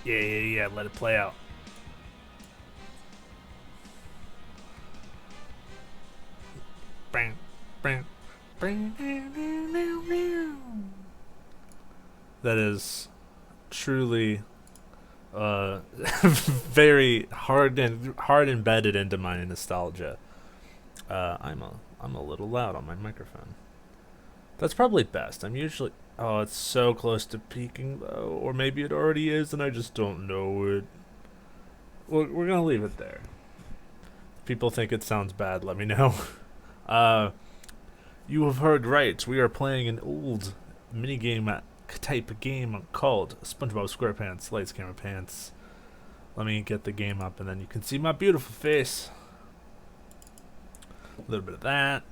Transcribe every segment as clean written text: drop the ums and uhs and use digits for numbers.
Yeah. Let it play out. Bang, bang, bang. That is truly very hard embedded into my nostalgia. I'm a little loud on my microphone. That's probably best. I'm usually it's so close to peaking though, or maybe it already is and I just don't know it. We're gonna leave it there. If people think it sounds bad, let me know. uh, you have heard right. We are playing an old minigame type game called SpongeBob SquarePants Lights Camera Pants. Let me get the game up and then you can see my beautiful face. A little bit of that.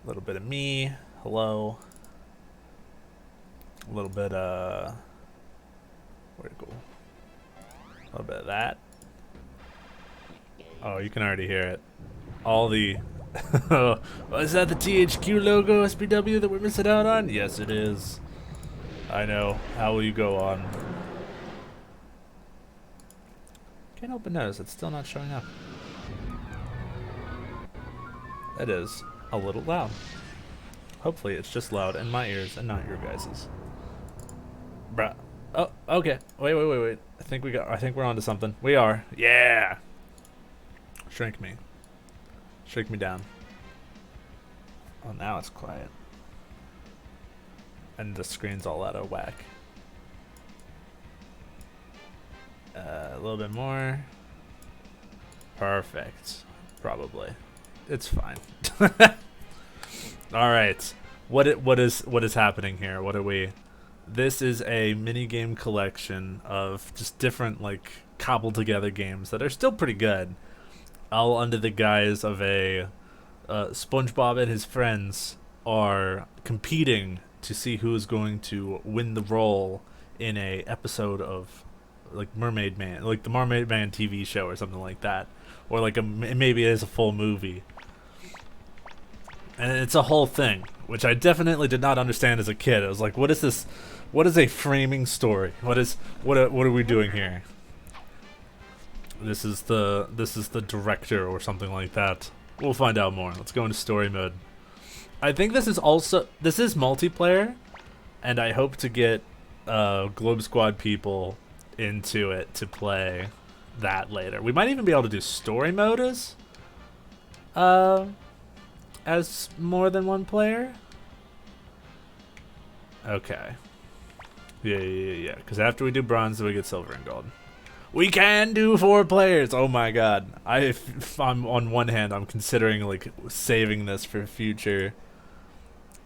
A little bit of me. Hello. A little bit where'd it go? A little bit of that. Oh, you can already hear it. All the is that the THQ logo SPW that we're missing out on? Yes it is. I know. How will you go on? Can't open those, it's still not showing up. That is a little loud. Hopefully it's just loud in my ears and not your guys's. Bruh. Oh, okay. Wait. I think we're onto something. We are. Yeah. Shrink me. Shrink me down. Oh, now it's quiet. And the screen's all out of whack. A little bit more. Perfect. Probably. It's fine. All right. What is happening here? What are we? This is a mini game collection of just different like cobbled together games that are still pretty good. All under the guise of a SpongeBob and his friends are competing to see who is going to win the role in a episode of like Mermaid Man, like the Mermaid Man TV show or something like that, or like maybe it is a full movie. And it's a whole thing, which I definitely did not understand as a kid. I was like, "What is this? What is a framing story? What are we doing here?" This is the director or something like that. We'll find out more. Let's go into story mode. I think this is multiplayer, and I hope to get Globe Squad people into it to play that later. We might even be able to do story mode as more than one player. Okay. Yeah. Because after we do bronze, we get silver and gold. We can do 4 players. Oh my god. I'm on one hand, I'm considering like saving this for future.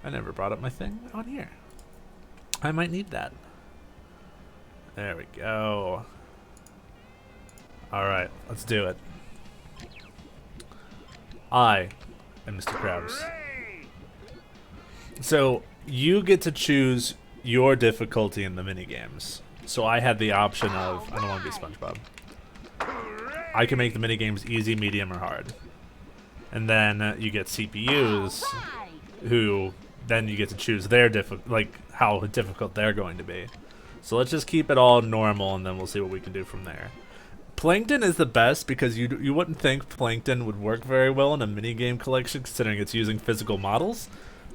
I never brought up my thing on here. I might need that. There we go. All right, let's do it. I am Mr. Krabs. So you get to choose your difficulty in the minigames. So I had the option of, I don't want to be SpongeBob. I can make the minigames easy, medium, or hard. And then you get CPUs, who then you get to choose their how difficult they're going to be. So let's just keep it all normal, and then we'll see what we can do from there. Plankton is the best because you wouldn't think Plankton would work very well in a minigame collection, considering it's using physical models.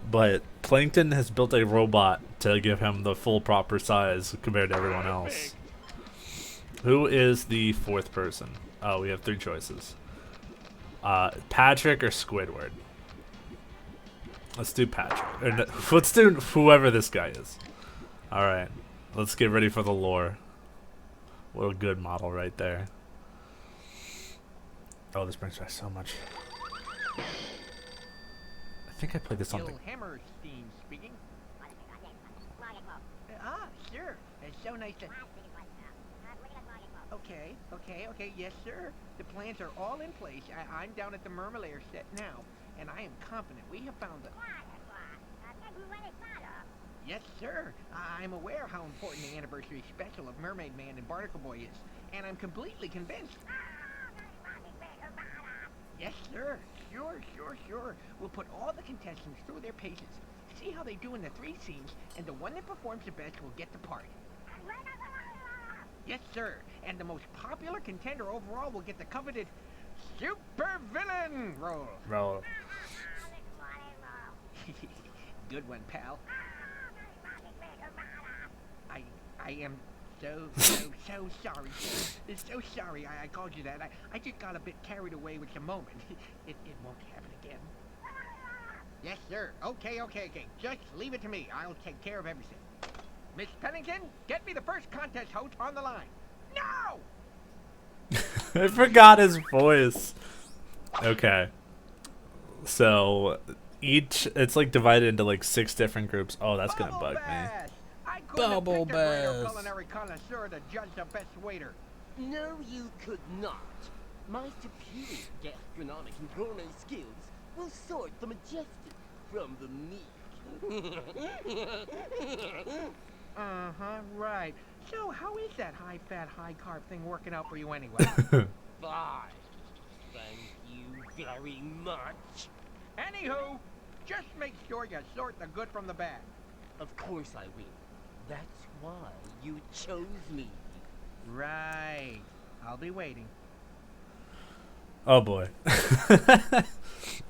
But Plankton has built a robot to give him the full proper size compared to everyone else. Who is the 4th person? Oh, we have 3 choices. Patrick or Squidward? Let's do Patrick. Or, let's do whoever this guy is. Alright, let's get ready for the lore. What a good model right there. Oh, this brings back so much. I think I played this on the... Hammerstein speaking. Sure. It's so nice to... Okay, yes, sir. The plans are all in place. I'm down at the Mermalair set now, and I am confident we have found the... Yes, sir. I'm aware how important the anniversary special of Mermaid Man and Barnacle Boy is, and I'm completely convinced... Yes, sir. Sure. We'll put all the contestants through their paces, see how they do in the 3 scenes, and the one that performs the best will get the part. Yes, sir. And the most popular contender overall will get the coveted super villain role. Roll. Good one, pal. I am so sorry, sir. So sorry I called you that. I just got a bit carried away with the moment. It won't happen again. Yes, sir. Okay. Just leave it to me. I'll take care of everything. Miss Pennington, get me the first contest host on the line. No! I forgot his voice. Okay. So it's like divided into like 6 different groups. Oh, that's gonna bug me. I couldn't have Bubble picked a greater Bass. culinary connoisseur to judge the best waiter. No, you could not. My superior gastronomic and gourmet skills will sort the majestic from the meek. Right. So how is that high-fat, high-carb thing working out for you anyway? Fine. Thank you very much. Anywho, just make sure you sort the good from the bad. Of course I will. That's why you chose me. Right. I'll be waiting. Oh boy.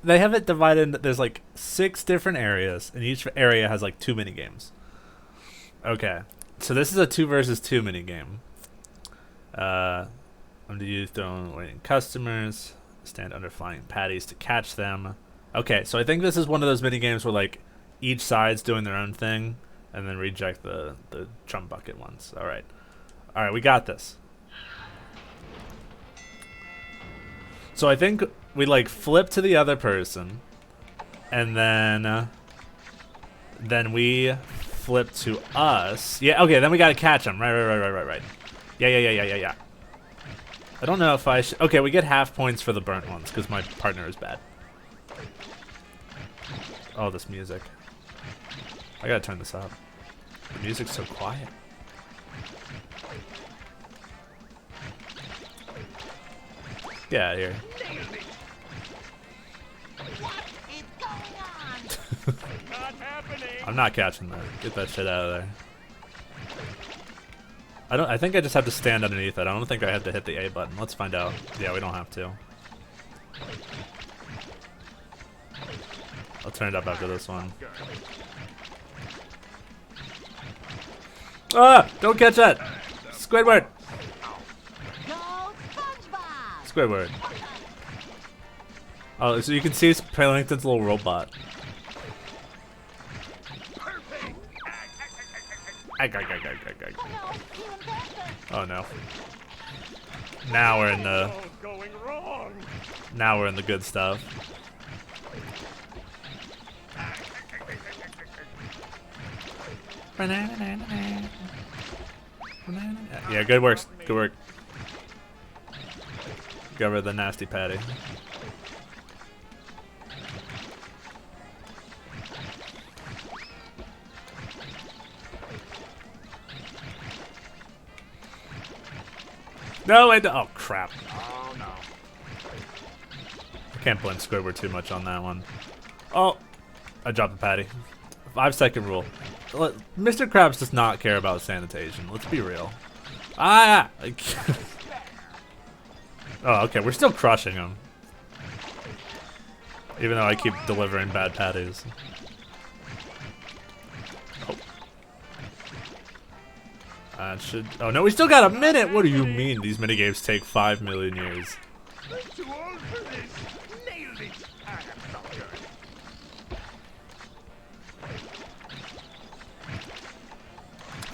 They have it divided. There's like 6 different areas, and each area has like 2 mini games. Okay, so this is a 2 versus 2 mini game. I'm to use throwing waiting customers. Stand under flying patties to catch them. Okay, so I think this is one of those mini games where like each side's doing their own thing, and then reject the chum bucket ones. All right, we got this. So I think we like flip to the other person, and then we flip to us. Yeah, okay, then we gotta catch them. Right. Yeah. I don't know if I should. Okay, we get half points for the burnt ones because my partner is bad. Oh, this music. I gotta turn this up. The music's so quiet. Get out of here. I'm not catching that. Get that shit out of there. I think I just have to stand underneath it. I don't think I have to hit the A button. Let's find out. Yeah, we don't have to. I'll turn it up after this one. Ah! Don't catch that! Squidward! Go SpongeBob! Squidward. Oh, so you can see Pellington's little robot. Agagagagagag. Oh no. Now we're in the. Now we're in the good stuff. Yeah, good work. Good work. Go over the nasty patty. No, oh crap. Oh no. I can't blame Squidward too much on that one. Oh, I dropped the patty. 5-second rule. Mr. Krabs does not care about sanitation. Let's be real. Ah! Oh, okay. We're still crushing him. Even though I keep delivering bad patties. Oh. Oh no, we still got a minute! What do you mean these minigames take 5 million years?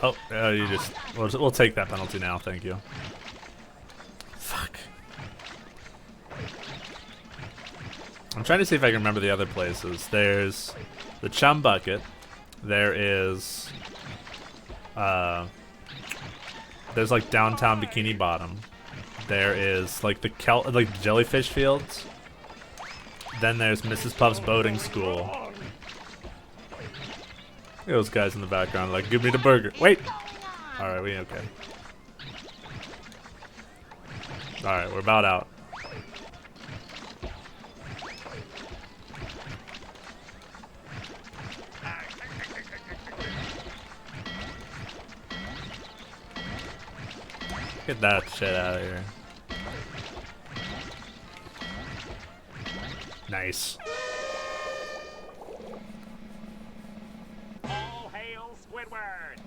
Oh, you just... We'll take that penalty now, thank you. Fuck. I'm trying to see if I can remember the other places. There's the Chum Bucket. There is... there's like downtown Bikini Bottom. There is like the jellyfish fields. Then there's Mrs. Puff's boating school. Look at those guys in the background like, give me the burger. Wait! Alright, we okay. Alright, we're about out. Get that shit out of here. Nice. All hail Squidward!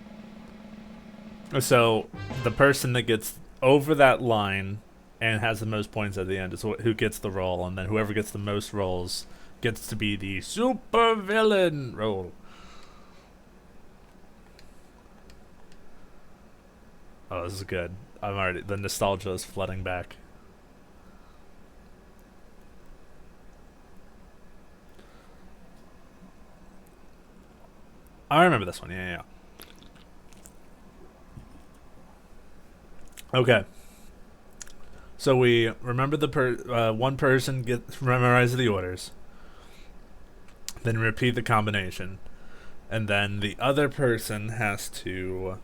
So the person that gets over that line and has the most points at the end is who gets the role, and then whoever gets the most rolls gets to be the super villain role. Oh, this is good. I'm already, the nostalgia is flooding back. I remember this one. Yeah. Okay. So we remember the one person gets memorize the orders, then repeat the combination, and then the other person has to.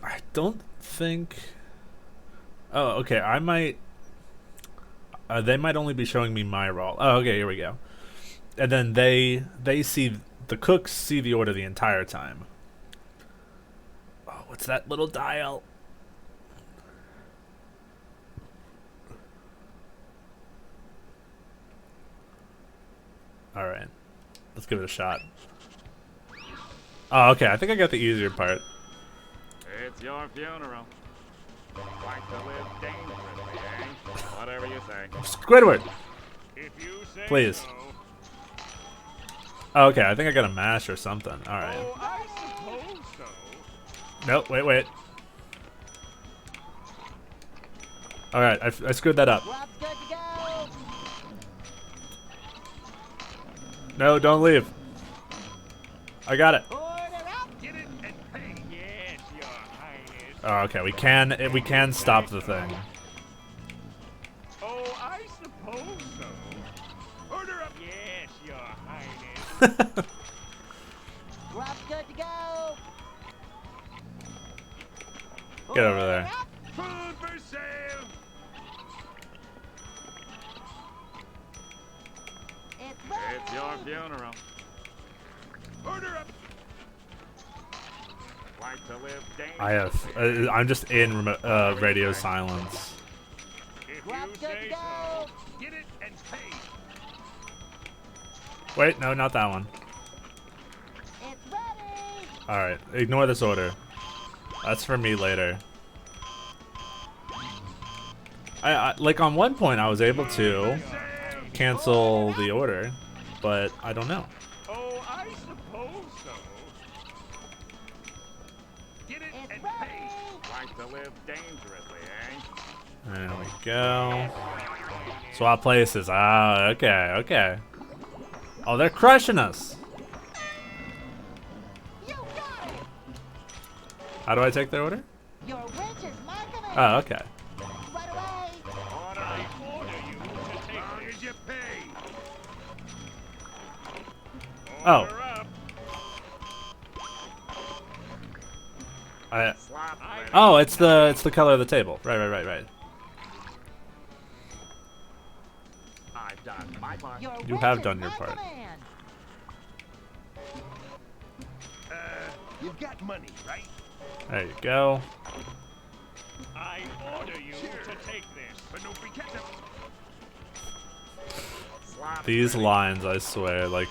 I don't think. Oh, okay. I might. They might only be showing me my roll. Oh, okay. Here we go. And then they see the cooks see the order the entire time. Oh, what's that little dial? All right, let's give it a shot. Oh, okay. I think I got the easier part. It's your funeral. Like to live dangerously, eh? Whatever you say. Squidward, If you say please. so. Oh, okay, I think I got a mash or something. All right. Oh, I suppose so. Nope. Wait. All right, I screwed that up. What's good to go? No, don't leave. I got it. Order up. Get it and pay. Yes, your highness. Oh, okay, we can stop the thing. Oh, I suppose so. Order up. Yes, your highness. What's good to go? Get over there. Order up. Food for sale. It's ready. It's your funeral. Order up. Like to live dangerously. I have. I'm just in radio silence. If What's you good say to go? so. Get it and pay. Wait, no, not that one. It's ready. All right, ignore this order. That's for me later. I like on one point I was able to cancel the order, but I don't know. Oh, I suppose so. Get it It's and ready. pay. Like to live dangerously, eh? There we go. Swap places. Ah, okay. Oh, they're crushing us. You got it. How do I take their order? Your wish is my command. Oh, okay. Right away. I order you to take long as you pay. Oh. Order up. Slap ready. Oh, it's the color of the table. Right. I've done my part. Your You wish have is done your my part. command. You've got money, right? There you go. I order you to take this. But no free ketchup. Slap These ready. lines, I swear, like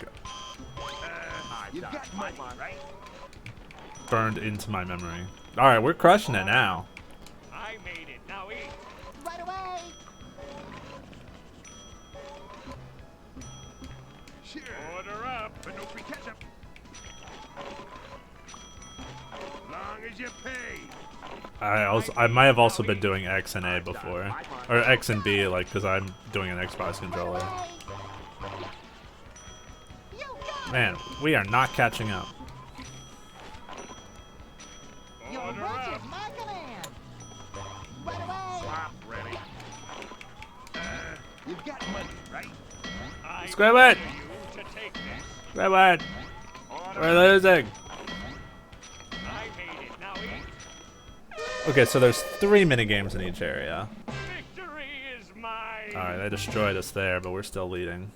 I've You've done got my money, part. right? burned into my memory. All right, we're crushing it now. I made it. Now eat. Right away. Sure. Order up. But no free ketchup. Long as you pay. I might have also been doing X and A before, or X and B, like because I'm doing an Xbox controller. Right away. You got it. Man, we are not catching up. Your Order wish up. is my command. Right away. Slap ready. You've got money, right? I Square order it. you to take this. Right, right. Order We're up. losing. I made it. Now eat. Okay, so there's 3 minigames in each area. Victory is mine. All right, they destroyed us there, but we're still leading.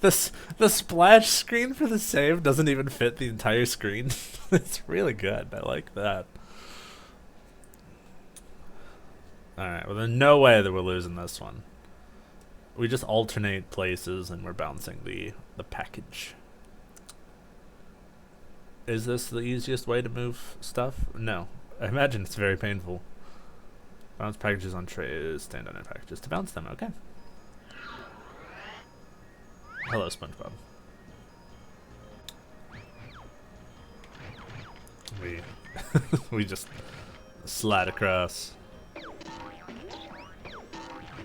The splash screen for the save doesn't even fit the entire screen. It's really good. I like that. Alright, well there's no way that we're losing this one. We just alternate places and we're bouncing the package. Is this the easiest way to move stuff? No. I imagine it's very painful. Bounce packages on trays, stand on packages to bounce them. Okay. Hello, SpongeBob. We just slide across.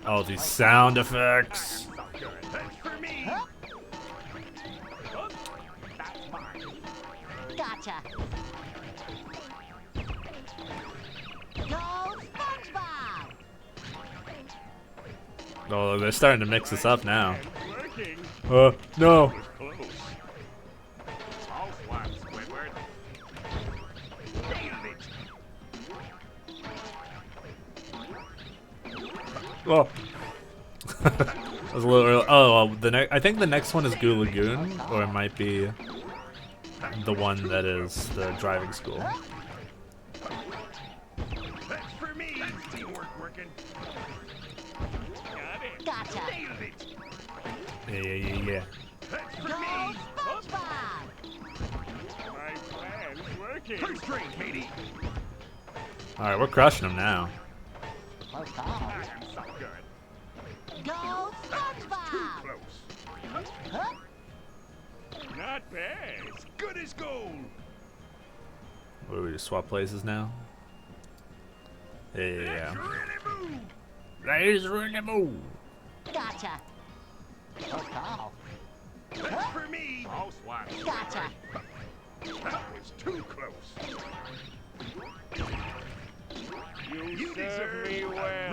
Oh, these sound effects. Gotcha. Go SpongeBob! Oh, they're starting to mix this up now. Working. No. Close. All swat, Squidward. Nailed it. Oh. That was a little early. Oh, well, I think the next one is Goo Lagoon, or it might be the one that is the driving school. That's for me. Teamwork working. Got it. Gotcha. Nailed it. Yeah. That's for Go me. SpongeBob! My plan's working. First rate, matey. Alright, we're crushing them now. Close call. I'm so good. Go SpongeBob! Close. Huh? Not bad. As good as gold. What do we just swap places now? Yeah. Really move. Raise really move. Gotcha. Close call. That's for me. All swat. Gotcha. That was too close. You deserve me well.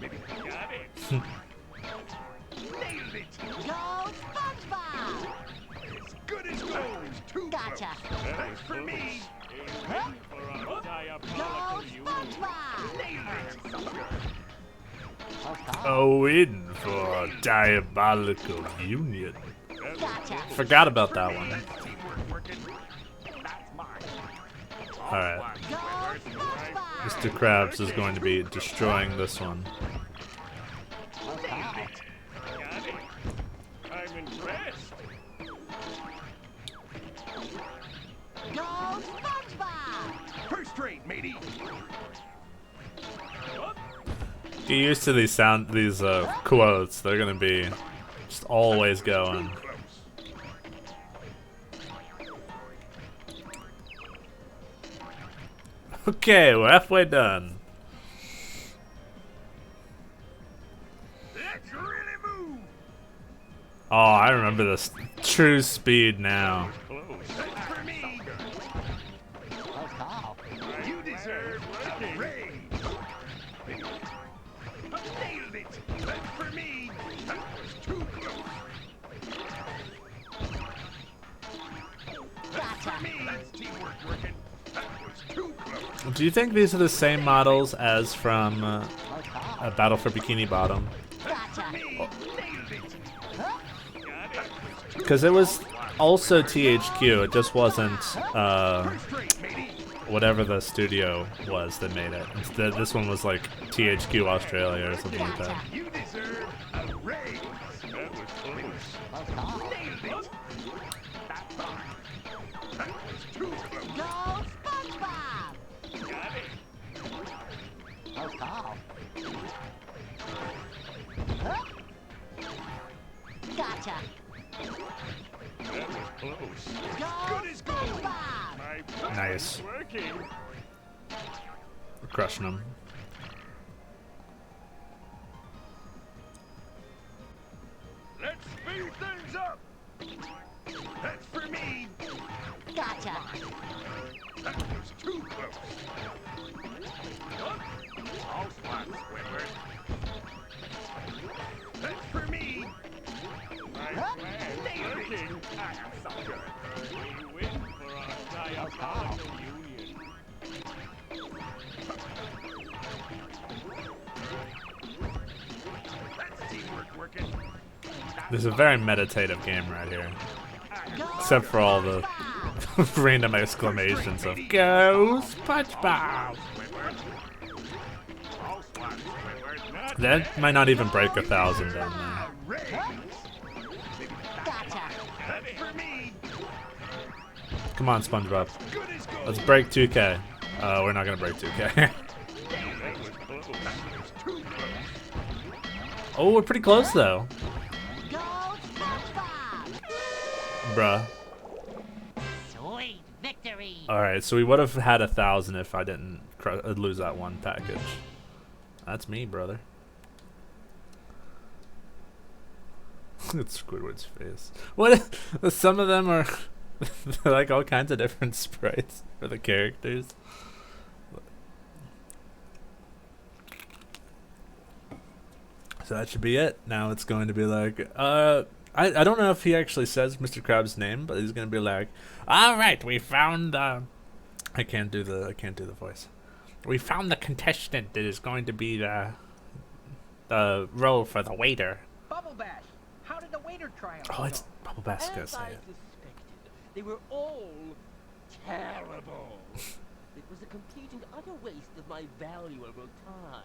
Maybe got it. Nailed it. Go SpongeBob! As good as gold. Too Gotcha. close. That's for me. Huh? For a diabolical Go union. SpongeBob! Nailed it. Close call. Oh, in for a diabolical union. Gotcha. Forgot about that one. Teamwork working. That's mine. Alright. Go SpongeBob! Mr. Krabs is going to be destroying this one. Close call. Got it. I'm impressed. Go SpongeBob! First rate, matey. Get used to these quotes. They're gonna be just always going. Okay, we're halfway done. Let's really move. Oh, I remember this true speed now. Close. That's for me. Close call. You deserve a raise. Nailed it. That's for me. That was too close. That's for me. That's teamwork working. That was too close. Do you think these are the same models as from Close call. Battle for Bikini Bottom? Gotcha. Nailed it. Huh? Got it. Because it was also THQ. It just wasn't First rate, matey. whatever the studio was that made it. Instead, this one was like THQ Australia or something like that. Gotcha. You deserve a raise. That was close. Close call. Nailed it. That's fine. That was too close. Go SpongeBob! Got it. Close call. Huh? Gotcha. That was close. Go Good as gold. SpongeBob! My plan's Nice. working. We're crushing them. Let's speed things up. That's for me. Gotcha. That was too close. All swat, Squidward. That's for me. My plan's working. I am so good. We win for our diabolical union. That's teamwork working. That's This is a very meditative game right here. Go Except for all the SpongeBob. random exclamations of "Go SpongeBob!" That might not even break 1,000 down there. Gotcha. Come on, SpongeBob. Let's break 2K. We're not gonna break 2K. Oh, we're pretty close though. Go SpongeBob. Bruh. Sweet victory. Alright, so we would have had 1,000 if I didn't lose that one package. That's me, brother. Look at Squidward's face. What? Some of them are like all kinds of different sprites for the characters. So that should be it. Now it's going to be like, I don't know if he actually says Mr. Krabs' name, but he's gonna be like, all right, we found I can't do the voice. We found the contestant that is going to be the role for the waiter. Bubble Bash, how did the waiter trial Oh, it's Bubble Bass gonna As say I it. suspected, they were all terrible. It was a complete and utter waste of my valuable time.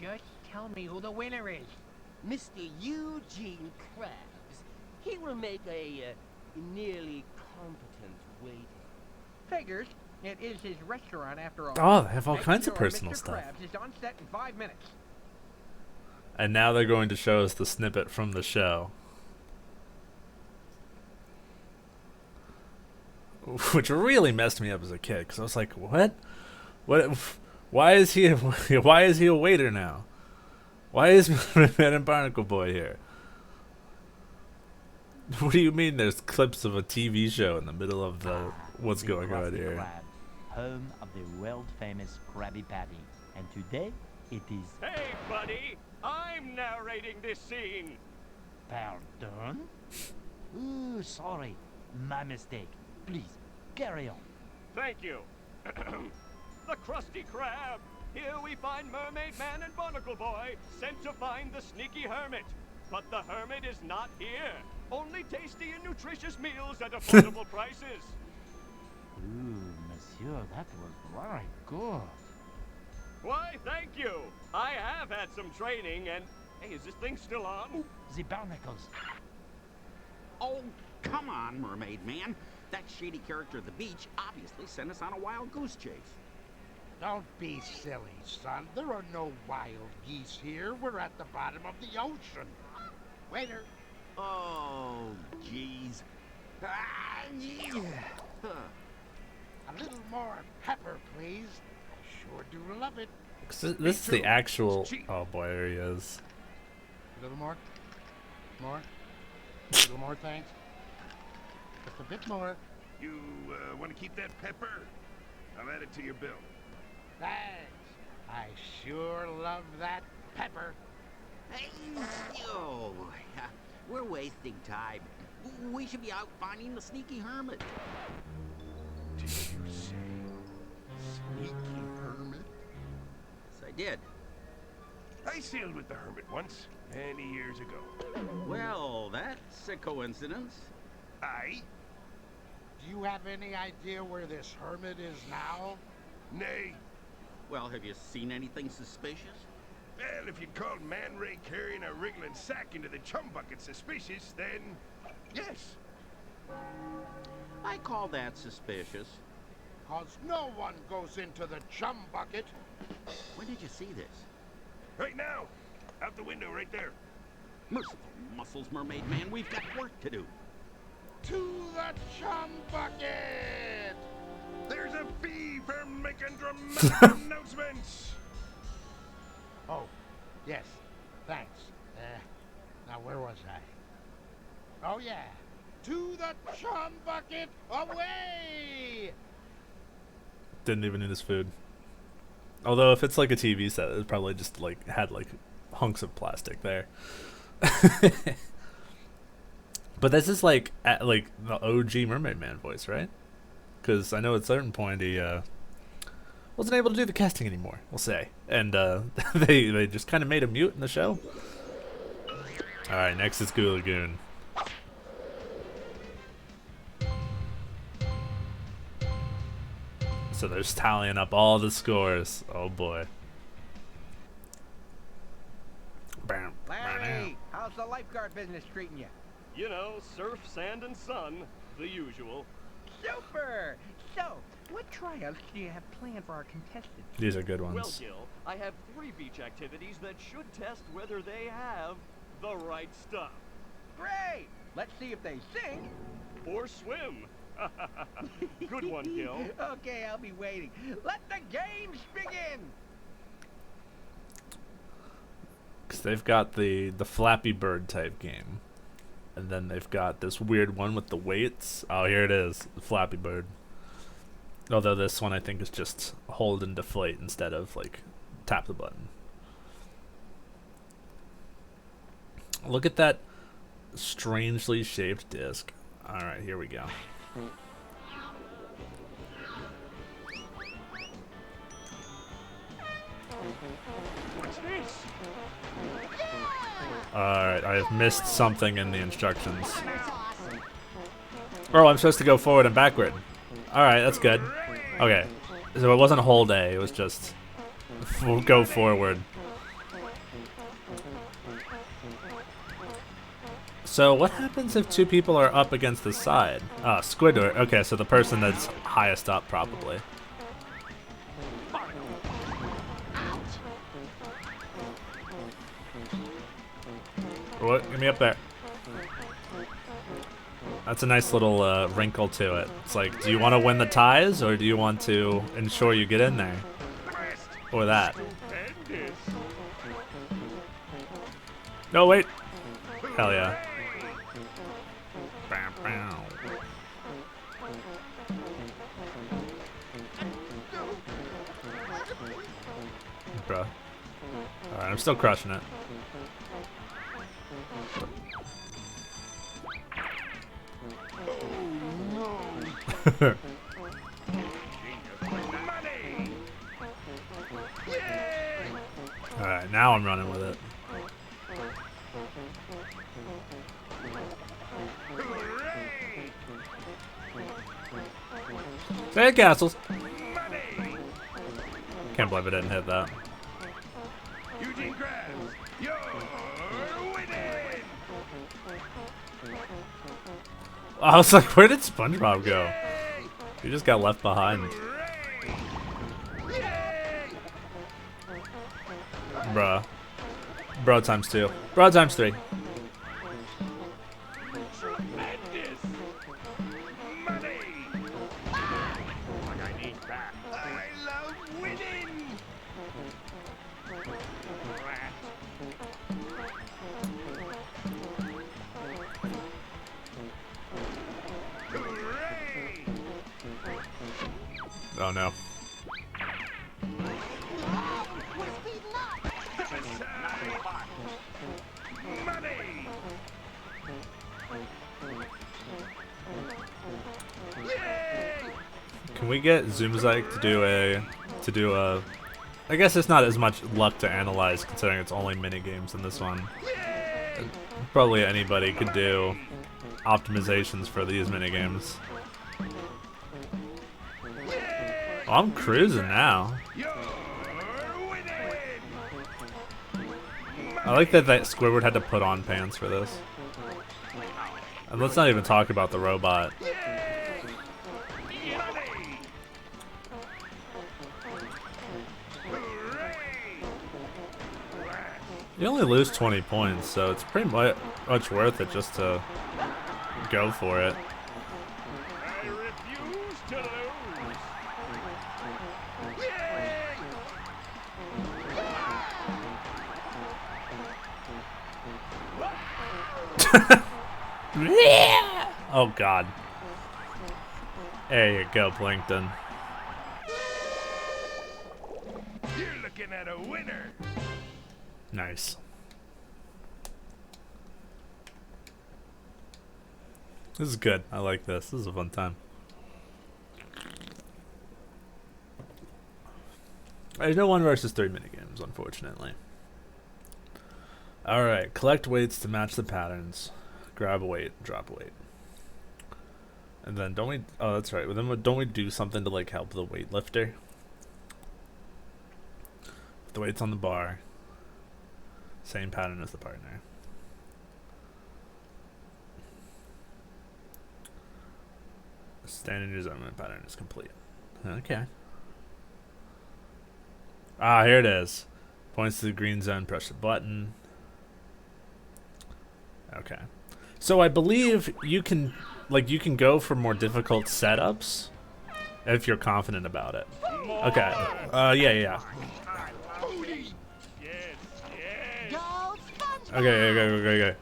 Just tell me who the winner is. Mr. Eugene Krabs. He will make a nearly competent waiter. Figures. It is his restaurant after all. Oh, they have all Make kinds of sure personal Mr. stuff. Krabs is on set in 5 minutes. And now they're going to show us the snippet from the show. Which really messed me up as a kid, because I was like, what? What? Why is he a waiter now? Why is Man and Barnacle Boy here? What do you mean there's clips of a TV show in the middle of the what's The going on Krusty here? Krab, home of the world-famous Krabby Patty. And today, it is... Hey, buddy! I'm narrating this scene! Pardon? Ooh, sorry. My mistake. Please, carry on. Thank you. The Krusty Krab! Here we find Mermaid Man and Barnacle Boy sent to find the sneaky hermit. But the hermit is not here. Only tasty and nutritious meals at affordable prices. Ooh, monsieur, that was very good. Why, thank you. I have had some training and... Hey, is this thing still on? The barnacles. Oh, come on, Mermaid Man. That shady character at the beach obviously sent us on a wild goose chase. Don't be silly, son. There are no wild geese here. We're at the bottom of the ocean. Waiter. Oh, jeez. Ah, yeah. Huh. A little more pepper, please. I sure do love it. This is the actual. Oh boy, there he is. A little more. More. A little more, thanks. Just a bit more. You want to keep that pepper? I'll add it to your bill. Thanks. I sure love that pepper. Hey, yo. We're wasting time. We should be out finding the sneaky hermit. Did you say sneaky hermit? Yes, I did. I sailed with the hermit once, many years ago. Well, that's a coincidence. Aye? Do you have any idea where this hermit is now? Nay. Well, have you seen anything suspicious? Well, if you'd call Man Ray carrying a wriggling sack into the chum bucket suspicious, then yes. I call that suspicious. 'Cause no one goes into the chum bucket. When did you see this? Right now. Out the window right there. Merciful muscles, Mermaid Man. We've got work to do. To the chum bucket! There's a fee for making dramatic announcements. Oh, yes. Thanks. Now where was I? Oh, yeah. To the chum bucket, away! Didn't even eat his food. Although if it's like a TV set, it probably just like had like hunks of plastic there. But this is like like the OG Mermaid Man voice, right? Because I know at a certain point he wasn't able to do the casting anymore, we'll say, and they just kind of made him mute in the show. Alright, next is Goo Lagoon. So they're tallying up all the scores. Oh boy. Larry, how's the lifeguard business treating you? You know, surf, sand, and sun. The usual. Super! So, what tryouts do you have planned for our contestants? These are good Well, ones. Gil, I have 3 beach activities that should test whether they have the right stuff. Great! Let's see if they sink. Or swim. Good one, Gil. Okay, I'll be waiting. Let the games begin! Because they've got the Flappy Bird type game. And then they've got this weird one with the weights. Oh, here it is. The Flappy Bird. Although this one I think is just hold and deflate instead of like tap the button. Look at that strangely shaped disc. Alright, here we go. What's this? Alright, I have missed something in the instructions. Oh, I'm supposed to go forward and backward. Alright, that's good. Okay, so it wasn't hold A, it was just go forward. So what happens if 2 people are up against the side? Ah, Squidward. Okay, so the person that's highest up probably. What? Get me up there. That's a nice little wrinkle to it. It's like, do you want to win the ties, or do you want to ensure you get in there? Or that. No, wait. Hell yeah. Bruh. Alright, I'm still crushing it. Alright, now I'm running with it. Sand castles! Can't believe I didn't hit that. Eugene Krabs, you're winning! I was like, where did SpongeBob go? He just got left behind. Bruh. Bro times 2. Bro times 3. Tremendous! Money! Like I need that. I love winning! Rat. Hooray! Oh no. Money! Can we get Zoomzyke to do a I guess it's not as much luck to analyze considering it's only mini games in this one. Probably anybody could do optimizations for these mini games. Oh, I'm cruising now. I like that Squidward had to put on pants for this. And let's not even talk about the robot. You only lose 20 points, so it's pretty much worth it just to go for it. I refuse to lose. Oh god. There you go, Plankton. You're looking at a winner. Nice. This is good. I like this. This is a fun time. There's no 1 versus 3 minigames, unfortunately. Alright, collect weights to match the patterns. Grab a weight, drop a weight. And then don't we... Oh, that's right. Well, then don't we do something to, like, help the weightlifter? The weight's on the bar. Same pattern as the partner. Standing your zone pattern is complete. Okay. Ah, here it is. Points to the green zone, press the button. Okay. So I believe you can, like, you can go for more difficult setups if you're confident about it. Okay. Yeah. Okay.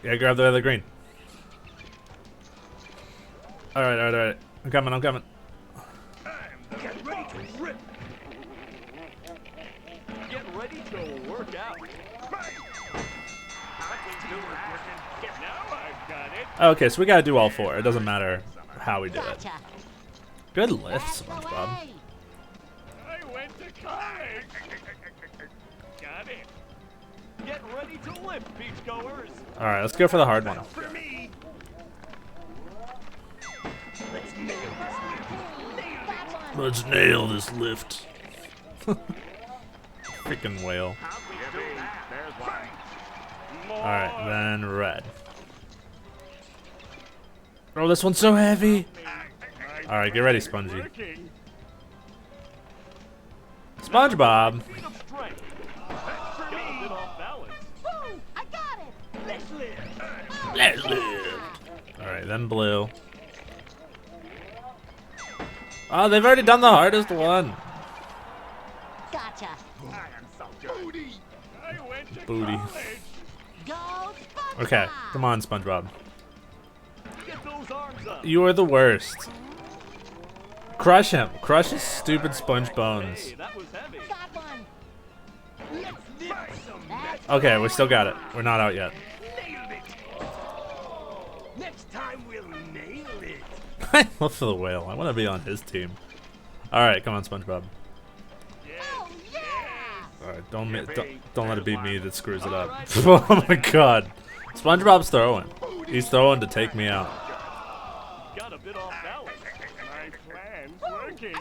Yeah, grab the other green. Alright. I'm coming. Get ready to rip. Get ready to work out. Now I've got it. Okay, so we gotta do all four. It doesn't matter how we do it. Good lift, SpongeBob. I went to college. Got it. Get ready to lift, beachgoers. Alright, let's go for the hard one. For me. Let's nail this lift. Freaking whale. Alright, then red. Oh, this one's so heavy. Alright, get ready, Spongy. SpongeBob. I got it. Let's live. Alright, then blue. Oh, they've already done the hardest one. Gotcha. Booty. Go SpongeBob. Okay, come on, SpongeBob. Get those arms up. You are the worst. Crush him. Crush his stupid sponge bones. Hey, that was heavy. Got one. That's Okay, we still got it. We're not out yet. Nailed it. Next time we'll nail it. I love the whale. I want to be on his team. Alright, come on, SpongeBob. oh yeah. Alright, don't let it be me that screws it up. Oh my god. SpongeBob's throwing. He's throwing to take me out. Got a bit off balance. My plan's working.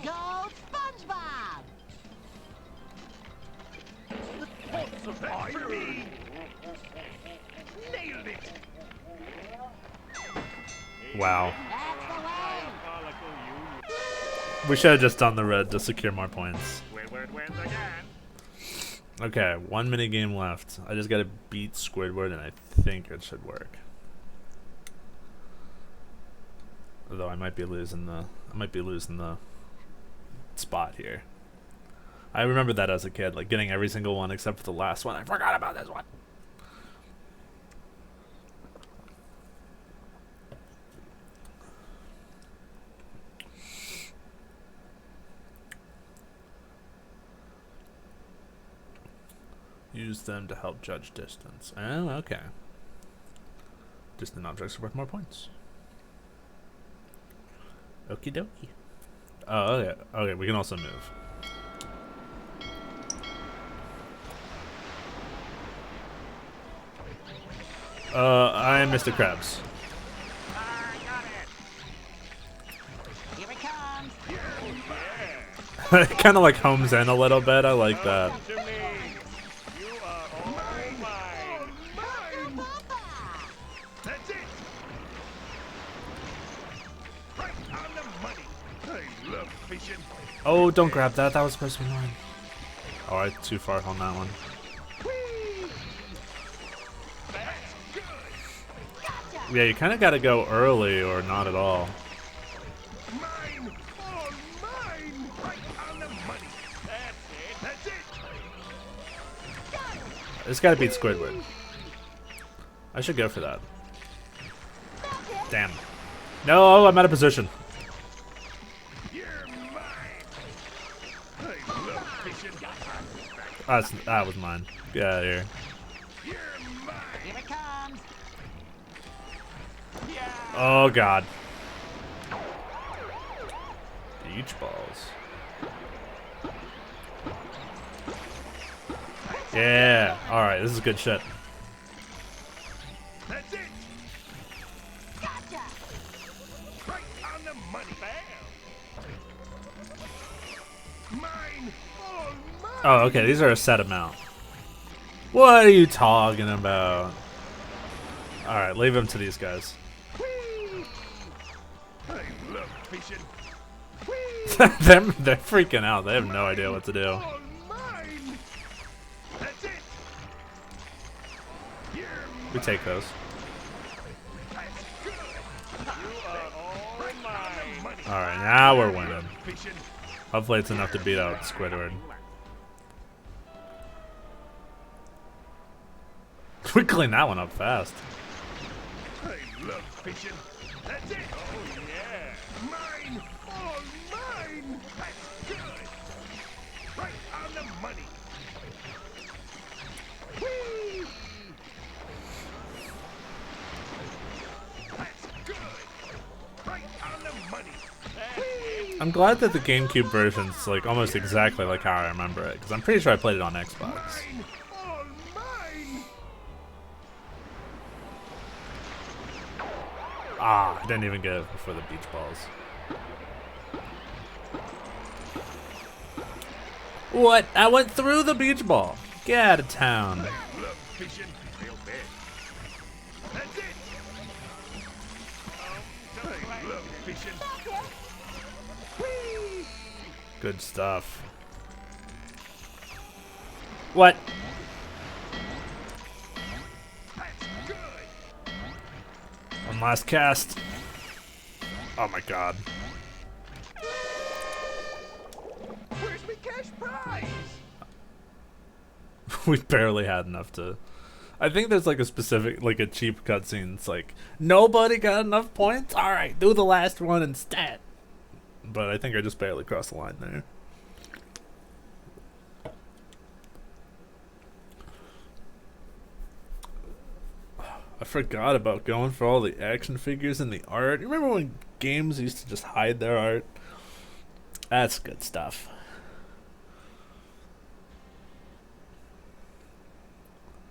Go SpongeBob. For me. Nailed it. Wow. That's the way. Diabolical you. We should have just done the red to secure more points. Squidward wins again. Okay, one minute game left. I just gotta beat Squidward and I think it should work. Although I might be losing the spot here. I remember that as a kid, like getting every single one except for the last one. I forgot about this one. Use them to help judge distance. Oh, okay. Distant objects are worth more points. Okie dokie. Oh, okay. Okay, we can also move. I'm Mr. Krabs. Here it comes. It kind of like homes in a little bit. I like that. To me. You are all mine. That's it. Right on the money. I love fishing. Oh, don't grab that. That was supposed to be mine. Oh, I too far on that one. Yeah, you kind of got to go early or not at all. Mine. Oh, mine. Right on the money. That's it. It's got to beat Squidward. I should go for that. Damn. No, I'm out of position. You're mine. I love fishing. That was mine. Get out of here. You're mine. Here it comes. Oh, God. Beach balls. Yeah. All right, this is good shit. That's it. Gotcha. Right on the money. Mine. All mine. Oh, okay. These are a set amount. What are you talking about? All right, leave them to these guys. Whee! I love fishing. They're freaking out. They have no idea what to do. All mine. That's it. You're We take those. That's good. You are all mine. All right, now we're winning. Fishing. Hopefully it's enough to beat out Squidward. We cleaned that one up fast. I love fishing. That's it. Oh yeah. Mine. All mine. That's good. Right on the money. Whee! That's good. Right on the money. Whee! I'm glad that the GameCube version's like almost exactly like how I remember it, because I'm pretty sure I played it on Xbox. Mine. All mine. Ah, I didn't even get it before the beach balls. What? I went through the beach ball. Get out of town. I love fishing. Real big. That's it. I love fishing. Whee! Good stuff. What? That's good. One last cast. Oh my god. Where's my cash prize? We barely had enough to... I think there's like a specific, like a cheap cutscene. It's like, nobody got enough points? Alright, do the last one instead. But I think I just barely crossed the line there. I forgot about going for all the action figures and the art. You remember when games used to just hide their art? That's good stuff.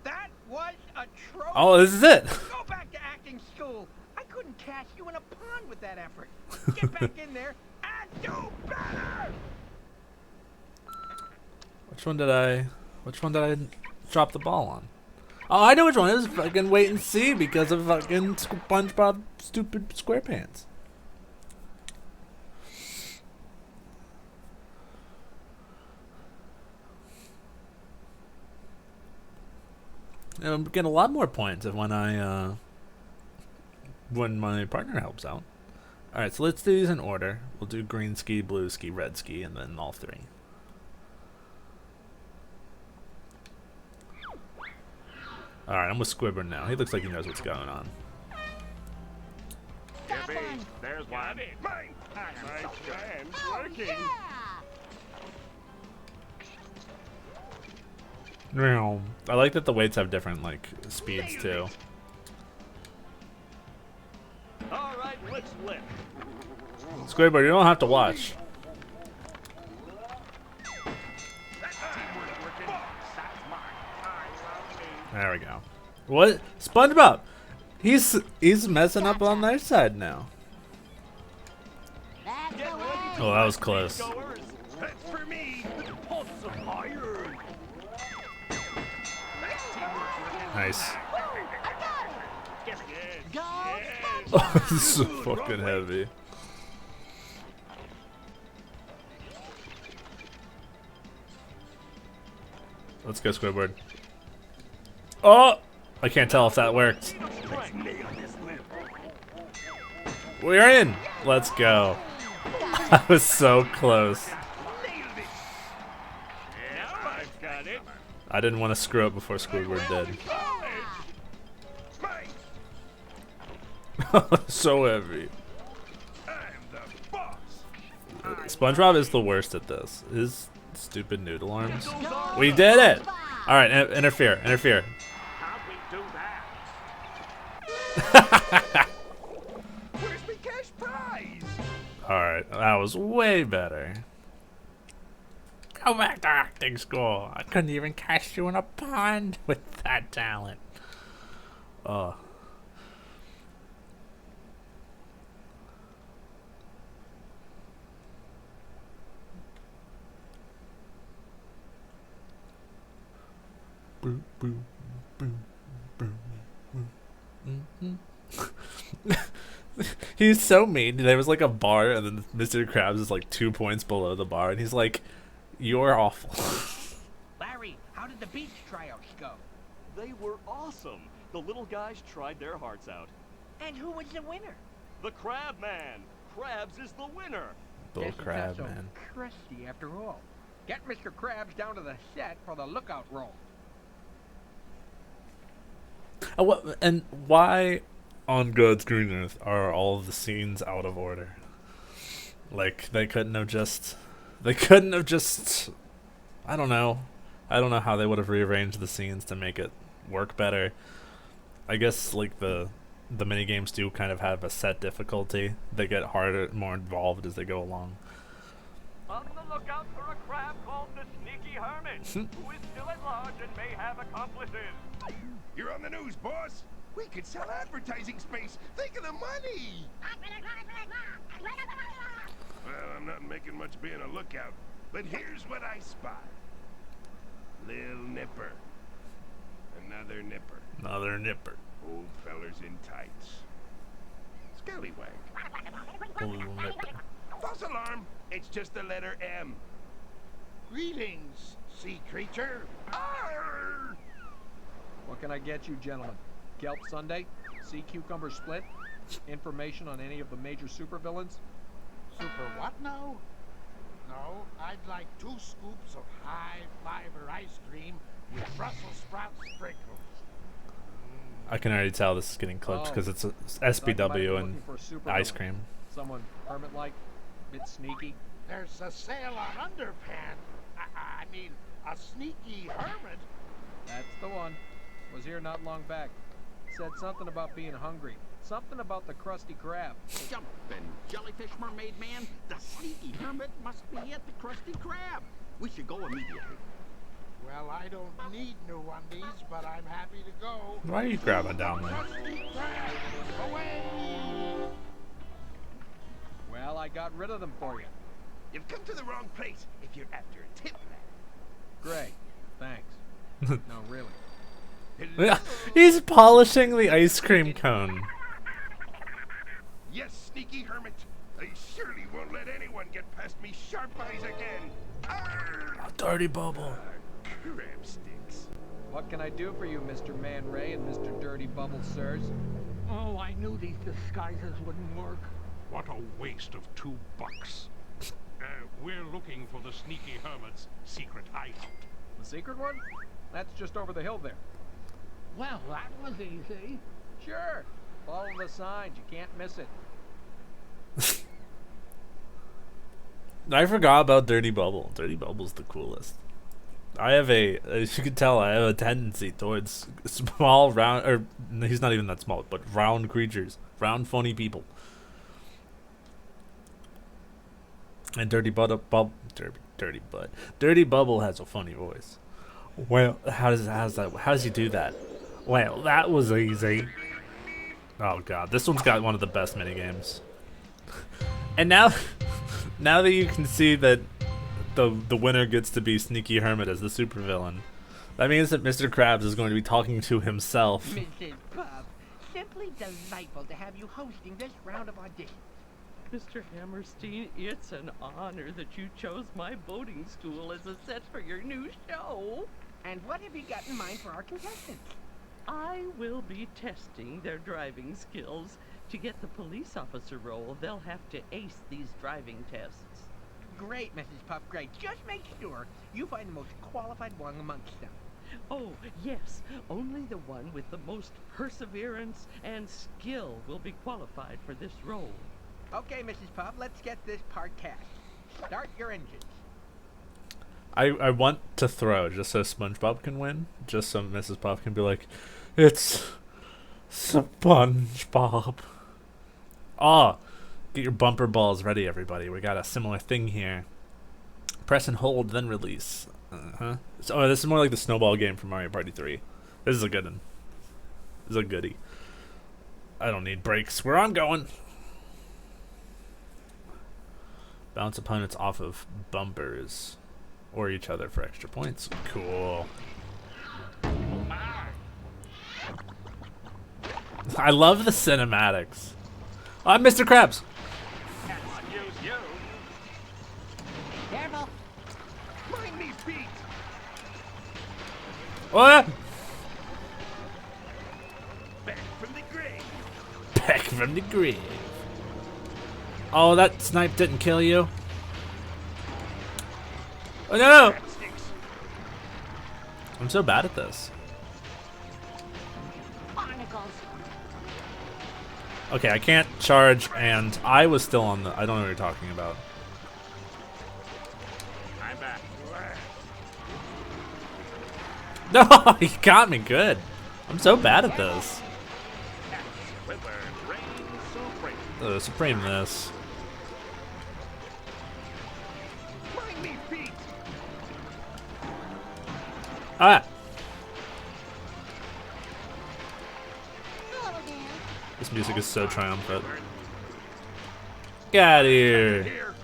That was a trophy. Oh, this is it. Go back to acting school. I couldn't catch you in a pond with that effort. Get back in there and do better. Which one did I drop the ball on? Oh, I know which one. It was fucking wait and see because of fucking SpongeBob stupid SquarePants. And I'm getting a lot more points when when my partner helps out. All right, so let's do these in order. We'll do green ski, blue ski, red ski, and then all three. All right, I'm with Squidward now. He looks like he knows what's going on. Dolphin. There's one. Mine. My plan's Oh, working. yeah. Meow. I like that the weights have different like speeds too. All right, let's lift. Squidward, you don't have to watch. There we go. What? SpongeBob! He's messing up on their side now. That's the way. Oh, that was close. Goers. That's for me. Pulse of iron. Nice. Go Oh, this is so fucking heavy. Let's go, Squidward. Oh! I can't tell if that worked. We're in! Let's go. I was so close. I've got it. I didn't want to screw up before Squidward did. Mine. So heavy. I'm the boss. SpongeBob is the worst at this. His stupid noodle arms. We did it! Alright, interfere, interfere. How'd we do that? Where's my cash prize? Alright, that was way better. Go back to acting school. I couldn't even cast you in a pond with that talent. Oh. Boom, boom, boom, boom, boom. He's so mean. There was like a bar, and then Mr. Krabs is like 2 points below the bar, and he's like, "You're awful." Larry, how did the beach tryouts go? They were awesome. The little guys tried their hearts out. And who was the winner? The Crab Man. Krabs is the winner. Little Guess it's crab not so man. crusty after all. Get Mr. Krabs down to the set for the lookout role. And why on God's green earth are all of the scenes out of order? Like they couldn't have just I don't know how they would have rearranged the scenes to make it work better. I guess like the mini games do kind of have a set difficulty. They get harder, more involved as they go along. On the lookout for a crab called the Sneaky Hermit, who is still at large and may have accomplices. You're on the news, boss. We could sell advertising space. Think of the money. Well, I'm not making much being a lookout, but here's what I spot. Lil Nipper. Another nipper. Another nipper. Old fellers in tights. Scallywag. Little nipper. False alarm. It's just the letter M. Greetings, sea creature. Arr! What can I get you, gentlemen? Kelp Sundae? Sea cucumber split? Information on any of the major supervillains? Super what now? No, I'd like 2 scoops of high-fiber ice cream with Brussels sprout sprinkles. I can already tell this is getting clipped because it's a SPW and ice cream. Someone hermit-like? Bit sneaky? There's a sale on underpants. I mean, a sneaky hermit. That's the one. Was here not long back. Said something about being hungry. Something about the Krusty Krab. Jumpin' jellyfish mermaid man, the sneaky hermit must be at the Krusty Krab. We should go immediately. Well, I don't need new undies, but I'm happy to go. Why are you grabbing down there? Krusty Krab, away! Well, I got rid of them for you. You've come to the wrong place if you're after a tip, lad. Great. Thanks. No, really. Yeah, he's polishing the ice cream cone. Yes, sneaky hermit. I surely won't let anyone get past me sharp eyes again. Arr! A dirty bubble. Crab sticks. What can I do for you, Mr. Man Ray and Mr. Dirty Bubble, sirs? Oh, I knew these disguises wouldn't work. What a waste of $2. We're looking for the sneaky hermit's secret hideout. The secret one? That's just over the hill there. Well, that was easy. Sure. Follow the signs. You can't miss it. I forgot about Dirty Bubble. Dirty Bubble's the coolest. I have as you can tell, I have a tendency towards small, round, or he's not even that small, but round creatures. Round, funny people. And Dirty Bubble has a funny voice. Well, how does he do that? Well, that was easy. Oh god, this one's got one of the best minigames. And now that you can see that the winner gets to be Sneaky Hermit as the supervillain, that means that Mr. Krabs is going to be talking to himself. Mrs. Puff, simply delightful to have you hosting this round of auditions. Mr. Hammerstein, it's an honor that you chose my boating school as a set for your new show. And what have you got in mind for our contestants? I will be testing their driving skills. To get the police officer role, they'll have to ace these driving tests. Great, Mrs. Puff, great. Just make sure you find the most qualified one amongst them. Oh, yes. Only the one with the most perseverance and skill will be qualified for this role. Okay, Mrs. Puff, let's get this part cast. Start your engines. I want to throw just so SpongeBob can win, just so Mrs. Puff can be like, it's SpongeBob. Ah, get your bumper balls ready, everybody. We got a similar thing here. Press and hold, then release. So, this is more like the snowball game from Mario Party 3. This is a good one. This is a goodie. I don't need brakes. Where I'm going. Bounce opponents off of bumpers or each other for extra points. Cool. I love the cinematics. I'm Mr. Krabs. Careful. Mind me feet. What? Back from the grave. Back from the grave. Oh, that snipe didn't kill you. Oh no! I'm so bad at this. Barnacles. Okay, I can't charge, and I was still on the. I don't know what you're talking about. I'm back. No, he got me good. I'm so bad at this. Supreme this. Mind me feet. Ah! Hello again. This music is so triumphant. Get out of here. Here.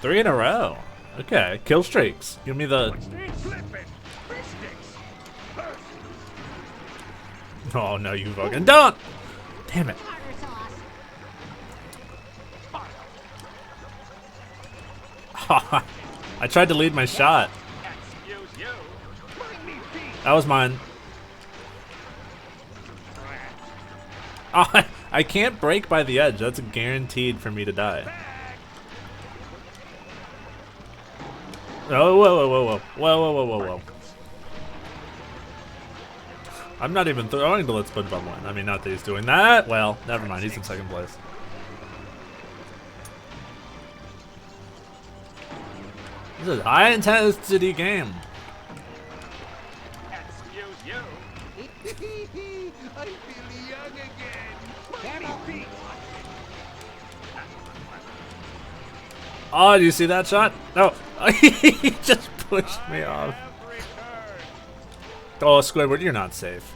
3 in a row. Okay, kill streaks. Give me the. Flip it. Fish sticks. First. Oh no, you fucking don't! Damn it. Tartar sauce. I tried to lead my shot. Excuse you. Mind me feet. That was mine. Oh, I can't break by the edge. That's guaranteed for me to die. Oh, whoa, whoa, whoa, whoa. Whoa, whoa, whoa, whoa, whoa. I'm not even throwing to let SpongeBob win. I mean, not that he's doing that. Well, never mind. He's in second place. This is a high intensity game. Excuse you. I feel young again. Mind me feet. Oh, do you see that shot? No. He just pushed me off. Oh, Squidward, you're not safe.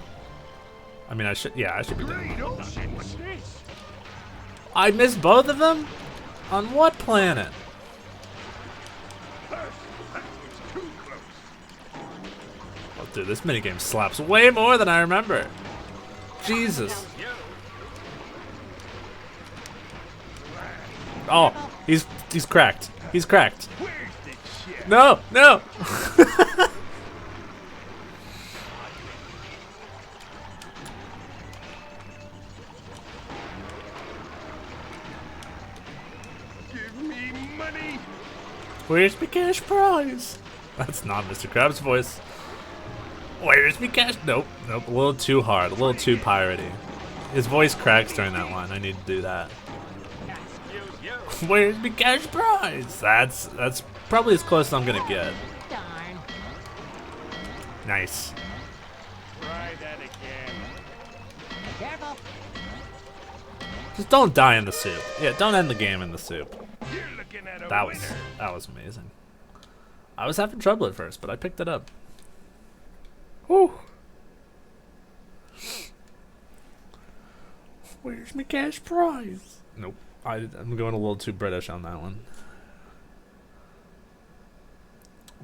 I mean, I should be doing Great that. ocean. What's this? I missed both of them? On what planet? First. That was too close. Oh, dude, this minigame slaps way more than I remember. Jesus. Oh, he's cracked. He's cracked. Where's the shit? No, no. Give me money. Where's my cash prize? That's not Mr. Krabs' voice. Where's my cash? Nope, nope. A little too hard. A little too piratey. His voice cracks during that line. I need to do that. Where's my cash prize? That's probably as close as I'm gonna get. Darn. Nice. Try that again. Careful. Just don't die in the soup. Yeah, don't end the game in the soup. You're looking at a That winner. was amazing. I was having trouble at first, but I picked it up. Whew. Where's my cash prize? Nope. I'm going a little too British on that one.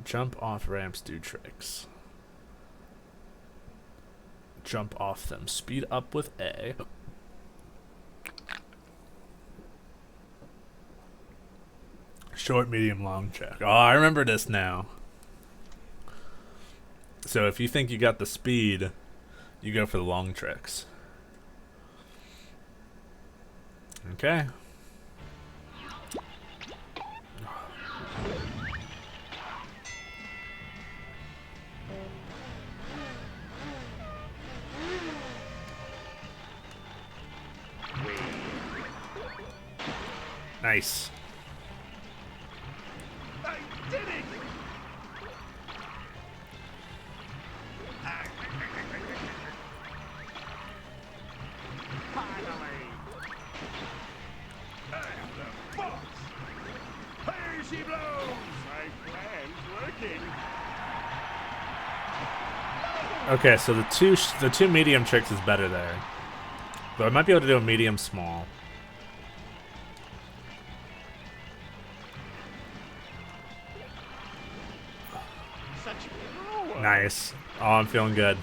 Jump off ramps do tricks. Jump off them. Speed up with A. Short, medium, long check. Oh, I remember this now. So if you think you got the speed, you go for the long tricks. Okay. Nice. I did it. Finally. I'm the boss. Here she blows. I Okay, so the two medium tricks is better there. But I might be able to do a medium small. Such power. Nice. Oh, I'm feeling good.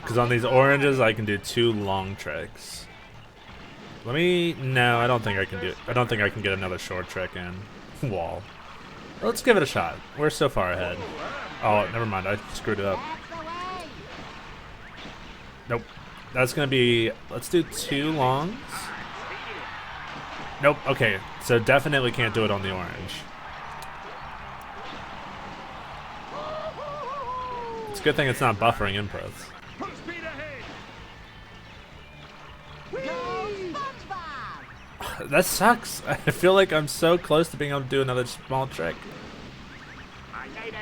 Because on these oranges, I can do 2 long tricks. Let me... No, I don't think I can do it. I don't think I can get another short trick in. Wall. Let's give it a shot. We're so far ahead. Oh, never mind. I screwed it up. Nope. That's going to be... Let's do 2 longs. Nope. Okay. So definitely can't do it on the orange. It's a good thing it's not buffering inputs. Full speed ahead. That sucks. I feel like I'm so close to being able to do another small trick. I made it.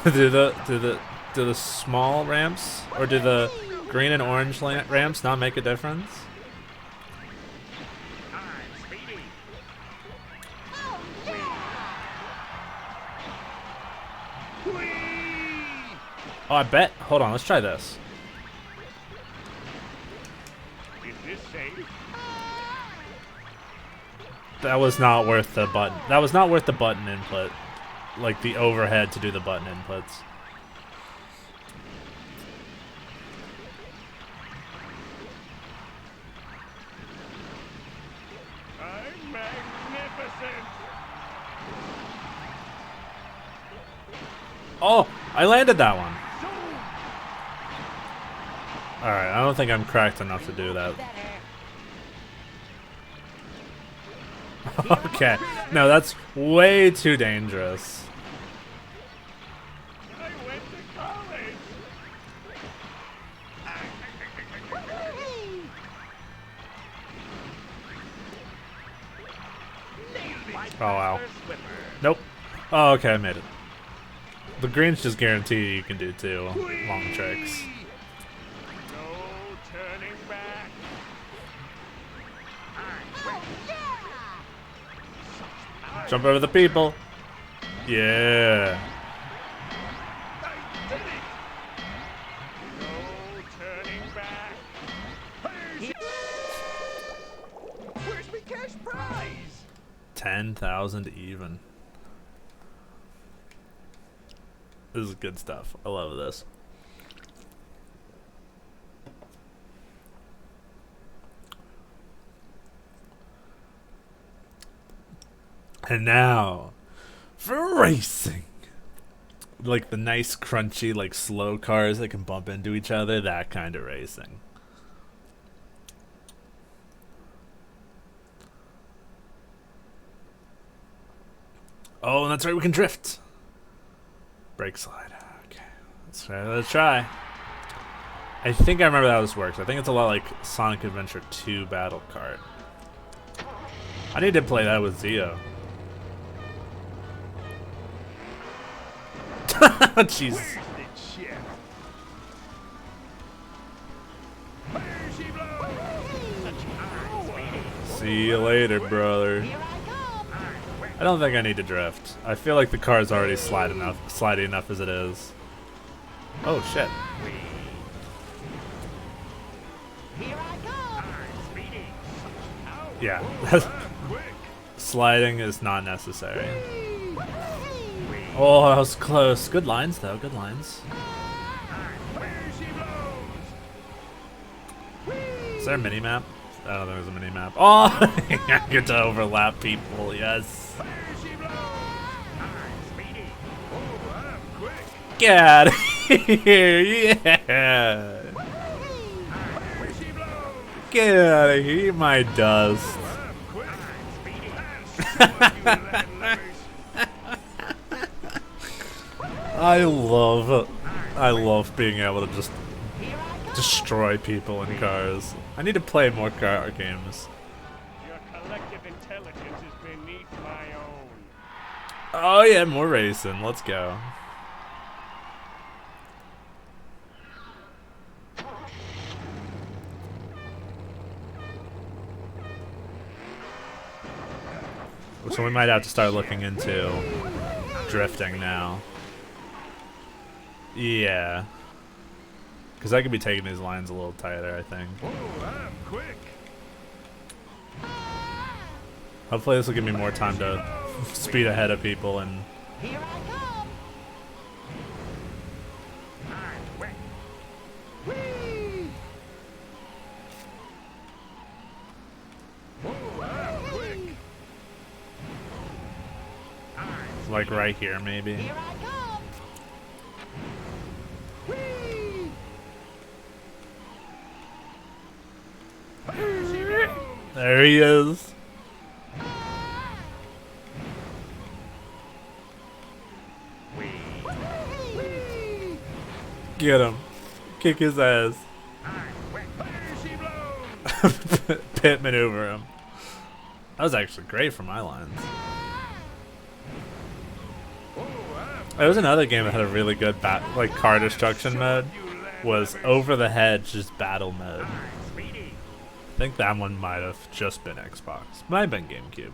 do the small ramps or do the green and orange ramps not make a difference? I'm speedy. Oh, I bet. Hold on. Let's try this. Is this safe? That was not worth the button. That was not worth the button input. Like the overhead to do the button inputs. I'm magnificent. Oh, I landed that one. Alright, I don't think I'm cracked enough to do that. Okay, no, that's way too dangerous. I went to college. Oh, wow. Nope. Oh, okay, I made it. The greens just guarantee you can do 2 long tricks. No turning back. Jump over the people. Yeah. I did it. No turning back. Where's my cash prize? 10,000 even. This is good stuff. I love this. And now, for racing. Like the nice, crunchy, like slow cars that can bump into each other. That kind of racing. Oh, and that's right, we can drift. Brake slide. Okay, let's try. I think I remember how this works. I think it's a lot like Sonic Adventure 2 Battle Kart. I need to play that with Zio. Jeez. See you later, brother. I don't think I need to drift. I feel like the car is already slidey enough as it is. Oh shit. Yeah. Sliding is not necessary. Oh, that was close. Good lines though, good lines. Is there a mini-map? I don't think there's a mini-map. Oh! I get to overlap people, yes. Get out of here, yeah! Get out of here, eat my dust. I love being able to just destroy people in cars. I need to play more car games. Your collective intelligence is beneath my own. Oh yeah, more racing. Let's go. So we might have to start looking into drifting now. Yeah. Because I could be taking these lines a little tighter, I think. Oh, I'm quick. Hopefully this will give me more time to speed ahead of people and... Here I come. I'm quick. Whee! Oh, I'm quick. like right here, maybe. Here I come. Whee! There he is. Get him. Kick his ass. Pit maneuver him. That was actually great for my lines. There was another game that had a really good car destruction mode. Was over the head, just battle mode. I think that one might have just been Xbox. Might have been GameCube.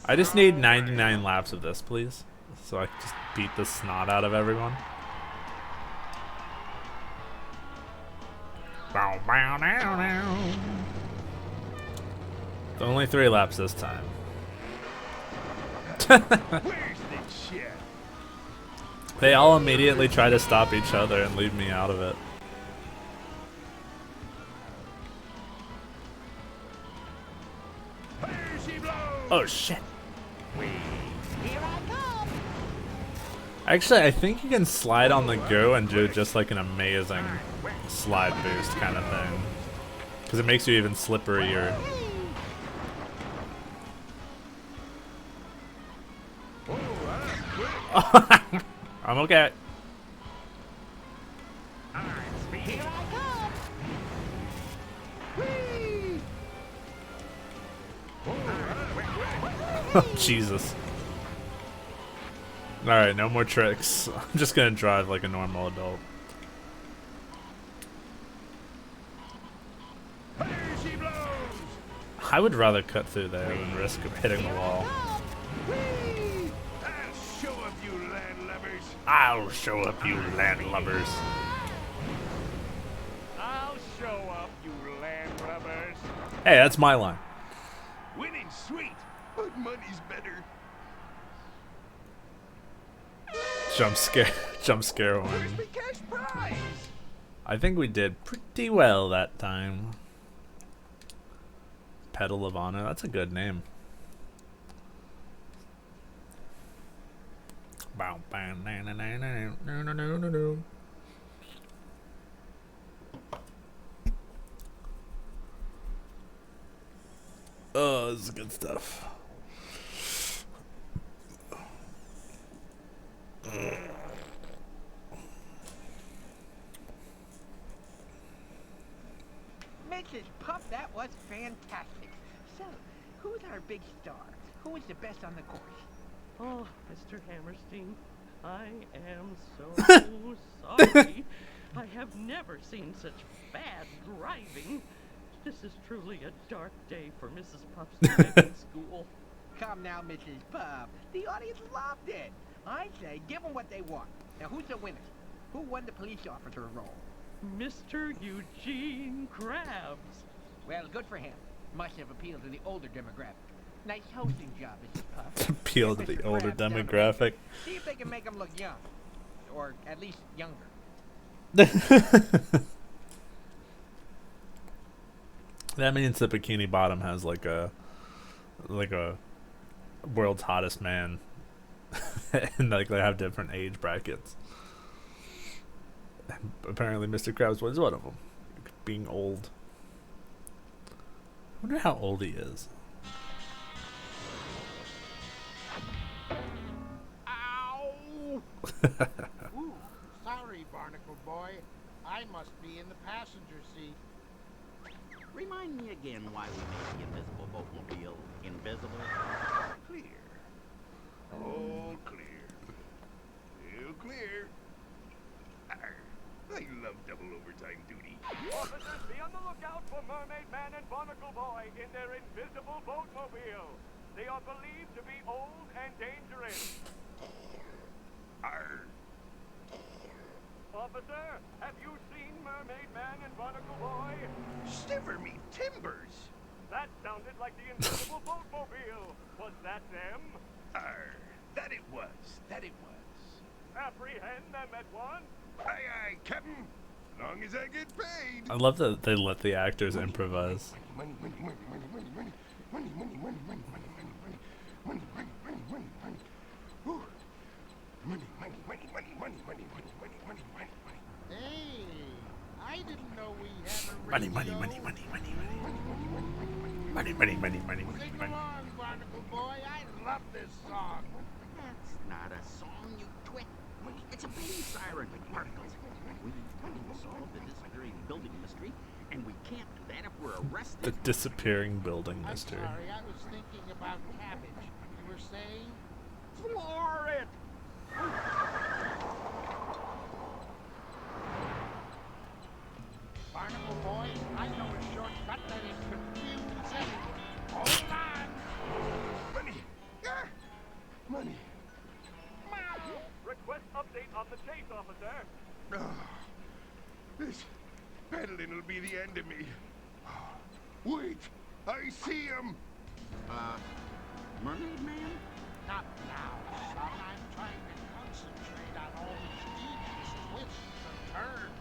I just need 99 laps of this, please. So I can just beat the snot out of everyone. Bow, bow, now, now. It's only 3 laps this time. Where's the shit? They all immediately try to stop each other and leave me out of it. Oh shit. Here I come. Actually, I think you can slide on the go and do just like an amazing slide boost kind of thing. Because it makes you even slipperier. I'm okay. Here I come. Whee! Oh, Jesus. Alright, no more tricks. I'm just gonna drive like a normal adult. I would rather cut through there than risk hitting the wall. I'll show up, you landlubbers. I'll show up, you landlubbers. I'll show up, you landlubbers. Hey, that's my line. Winning's sweet, but money's better. Jump scare one. Where's the cash prize? I think we did pretty well that time. Pedal of Honor, that's a good name. Bow, bow, na, na, na, na, na, na, na, na, na. Oh, this is good stuff. Mrs. Puff, that was fantastic. So, who's our big star? Who was the best on the course? Oh, Mr. Hammerstein, I am so sorry. I have never seen such bad driving. This is truly a dark day for Mrs. Puff's driving school. Come now, Mrs. Puff. The audience loved it. I say give them what they want. Now, who's the winner? Who won the police officer role? Mr. Eugene Krabs. Well, good for him. Must have appealed to the older demographic. Nice hosting job, Mrs. Puff. Appeal to Get the Mr. older Krabs down to demographic. See if they can make him look young. Or at least younger. That means the Bikini Bottom has like a world's hottest man. And like they have different age brackets. And apparently Mr. Krabs was one of them. Being old. I wonder how old he is. Ow! Ooh, sorry, Barnacle Boy. I must be in the passenger seat. Remind me again why we made the invisible boatmobile invisible. Clear. All clear. Still clear. Arr, I love double overtime duty. Officers are believed to be old and dangerous. Arr. Officer, have you seen Mermaid Man and Barnacle Boy? Shiver me timbers. That sounded like the Invisible Boatmobile. Was that them? Arr. That it was. That it was. Apprehend them at once. Aye, aye, Captain. Long as I get paid. I love that they let the actors improvise. Money, money, money, money, money, money, money, money, money, money, money, money, money, money, money, money, money. Whew. Money, money, money, money, money, money, money, money, money, money, money. Hey, I didn't know we had a Money, radio. money, money, money, money, money, money, money, money, money, money, Sing money. along, Barnacle Boy. I love this song. That's not a song, you twit. It's a baby siren, Particles. We need to solve the disappearing building mystery, and we can't do that if we're arrested. The disappearing building I'm mystery. sorry, I was thinking about cabbage. You were saying? Floor it! Barnacle Boy, I know a shortcut that is confusing. Hold on. Money. Ah. Money. Request update on the chase, officer. Oh, this peddling will be the end of me. Wait, I see him. Mermaid Man? Not now, son. I'm trying to concentrate on all these devious twists and turns.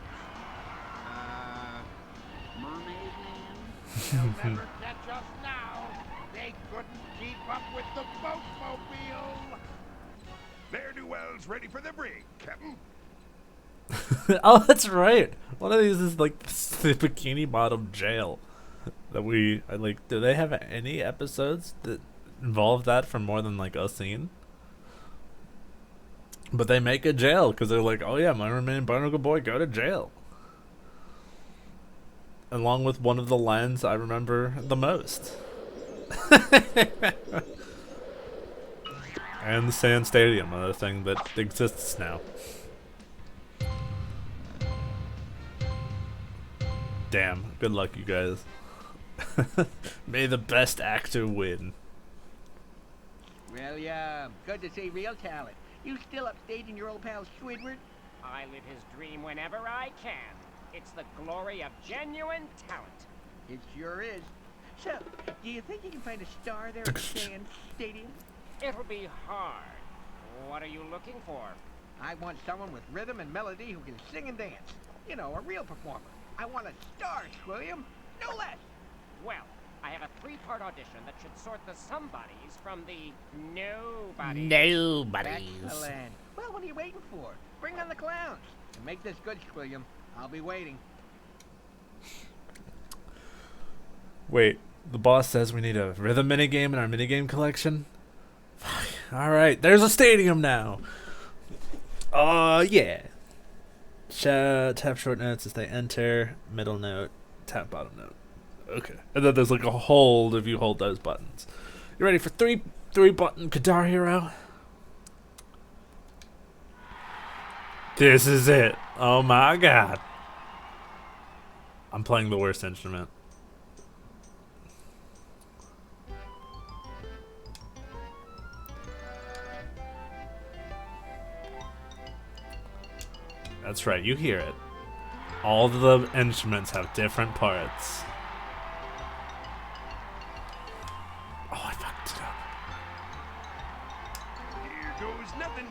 Mermaid Man? They'll never catch us now. They couldn't keep up with the boatmobile. Ne'er-do-wells ready for the brig, Captain. Oh, that's right. One of these is like the Bikini Bottom jail that I like. Do they have any episodes that involve that for more than like a scene? But they make a jail because they're like, oh yeah, Mermaid and Barnacle Boy go to jail. Along with one of the lines I remember the most. And the Sand Stadium, another thing that exists now. Damn, good luck, you guys. May the best actor win. Well, yeah, good to see real talent. You still upstaging your old pal Squidward? I live his dream whenever I can. It's the glory of genuine talent. It sure is. So, do you think you can find a star there at the Sand Stadium? It'll be hard. What are you looking for? I want someone with rhythm and melody who can sing and dance. You know, a real performer. I want a star, William. No less. Well, I have a 3-part audition that should sort the somebodies from the nobodies. Excellent. Well, what are you waiting for? Bring on the clowns. And make this good, William. I'll be waiting. Wait, the boss says we need a rhythm minigame in our minigame collection? Alright, there's a stadium now! Yeah. Tap short notes as they enter, middle note, tap bottom note. Okay. And then there's like a hold if you hold those buttons. You ready for three button Guitar Hero? This is it. Oh my god. I'm playing the worst instrument. That's right, you hear it. All the instruments have different parts. Oh, I fucked it up. Here goes nothing.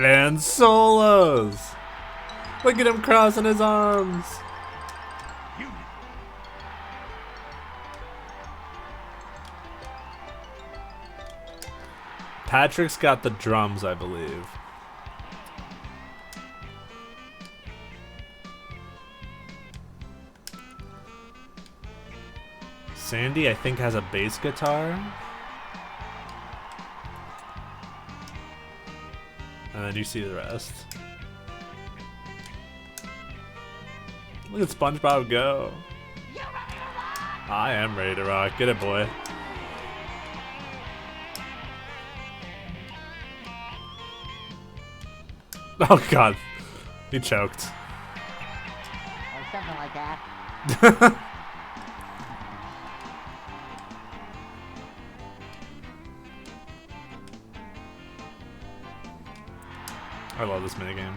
And solos! Look at him crossing his arms! You. Patrick's got the drums, I believe. Sandy, I think, has a bass guitar. And then you see the rest. Look at SpongeBob go. I am ready to rock. Get it, boy. Oh, God. He choked. Or something like that. I love this minigame.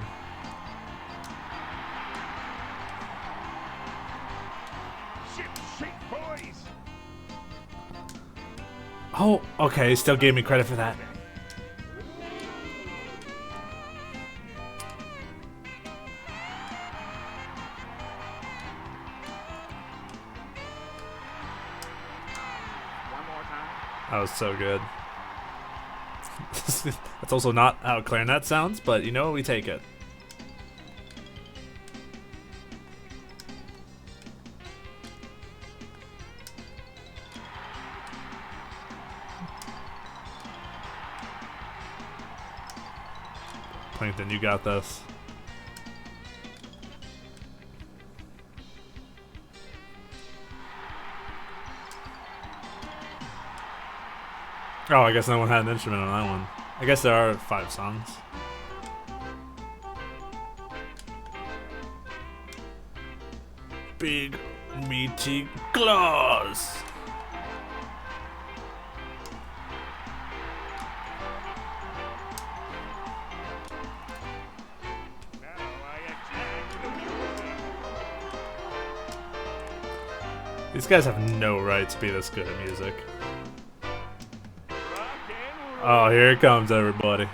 Ship shape, boys. Oh, okay, he still gave me credit for that. One more time. That was so good. That's also not how a clarinet sounds, but you know what? We take it. Plankton, you got this. Oh, I guess no one had an instrument on that one. I guess there are 5 songs. Big, meaty claws. These guys have no right to be this good at music. Oh, here it comes, everybody.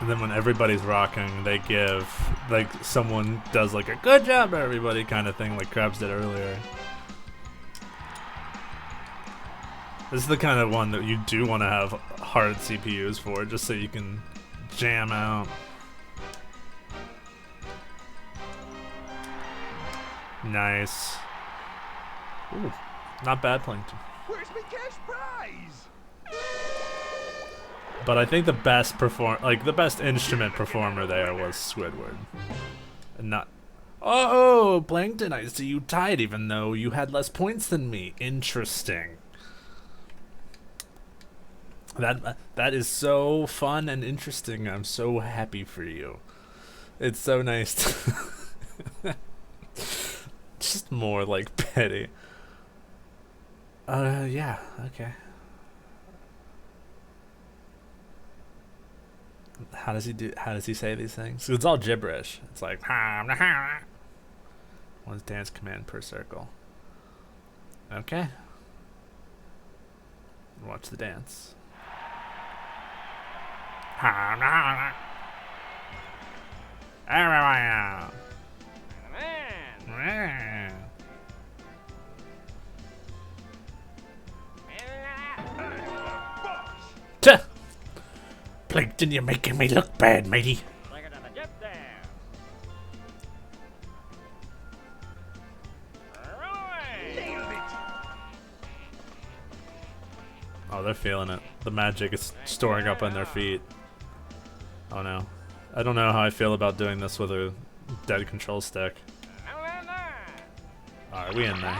And then when everybody's rocking, they give, like, someone does like a good job everybody kind of thing, like Krabs did earlier. This is the kind of one that you do want to have hard CPUs for, just so you can jam out. Nice. Ooh, not bad, Plankton. Where's my cash prize? But I think the best the best instrument performer there was Squidward. And not. Oh, Plankton, I see you tied even though you had less points than me. Interesting. That is so fun and interesting. I'm so happy for you. It's so nice to just more like petty. Yeah, okay. How does he say these things? It's all gibberish. It's like one dance command per circle. Okay. Watch the dance. Tuh! Plankton, you're making me look bad, matey. Oh, they're feeling it. The magic is storing up on their feet. Oh no. I don't know how I feel about doing this with a dead control stick. Alright, we in there.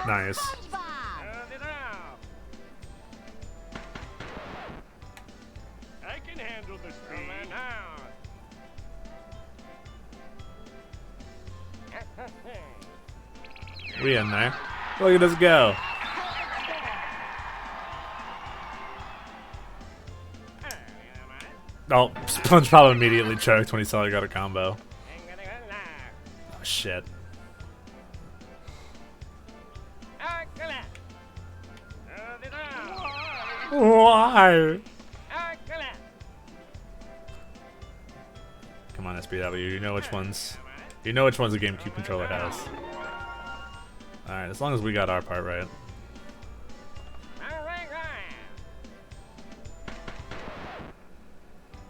Nice. I can handle this speed. We in there. Look at us go. Oh, SpongeBob immediately choked when he saw he got a combo. Oh, shit. Why? Come on, SPW. You know which ones. You know which ones the GameCube controller has. Alright, as long as we got our part right.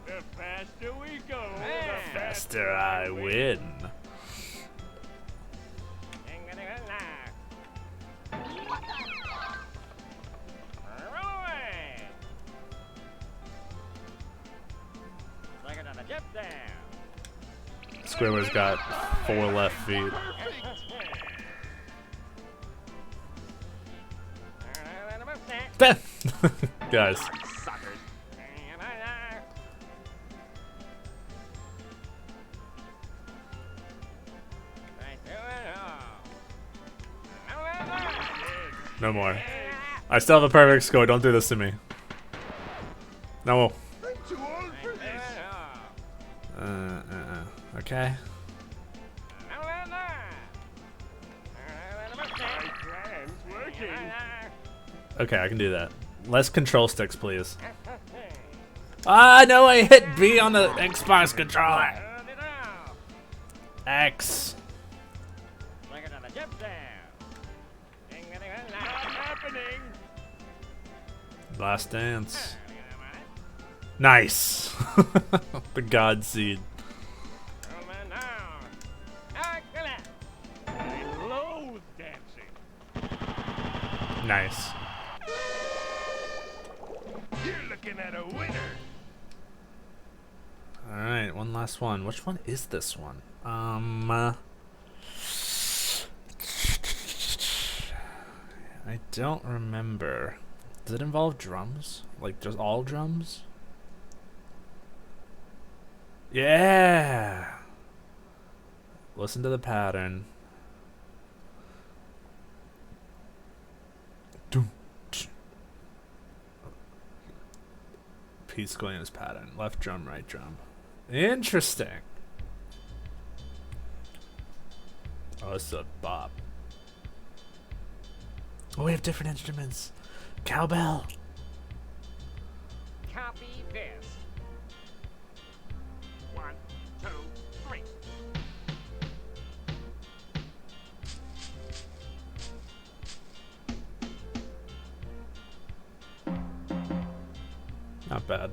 The faster we go, the faster I win. Squidward's got 4 left feet. Ben! Guys. Suckers. No more. I still have a perfect score. Don't do this to me. No. I'm too old for this. Okay. My plan's working. Okay, I can do that. Less control sticks, please. Ah, no, I hit B on the Xbox controller. X. Last dance. Nice. The God Seed. I loathe dancing. Nice. You're looking at a winner. Alright, one last one. Which one is this one? I don't remember. Does it involve drums? Like just all drums? Yeah. Listen to the pattern. Piece going in his pattern. Left drum, right drum. Interesting. Oh, it's a bop. Oh, we have different instruments. Cowbell. Copy this. 1, 2, 3. Not bad.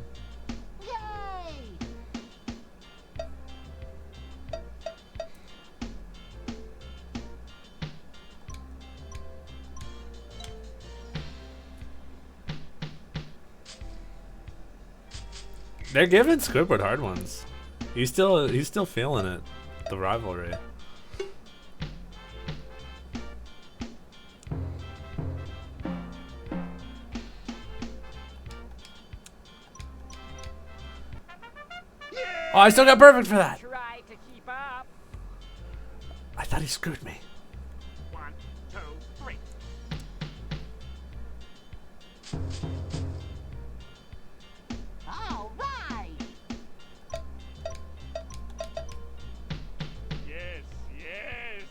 They're giving Squidward hard ones. He's still feeling it. The rivalry. Oh, I still got perfect for that. Try to keep up. I thought he screwed me. 1, 2, 3. All right. Yes, yes.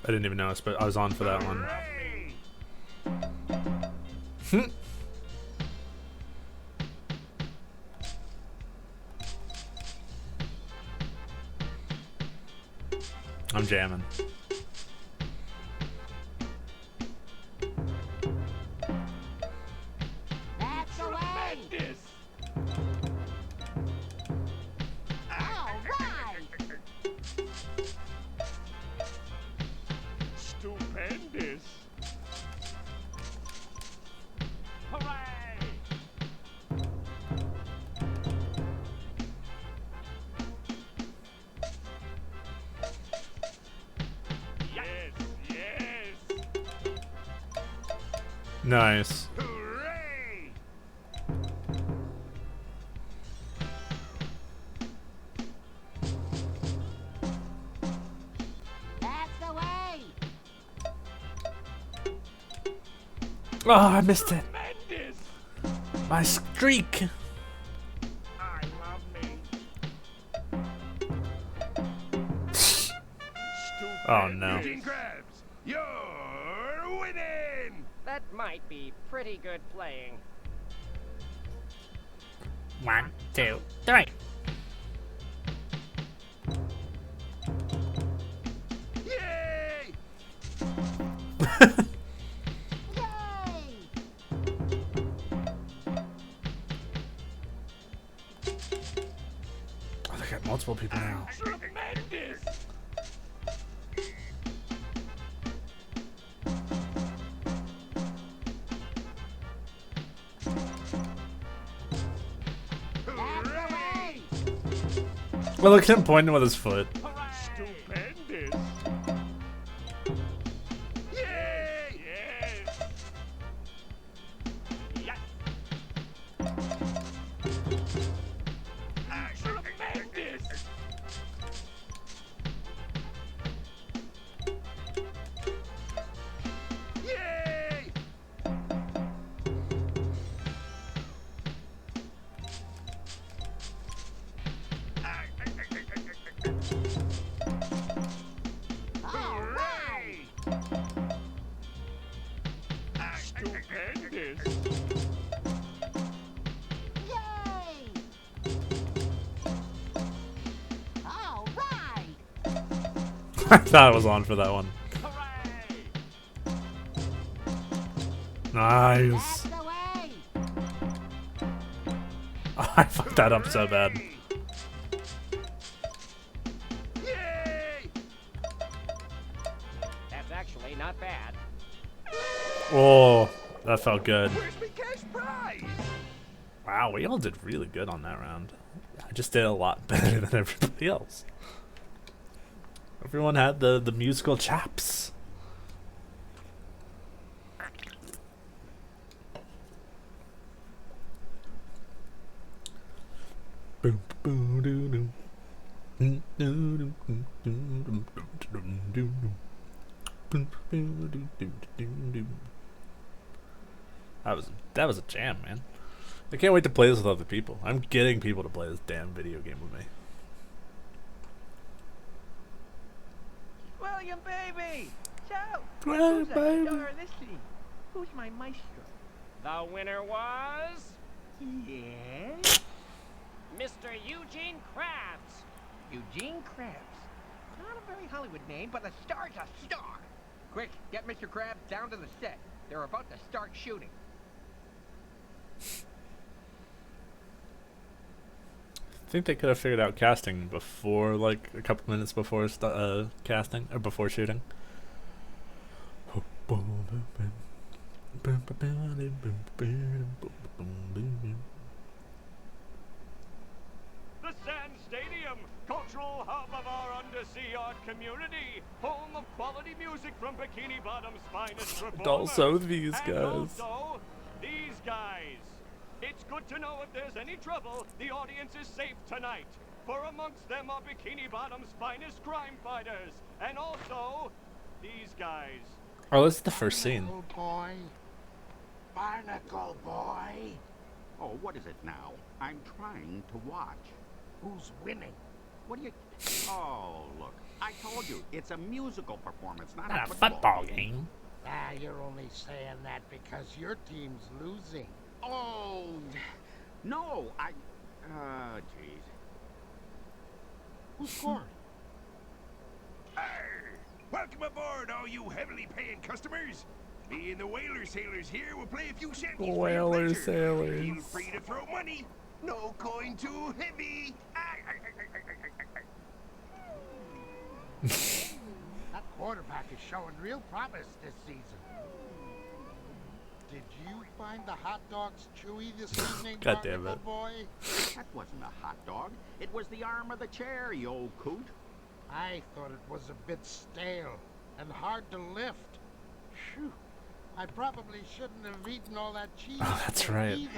I didn't even notice, but I was on for that one. Hooray! I'm jamming. That's the way. Tremendous! All right. Stupendous! Hooray! Yes, yes! Nice. Hooray! That's the way. Oh, I missed it. Tremendous! My streak. I love me. Oh no. Eugene Krabs, you're winning! That might be pretty good playing. 1, 2, 3. Yay! Yay. Oh, they got multiple people now. Tremendous! That's the way. Well, look at him pointing with his foot. Stupendous! Yay! Yes! I thought I was on for that one. Nice. That's the way. I fucked that up so bad. Yay! That's actually not bad. Oh, that felt good. Where's my cash prize? Wow, we all did really good on that round. I just did a lot better than everybody else. Everyone had the musical chops. Boom, boom, doo, doo. Boom, doo, doo, doo, doo, doo, doo, doo, doo. Boom, boom, doo, doo, doo, doo. That was a jam, man. I can't wait to play this with other people. I'm getting people to play this damn video game with me. William, baby! So, Well, who's the baby. star of this scene? Who's my maestro? The winner was Yes? Mr. Eugene Krabs. Eugene Krabs. Not a very Hollywood name, but the star's a star. Quick, get Mr. Krabs down to the set. They're about to start shooting. I think they could have figured out casting before, like, a couple minutes before casting, or before shooting. The Sand Stadium, cultural hub of our undersea art community, home of quality music from Bikini Bottom's finest performers. Also these And guys. also, these guys. It's good to know if there's any trouble, the audience is safe tonight. For amongst them are Bikini Bottom's finest crime fighters. And also, these guys. Oh, this is the first scene. Barnacle boy. Barnacle boy. Oh, what is it now? I'm trying to watch. Who's winning? What do you... Oh, look. I told you, it's a musical performance, not Not a a football game. Ah, you're only saying that because your team's losing. Oh, no, jeez. Who scored? Arr! Welcome aboard, all you heavily paying customers. Me and the whaler sailors here will play a few shanties for your Whaler pleasure. sailors. Feel free to throw money. No coin too heavy. That quarterback is showing real promise this season. Did you find the hot dogs chewy this evening, God damn Barnacle it. boy? That wasn't a hot dog. It was the arm of the chair, you old coot. I thought it was a bit stale and hard to lift. Phew. I probably shouldn't have eaten all that cheese. Oh, that's right. either.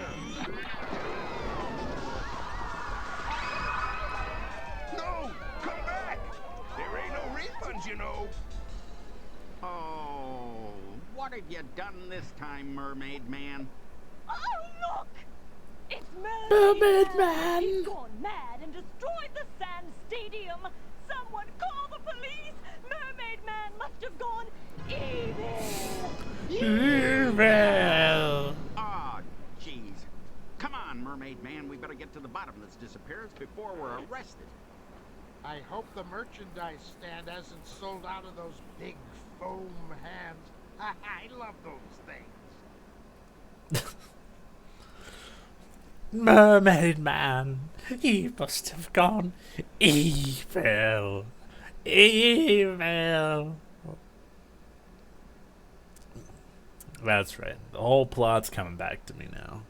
No, come back. There ain't no refunds, you know. Oh, what have you done this time, Mermaid Man? Oh, look! It's Mermaid Man. He's gone mad and destroyed the Sand Stadium. Someone call the police! Mermaid Man must have gone evil! Evil. Oh, jeez. Come on, Mermaid Man. We better get to the bottom of this disappearance before we're arrested. I hope the merchandise stand hasn't sold out of those big foam hands. I love those things. Mermaid Man. He must have gone evil. Evil. That's right. The whole plot's coming back to me now.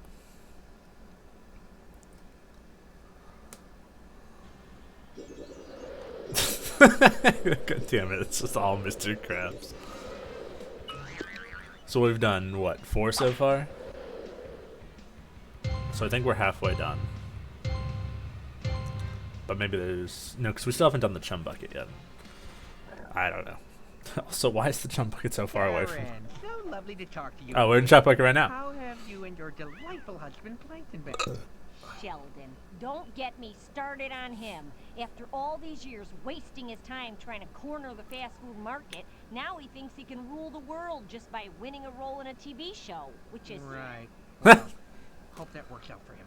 God damn it, it's just all Mr. Krabs. So we've done, what, 4 so far? So I think we're halfway done. But maybe there's... No, because we still haven't done the chum bucket yet. I don't know. Also, why is the chum bucket so far away from... Karen, so lovely to talk to you. Oh, we're in chum bucket right now. How have you and your delightful husband Plankton been? Sheldon, don't get me started on him. After all these years wasting his time trying to corner the fast food market, now he thinks he can rule the world just by winning a role in a TV show, which is... Right. Well, hope that works out for him.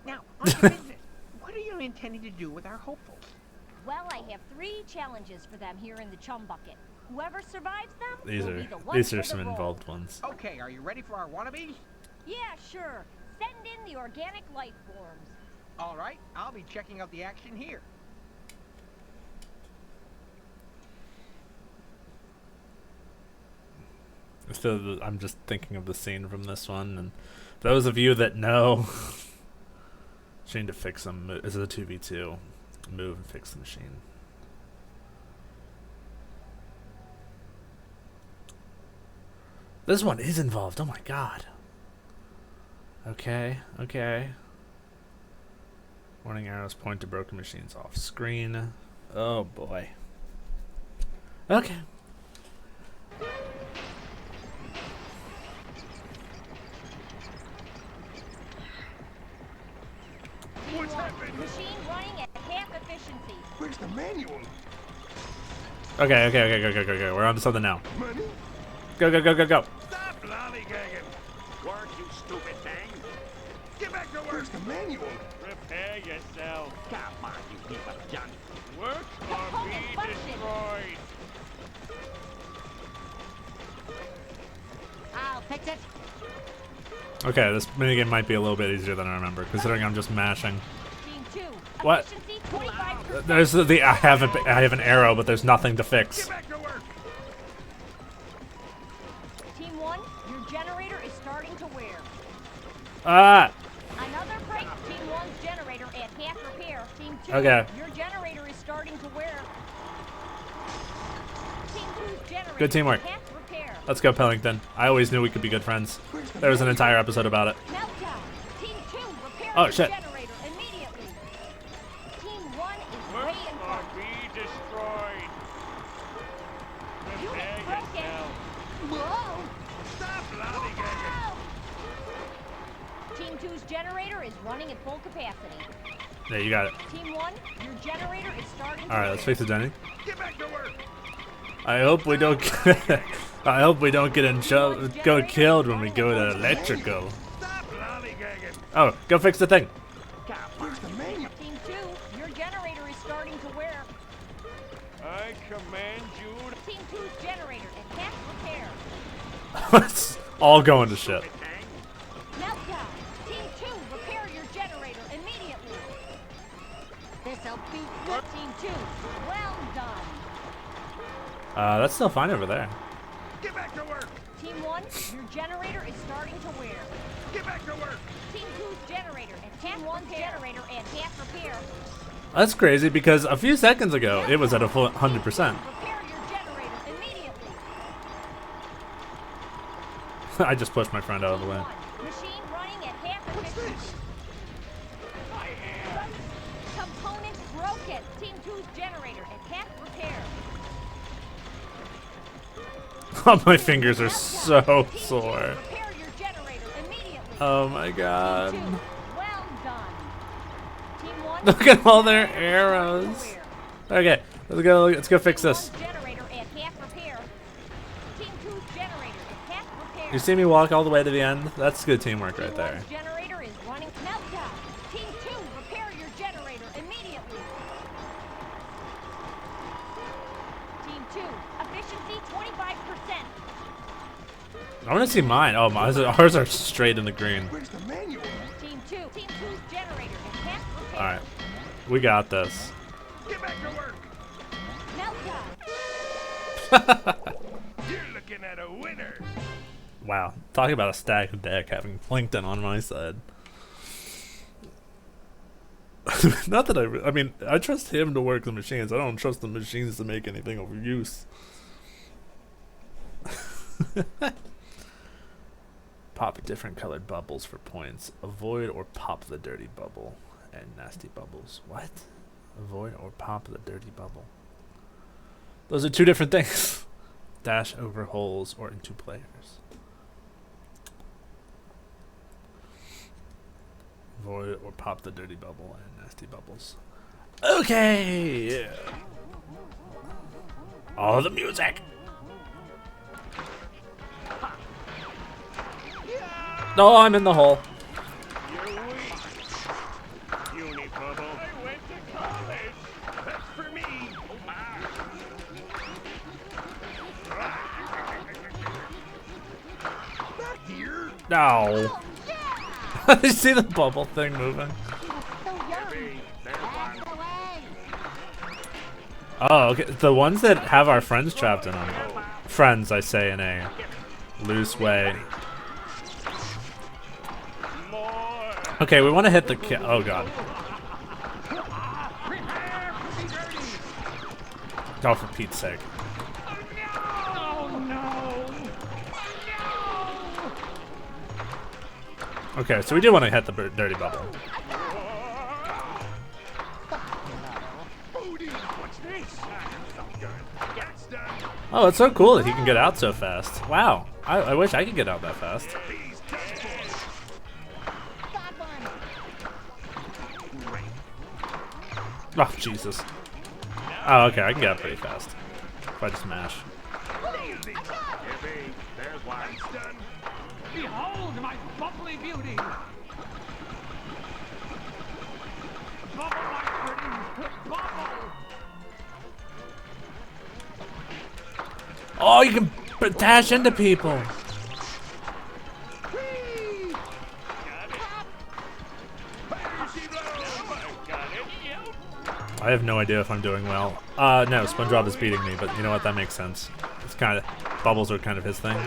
Now, on to business. What are you intending to do with our hopefuls? Well, I have 3 challenges for them here in the chum bucket. Whoever survives them These will are be the one these for are the some roll. involved ones. Okay, are you ready for our wannabes? Yeah, sure. Send in the organic life forms. All right, I'll be checking out the action here. So I'm just thinking of the scene from this one, and those of you that know, she need to fix them. This is a 2v2. Move and fix the machine. This one is involved. Oh my god. Okay, okay. Warning arrows point to broken machines off screen. Oh boy. Okay. What's happened? Machine running at half efficiency. Where's the manual? Okay, okay, okay, go. We're on to something now. Money? Go. Stop lollygagging! Work, you stupid thing! Get back to work! Where's the manual? Prepare yourself. Come on, you heap of junk! Work or be destroyed. I'll fix it. Okay, this minigame might be a little bit easier than I remember, considering I'm just mashing. Team 2. What? Efficiency 25%. There's the I have an arrow, but there's nothing to fix. Get back to work! Team 1, your generator is starting to wear. Ah! Another break. Team 1's generator at half repair. Team 2, Okay. your generator is starting to wear. Team 2's generator Good teamwork. at half repair. Let's go, Pellington. I always knew we could be good friends. There was an entire episode about it. Meltdown. Team 2, repair Oh, your shit. generator immediately. Team 1 is Work way in or front. be destroyed. Prepare Unit broken. yourself. Whoa. Stop lollygagging! Team 2's generator is running at full capacity. Yeah, you got it. Team 1, your generator is starting to Alright, let's fix it, Denny. Get back to work! I hope we don't I hope we don't go killed when we go to electrical. Stop lollygagging! Oh, go fix the thing. Where's the manual? Team 2, your generator is starting to wear. I command you to Team 2's generator at half repair. It's all going to shit. Meltdown. Team 2, repair your generator immediately. This'll be good. Team 2, well done. That's still fine over there. Get back to work! Team 1, your generator is starting to wear. Get back to work! Team 2's generator at half 1's generator at half repair. That's crazy because a few seconds ago it was at a full 100%. Repair your generator immediately. I just pushed my friend out of the way. Machine running at half efficiency. Component broken. Team 2's generator at half repair. Oh, my fingers are so sore. Repair your generator immediately. Oh my god. Team 2, well done. Team 1, Look at all their arrows. Okay, let's go fix this. generator at half repair. Team 2's generator at half repair. You see me walk all the way to the end? That's good teamwork right there. Team 1's generator is running. Meltdown. Team 2, repair your generator immediately. Team 2, efficiency 25%. I want to see mine. Oh, ours are straight in the green. Where's the manual? Team 2, Team 2's generator at half repair. Alright, we got this. Get back to work! Meltdown. You're looking at a winner! Wow, talking about a stacked deck having Plankton on my side. Not that I mean, I trust him to work the machines. I don't trust the machines to make anything of use. Pop different colored bubbles for points. Avoid or pop the dirty bubble. And nasty bubbles. What? Avoid or pop the dirty bubble. Those are two different things. Dash over holes or into players. Avoid or pop the dirty bubble and nasty bubbles. Okay! Yeah. All the music! No, I'm in the hole. You're weak. Unibubble. I went to college. That's for me! No. You see the bubble thing moving? Oh, okay. The ones that have our friends trapped in them. Friends, I say in a loose way. Okay, we want to hit the oh god. Oh, for Pete's sake. Okay, so we do want to hit the dirty bubble. Oh, it's so cool that he can get out so fast. Wow, I wish I could get out that fast. Oh, Jesus. Oh, okay, I can get out pretty fast. If I just mash. Behold my bubbly beauty! Bubble, my pretty bubble! Oh, you can dash into people. I have no idea if I'm doing well. No, SpongeBob is beating me, but you know what? That makes sense. It's kind of bubbles are kind of his thing.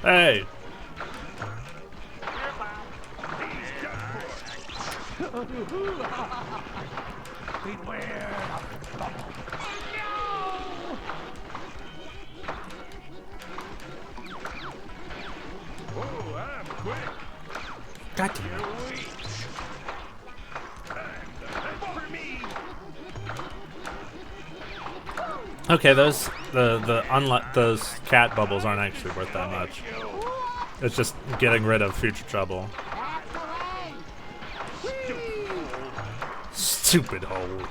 Hey. Beware of bubble. Oh, I'm quick. God damn it. Okay, those those cat bubbles aren't actually worth that much. It's just getting rid of future trouble. Stupid hole.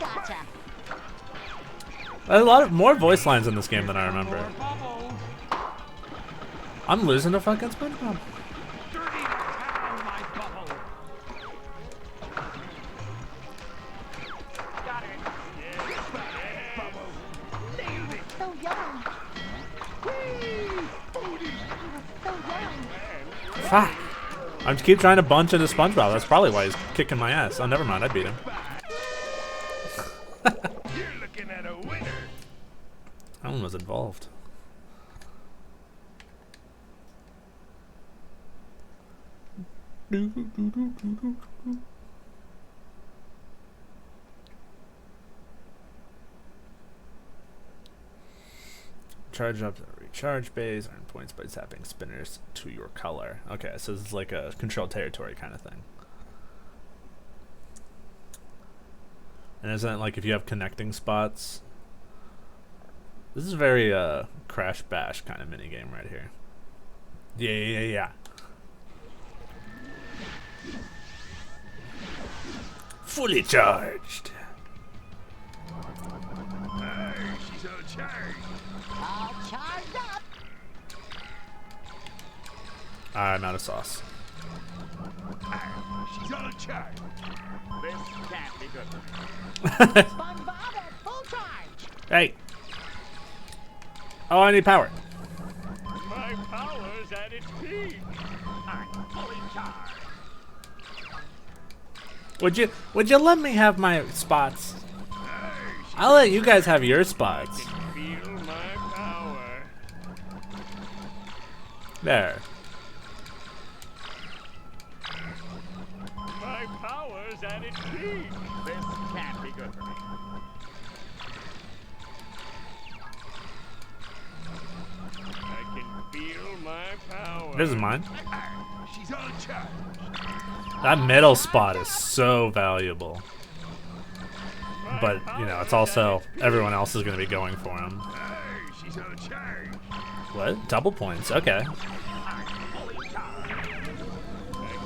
A lot of more voice lines in this game than I remember. I'm losing to fucking SpongeBob. Fuck. I just keep trying to bunch into SpongeBob. That's probably why he's kicking my ass. Oh, never mind. I beat him. You're looking at a winner. Alan was involved. Charge up the recharge bays, earn points by tapping spinners to your color. Okay, so this is like a control territory kind of thing. And isn't it like if you have connecting spots? This is very Crash Bash kind of minigame right here. Yeah. Fully charged. She's all charged. All charged up. I'm out of sauce. She's all charged. This can't be good. SpongeBob at full charge. Hey. Oh, I need power. My power's at its peak. I'm fully charged. Would you let me have my spots? I'll let you guys have your spots. Feel my power. There. My power's at its peak. This can't be good for me. I can feel my power. This is mine. She's all charged. That middle spot is so valuable. But, you know, it's also everyone else is going to be going for him. She's all charged. What? Double points. Okay. I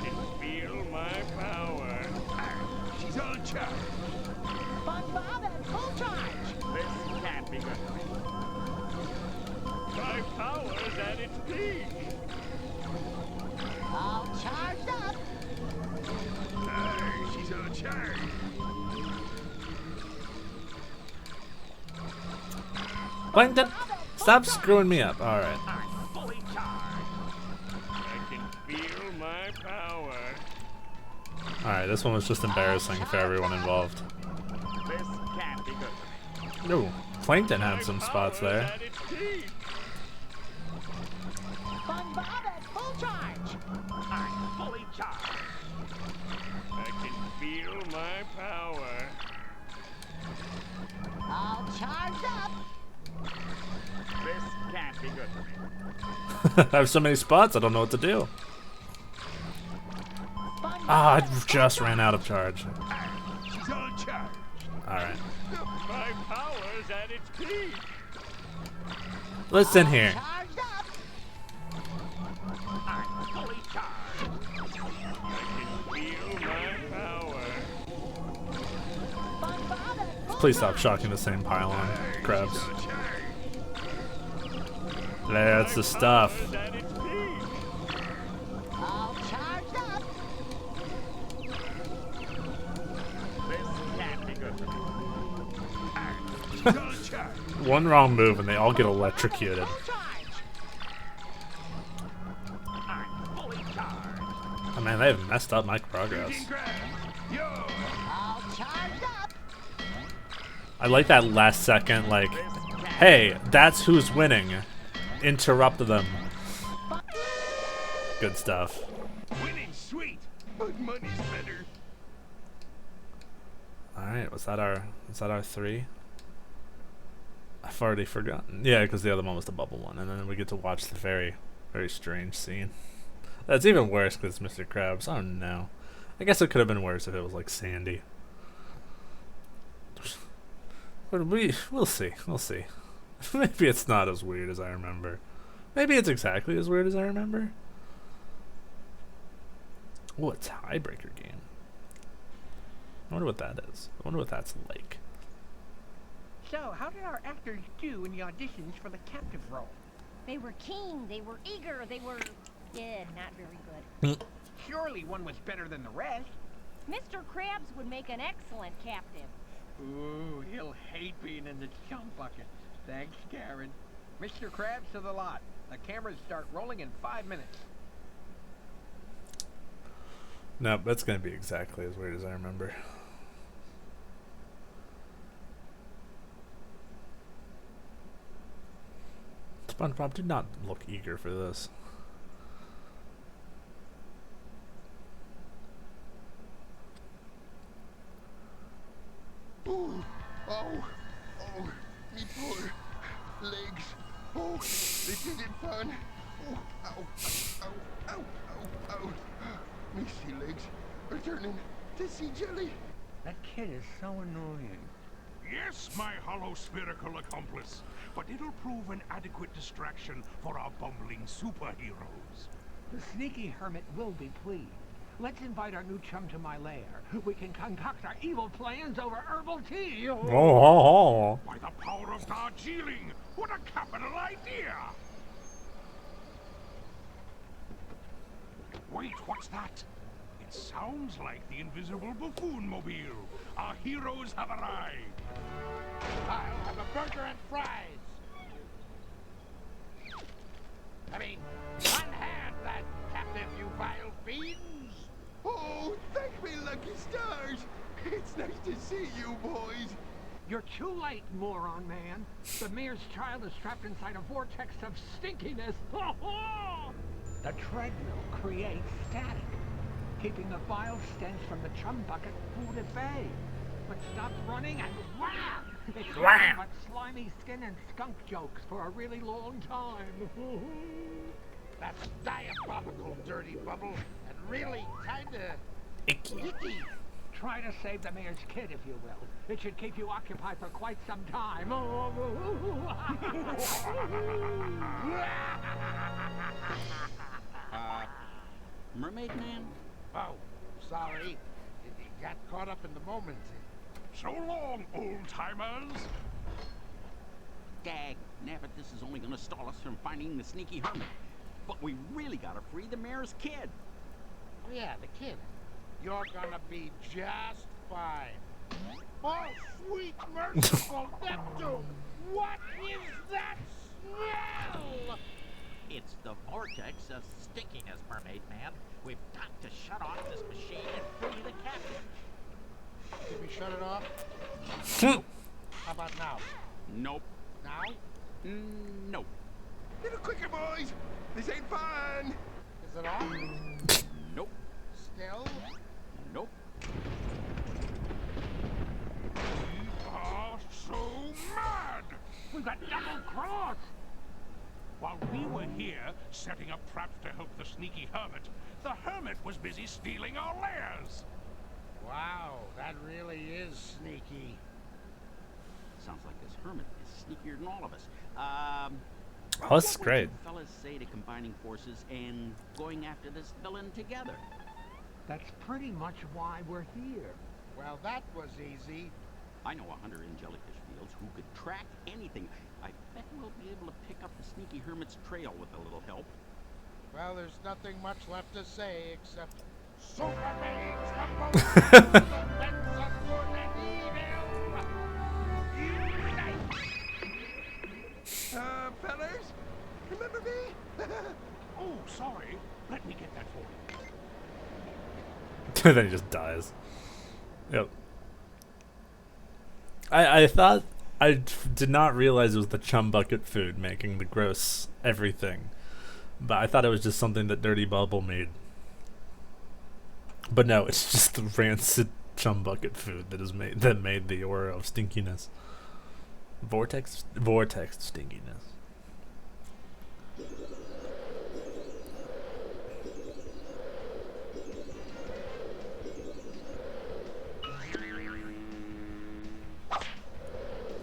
can feel my power. She's all charged. SpongeBob at full charge. This can't be good for me. My power's at its peak. All charged up. charge. Plankton, stop screwing me up. All right. I'm fully charged. I can feel my power. All right. This one was just embarrassing for everyone involved. This can't be good. No, Plankton had some spots there. At its peak. Spongebob at full charge. I'm fully charged. I can feel my power. All charged up. This can't be good for me. I have so many spots, I don't know what to do. Ah, I just ran out of charge. She's all charged. All right. My power's at its peak. Listen here. Charged up. I'm fully charged. I can feel my power. Spongebob at full Please stop shocking the same pylon, crabs. She's all charged. That's the stuff. Power's at its peak. All charged up. This can't be good for me. She's all charged. One wrong move and they all get electrocuted. Full charge. I'm fully charged. Oh man, they have messed up my progress. Shooting grab. Yo. All charged up. I like that last second, like, hey, that's who's winning. Interrupt them. Good stuff. Winning sweet, but money's better. Alright, was that our 3? I've already forgotten. Yeah, because the other one was the bubble one, and then we get to watch the very, very strange scene. That's even worse because it's Mr. Krabs. Oh no. I guess it could have been worse if it was like Sandy. But we'll see. We'll see. Maybe it's not as weird as I remember. Maybe it's exactly as weird as I remember. Oh, a tiebreaker game. I wonder what that is. I wonder what that's like. So, how did our actors do in the auditions for the captive role? They were keen, they were eager, they were, yeah, not very good. Surely one was better than the rest. Mr. Krabs would make an excellent captive. Ooh, he'll hate being in the chum bucket. Thanks, Karen. Mr. Krabs to the lot. The cameras start rolling in 5 minutes. Nope, that's gonna be exactly as weird as I remember. SpongeBob, do not look eager for this. Ooh, oh, me poor legs. Oh, this isn't fun. Oh, ow, ow, ow, ow, ow. Me sea legs are turning to sea jelly. That kid is so annoying. Yes, my hollow spherical accomplice, but it'll prove an adequate distraction for our bumbling superheroes. The sneaky hermit will be pleased. Let's invite our new chum to my lair. We can concoct our evil plans over herbal tea. Oh. By the power of Darjeeling, what a capital idea! Wait, what's that? It sounds like the invisible buffoon-mobile. Our heroes have arrived. I'll have a burger and fries. I mean, unhand that captive, you vile fiends! Oh, thank me, lucky stars! It's nice to see you, boys. You're too late, moron man. The mayor's child is trapped inside a vortex of stinkiness. The treadmill creates static, keeping the vile stench from the chum bucket food at bay. But stops running and wham! It's nothing but slimy skin and skunk jokes for a really long time. That's diabolical, dirty bubble, and really kinda Icky. Try to save the mayor's kid, if you will. It should keep you occupied for quite some time. Mermaid Man? Oh, sorry. You got caught up in the moment. So long, old-timers. Dag, nabbit, this is only gonna stall us from finding the sneaky hermit. But we really gotta free the mayor's kid. Oh yeah, the kid. You're gonna be just fine. Oh, sweet merciful Neptune! What is that smell? It's the vortex of stinkiness, Mermaid Man. We've got to shut off this machine and free the captain. Did we shut it off? How about now? Nope. Now? Nope. Little quicker, boys. This ain't fun. Is it off? Nope. Still? Nope. We are so mad! We got double-crossed! While we were here, setting up traps to help the sneaky hermit, the hermit was busy stealing our lairs. Wow, that really is sneaky. Sounds like this hermit is sneakier than all of us. Oh, that's what great. would you fellas say to combining forces and going after this villain together? That's pretty much why we're here. Well, that was easy. I know a hunter in Jellyfish Fields who could track anything. I bet we'll be able to pick up the sneaky hermit's trail with a little help. Well, there's nothing much left to say except Super Minions combo of good and evil! Unite! Fellas, remember me? Oh, sorry. Let me get that for you. Then he just dies. Yep. I thought did not realize it was the chum bucket food making the gross everything, but I thought it was just something that Dirty Bubble made. But no, it's just the rancid chum bucket food that made the aura of stinkiness. Vortex stinkiness.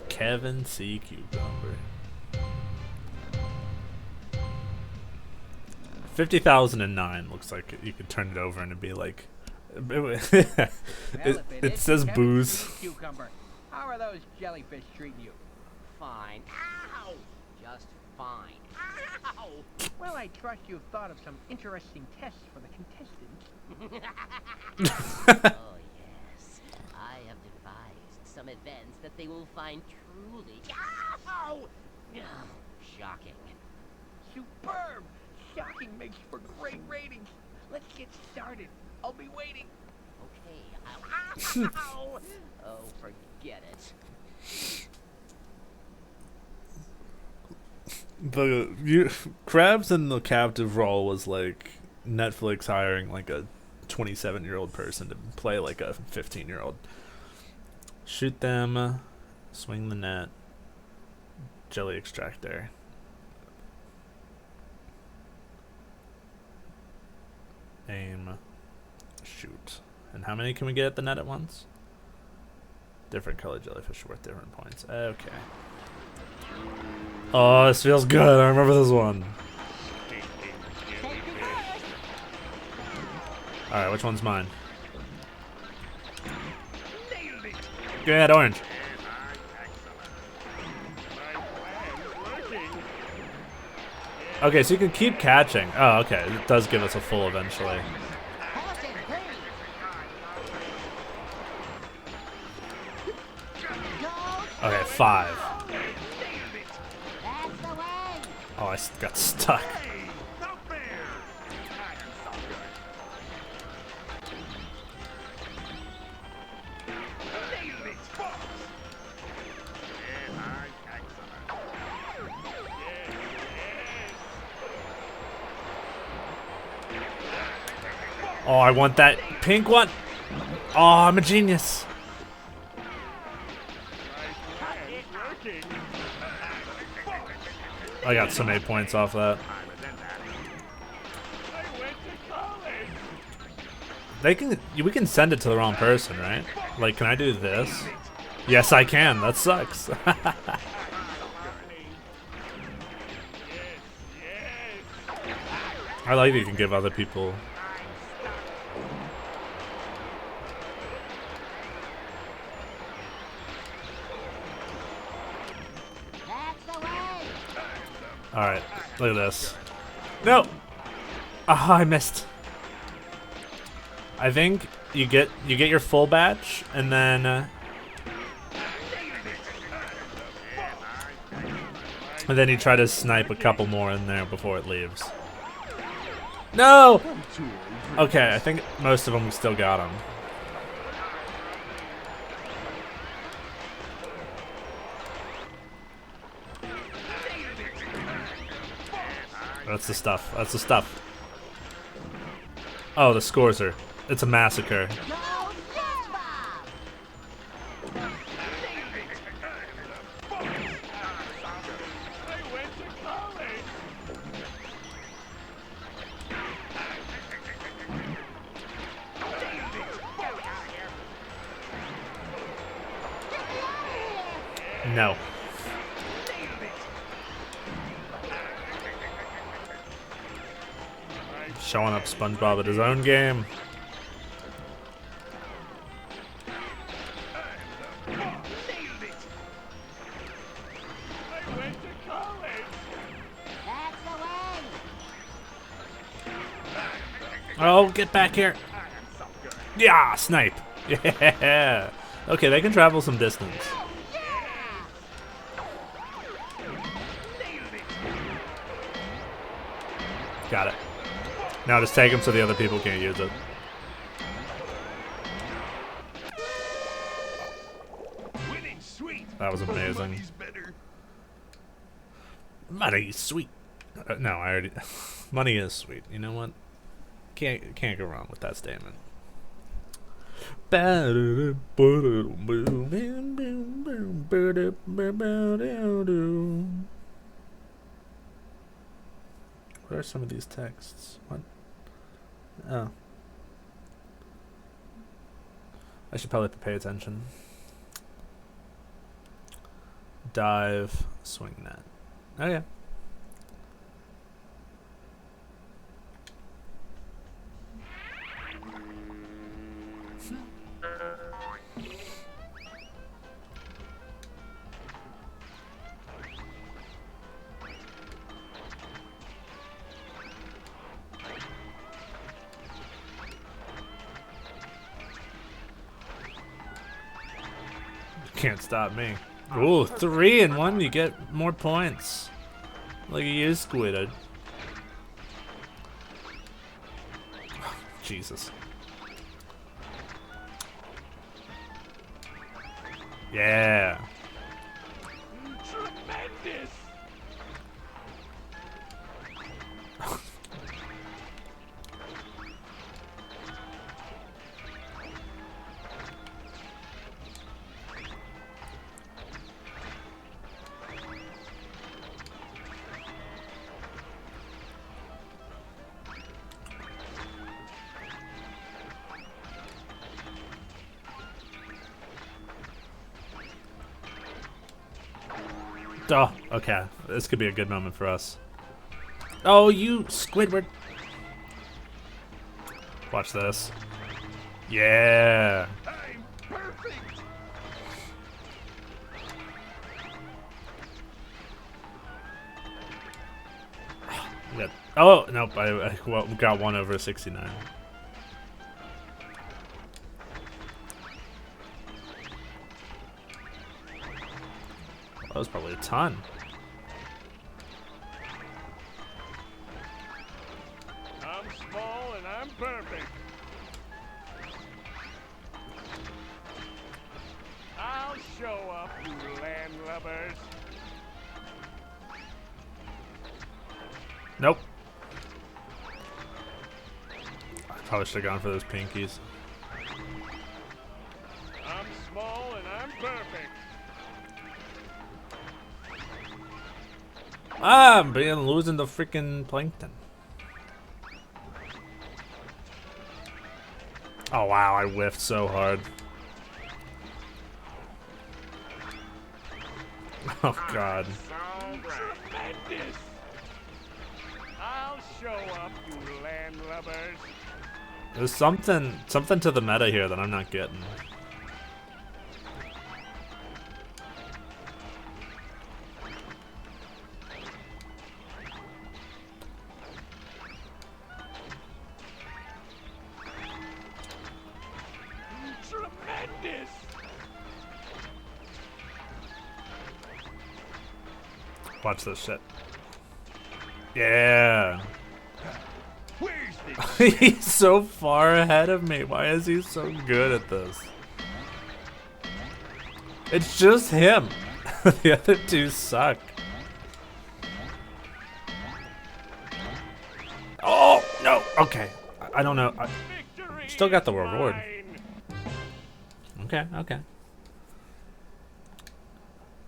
Kevin C. Cucumber. 50,009 looks like you could turn it over and it'd be like it says booze. Cucumber, how are those jellyfish treating you? Fine. Ow! Just fine. Ow! Well, I trust you've thought of some interesting tests for the contestants. Oh, yes. I have devised some events that they will find truly... Ow! Shocking. Superb! Shocking makes for great ratings. Let's get started. I'll be waiting. Okay. Ow! Oh, forget it. The Crabs in the captive role was like Netflix hiring like a 27-year-old person to play like a 15-year-old. Shoot them, swing the net, jelly extractor. Aim, shoot. And how many can we get at the net at once? Different colored jellyfish worth different points. Okay. Oh, this feels good. I remember this one. Alright, which one's mine? Give me that orange. Okay, so you can keep catching. Oh, okay. It does give us a full eventually. Okay, 5. Oh, I got stuck. Oh, I want that pink one. Oh, I'm a genius. I got so many points off that. We can send it to the wrong person, right? Like, can I do this? Yes, I can. That sucks. I like that you can give other people. Alright, look at this. No! Ah, I missed. I think you get your full batch, and then you try to snipe a couple more in there before it leaves. No! Okay, I think most of them we still got them. That's the stuff. That's the stuff. Oh, the scores are. It's a massacre. No. Showing up SpongeBob at his own game. Oh, get back here. Yeah, snipe. Yeah. Okay, they can travel some distance. Got it. Now just take them so the other people can't use it. That was amazing. Money's sweet. No, I already. Money is sweet. You know what? Can't go wrong with that statement. What are some of these texts? What? Oh. I should probably pay attention. Dive, swing net. Oh yeah. Can't stop me. Ooh, 3 and 1, you get more points. Look at you, Squided. Jesus. Yeah. Tremendous. Oh, okay. This could be a good moment for us. Oh, you Squidward. Watch this. Yeah. I'm perfect. Yeah. Oh, nope. I got 1 over 69. That was probably a ton. I'm small and I'm perfect. I'll show up, you landlubbers. Nope. I probably should have gone for those pinkies. I'm small and I'm perfect. Ah, I'm losing the freaking plankton. Oh wow, I whiffed so hard. Oh god. Tremendous. I'll show up, you landlubbers. There's something to the meta here that I'm not getting. Watch this shit. Yeah. Where's the He's so far ahead of me. Why is he so good at this? It's just him. The other two suck. Oh, no. Okay. I don't know. I still got the reward. Okay, okay.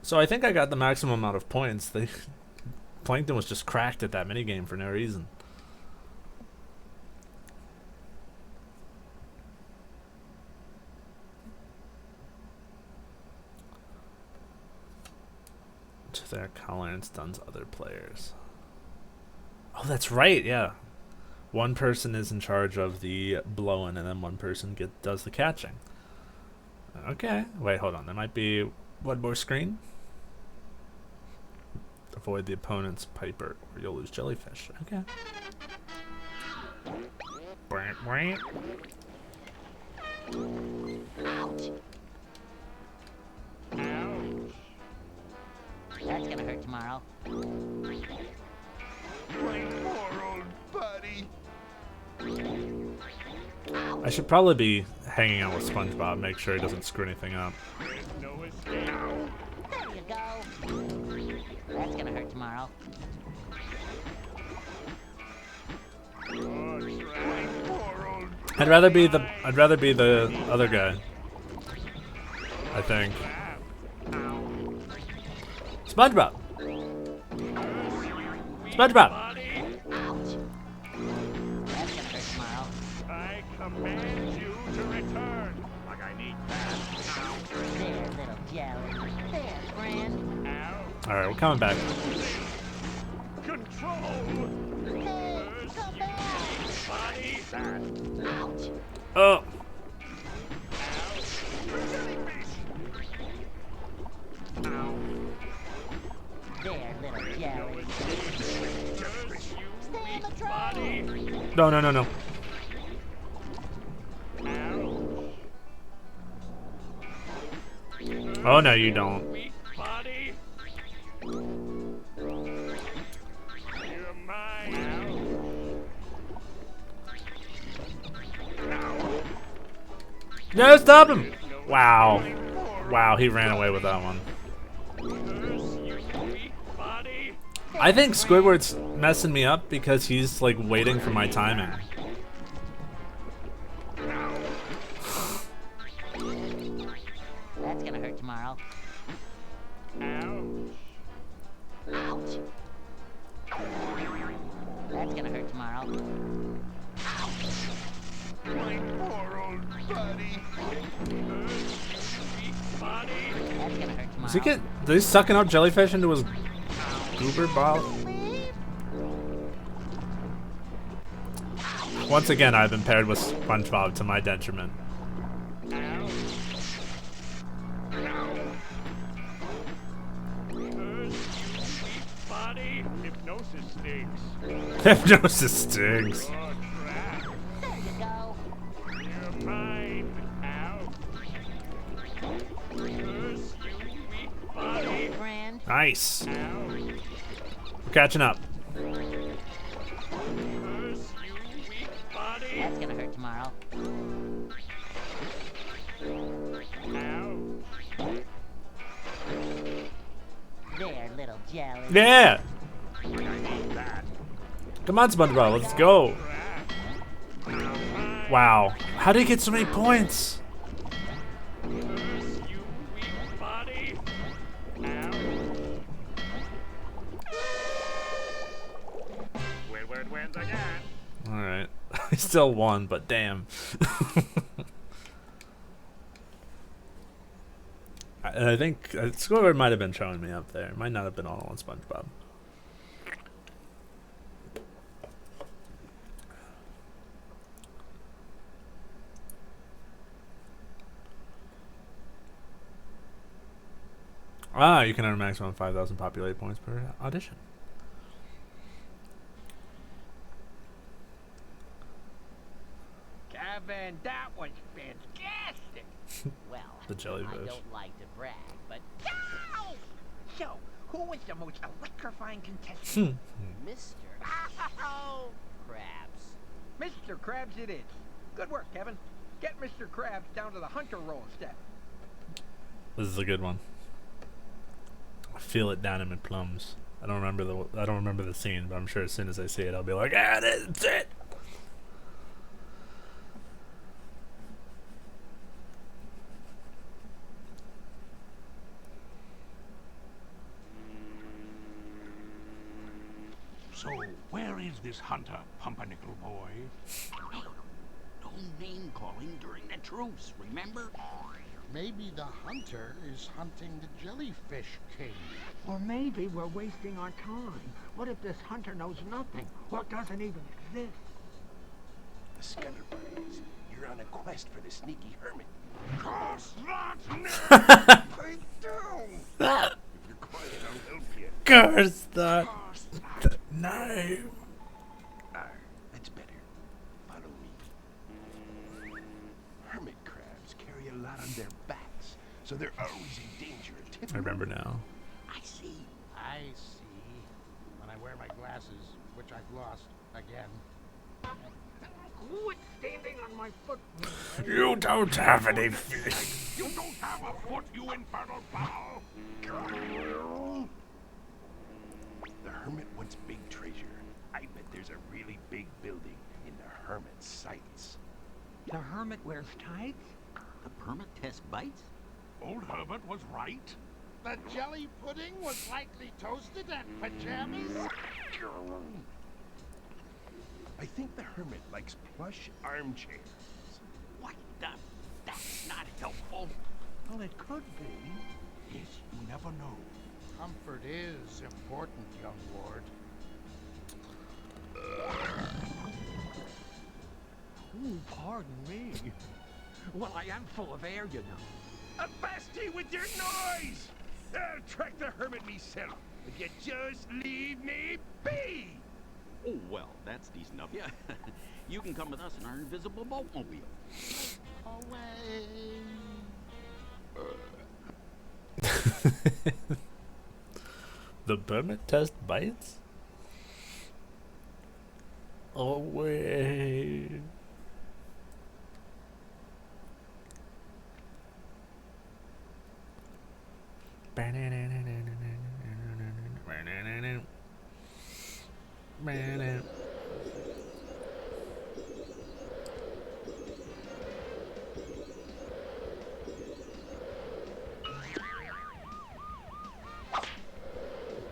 So I think I got the maximum amount of points. Plankton was just cracked at that minigame for no reason. To their color and stuns other players. Oh, that's right, yeah. One person is in charge of the blowing, and then one person does the catching. Okay. Wait, hold on. There might be one more screen. Avoid the opponent's piper, or you'll lose jellyfish. Okay. That's gonna hurt tomorrow. My poor old buddy. I should probably be hanging out with SpongeBob, make sure he doesn't screw anything up. There you go. That's gonna hurt tomorrow. I'd rather be the other guy. I think. SpongeBob. SpongeBob. I command you to return. Like I need that. There, little jelly. There, friend. Ow. All right, we're coming back. Control. Hey, come back. Body. Ouch. Oh. There, little jelly. Stay in the trap. No, no, no, no. Oh no, you don't. Weak body. You're mine. No, stop him! Wow. Wow, he ran away with that one. I think Squidward's messing me up because he's like waiting for my timing. That's gonna hurt tomorrow. Ouch. That's gonna hurt tomorrow. My poor old buddy. That's gonna hurt tomorrow. Is he is he sucking out jellyfish into his goober ball? Once again, I've been paired with SpongeBob to my detriment. Body. Hypnosis stinks. Hypnosis stings. There you go. You're mine. Ow. Curse you, weak body. Friend. Nice. Ow. We're catching up. Curse you, weak body. That's gonna hurt tomorrow. Ow. There, little jelly. Yeah. I need that. Come on, SpongeBob, let's go. Wow. How did he get so many points? Curse you, weak body. Ow. Squidward wins again. Alright. He still won, but damn. And I think Squidward might have been showing me up there. It might not have been all on SpongeBob. Ah, you can earn a maximum 5,000 populated points per audition. Kevin, that was fantastic. Well, The jellyfish. I don't like to brag, but So, Who was the most electrifying contestant? Mr. Krabs. Mr. Krabs it is. Good work, Kevin. Get Mr. Krabs down to the hunter roll step. This is a good one. I feel it down in my plums. I don't remember the scene, but I'm sure as soon as I see it, I'll be like, ah, that's it. So, where is this hunter, Pumpernickel boy? Hey, no name calling during the truce, remember? Maybe the hunter is hunting the jellyfish king. Or maybe we're wasting our time. What if this hunter knows nothing or doesn't even exist? The Scudder Buddies, you're on a quest for the sneaky hermit. Curse that Pipe down! If you're quiet, I'll help you. Curse that name. That's better. Follow me. Hermit crabs carry a lot on their backs, so they're always in danger of tipping. I remember now. I see. I see. When I wear my glasses, which I've lost again. Quit standing on my foot. You don't have any feet. You don't have a foot, you infernal fowl! The hermit wants big treasure. I bet there's a really big building in the hermit's sights. The hermit wears tights? The permit test bites? Old Herbert was right. The jelly pudding was likely toasted and pajamas? I think the hermit likes plush armchairs. What the? That's not helpful. Well, it could be. Yes, you never know. Comfort is important, young lord. Ooh, pardon me. Well, I am full of air, you know. A basty with your noise! I'll track the hermit myself, if you just leave me be! Oh, well, that's decent of you. You can come with us in our invisible boatmobile. Away. The permit test bites? Away.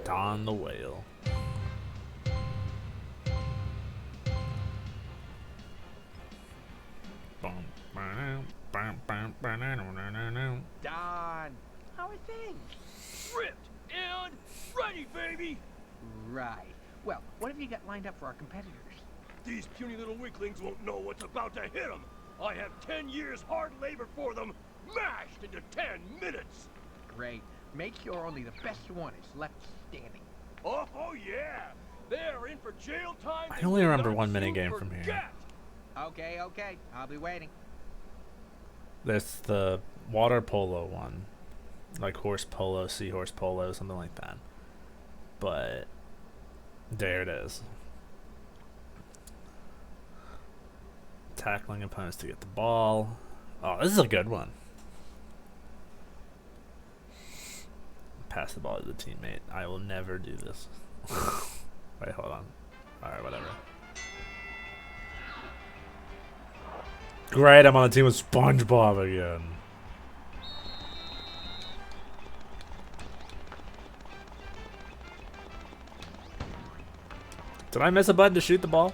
Don the whale. Don, how are things? Ripped and ready, baby! Right. Well, what have you got lined up for our competitors? These puny little weaklings won't know what's about to hit them. I have 10 years hard labor for them, mashed into 10 minutes. Great. Make sure only the best one is left standing. Oh yeah! They're in for jail time. I only remember one minigame from here. Okay, okay. I'll be waiting. That's the water polo one. Like horse polo, seahorse polo, something like that. But there it is. Tackling opponents to get the ball. Oh, this is a good one. Pass the ball to the teammate. I will never do this. Wait, hold on. Alright, whatever. Great, I'm on the team with Spongebob again. Did I miss a button to shoot the ball?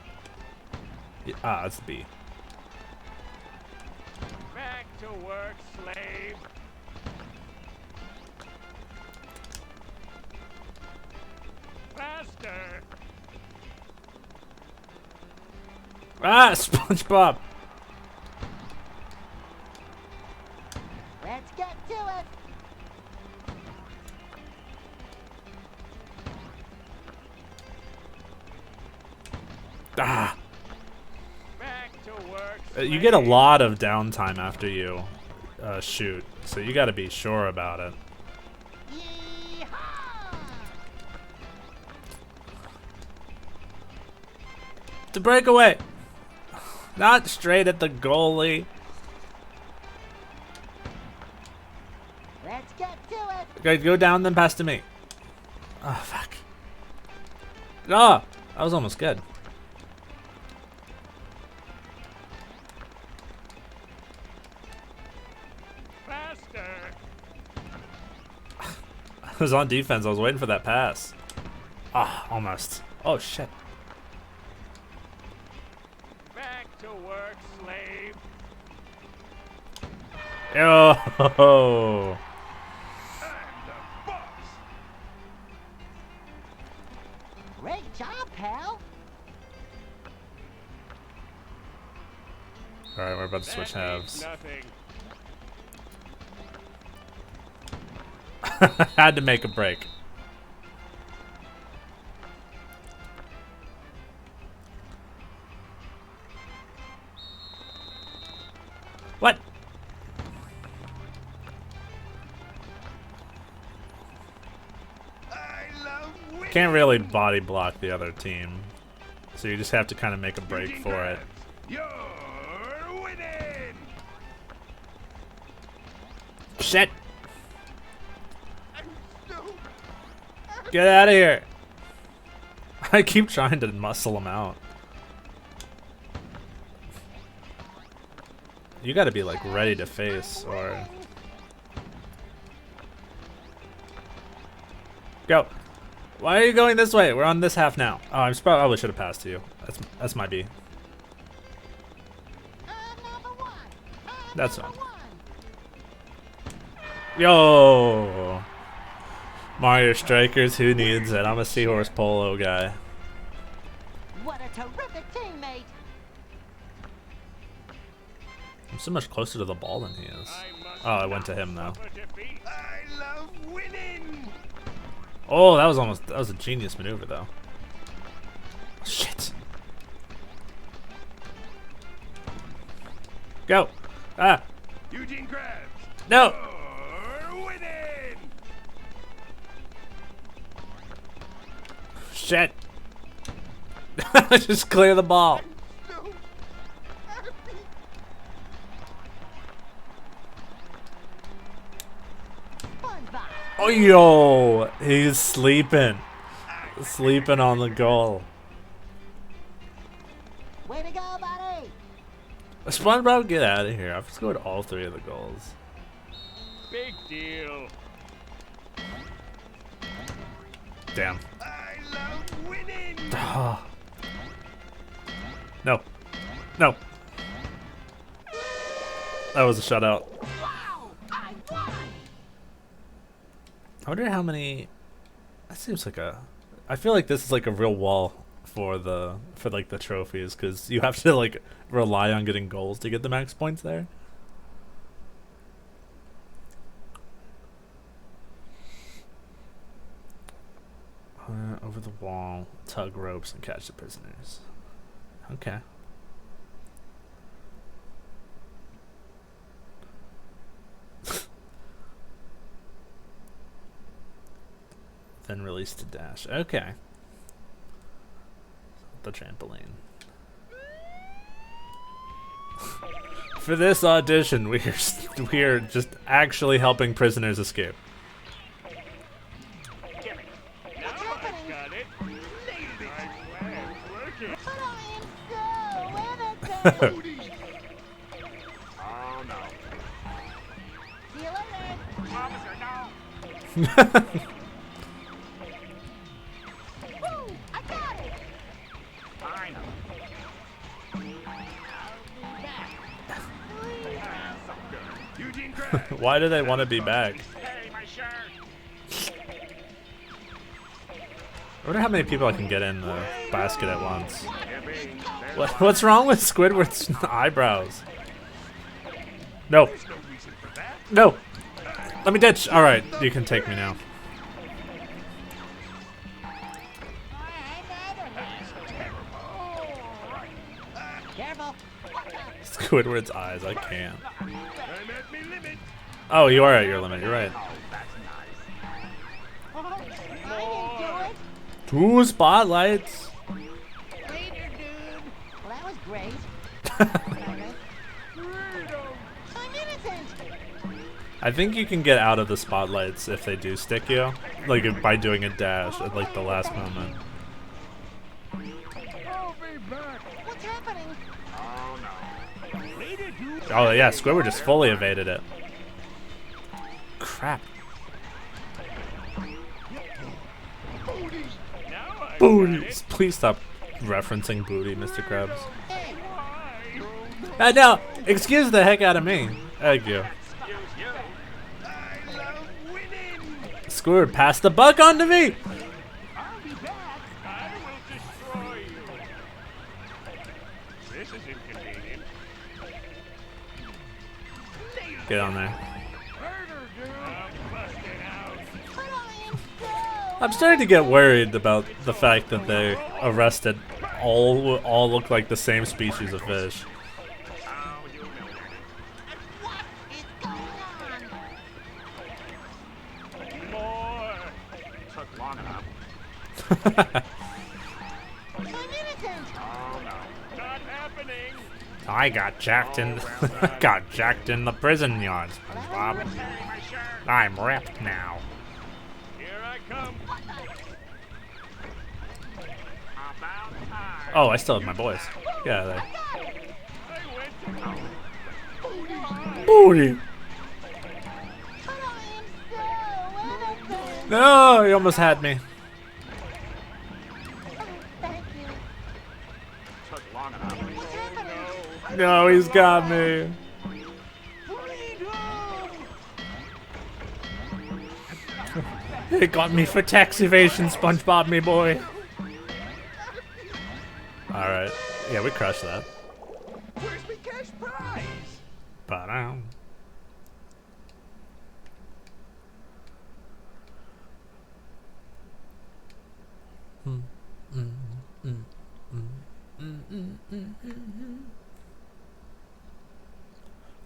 Yeah, that's B. Back to work, slave. Faster. Ah, SpongeBob. Let's get to it. Ah. Back to work. You get a lot of downtime after you shoot, so you got to be sure about it. To breakaway. Not straight at the goalie. Let's get to it. Okay, go down, then pass to me. Oh, fuck. Ah, that was almost good. Faster. I was on defense. I was waiting for that pass. Ah, almost. Oh, shit. Back to work, slave. Yo. Great job, pal. Alright, we're about to switch halves. Nothing. Had to make a break. What? Can't really body block the other team, so you just have to kind of make a break for it. You're winning. Shit! Get out of here! I keep trying to muscle him out. You gotta be like ready to face, or go. Why are you going this way? We're on this half now. Oh, I probably should have passed to you. That's my B. That's fine. Yo, Mario Strikers. Who needs it? I'm a seahorse polo guy. What a terrific teammate. I'm so much closer to the ball than he is. Oh, I went to him though. I love winning. Oh, that was a genius maneuver though. Shit. Go. Ah. Eugene grabs. No. You're winning. Shit. Just clear the ball. Oh, yo, he's sleeping. Sleeping on the goal. Way to go, buddy. Spongebob, get out of here. I've scored all 3 of the goals. Big deal. Damn. I love winning. Ah. No. No. That was a shutout. Wow, I won. I wonder how many. That seems like a. I feel like this is like a real wall for like the trophies, because you have to like rely on getting goals to get the max points there. Over the wall, tug ropes, and catch the prisoners. Okay. Then release to dash. Okay. The trampoline. For this audition, we're just actually helping prisoners escape. Oh no. See you later. Officer, no. Woo, I got it. Fine. Eugene grabs. Why do they want to be back? Hey, my shirt. I wonder how many people I can get in the basket at once. What's wrong with Squidward's eyebrows? No. No. Let me ditch. All right, you can take me now. Careful. Squidward's eyes. I can't. I'm at my limit. Oh, you are at your limit. You're right. I didn't do it. 2 spotlights. Later, dude. great. I'm innocent. I think you can get out of the spotlights if they do stick you, like by doing a dash at like the last moment. What's happening? Oh yeah, Squidward just fully evaded it. Crap. Booty! Please stop referencing booty, Mr. Krabs. No! Excuse the heck out of me. Thank you. Squidward, pass the buck on to me! This is inconvenient. Get on there. I'm starting to get worried about the fact that they arrested all look like the same species of fish. More. Took long enough. I'm innocent. Oh no. Not happening. I got jacked in got jacked in the prison yard, SpongeBob. I'm ripped now. Here I come. Oh, I still have my boys. Yeah, there. Booty. No, he almost had me. Took long enough. No, he's got me. He got me for tax evasion, SpongeBob, me boy. Alright. Yeah, we crushed that. Where's my cash prize? Ba-dum.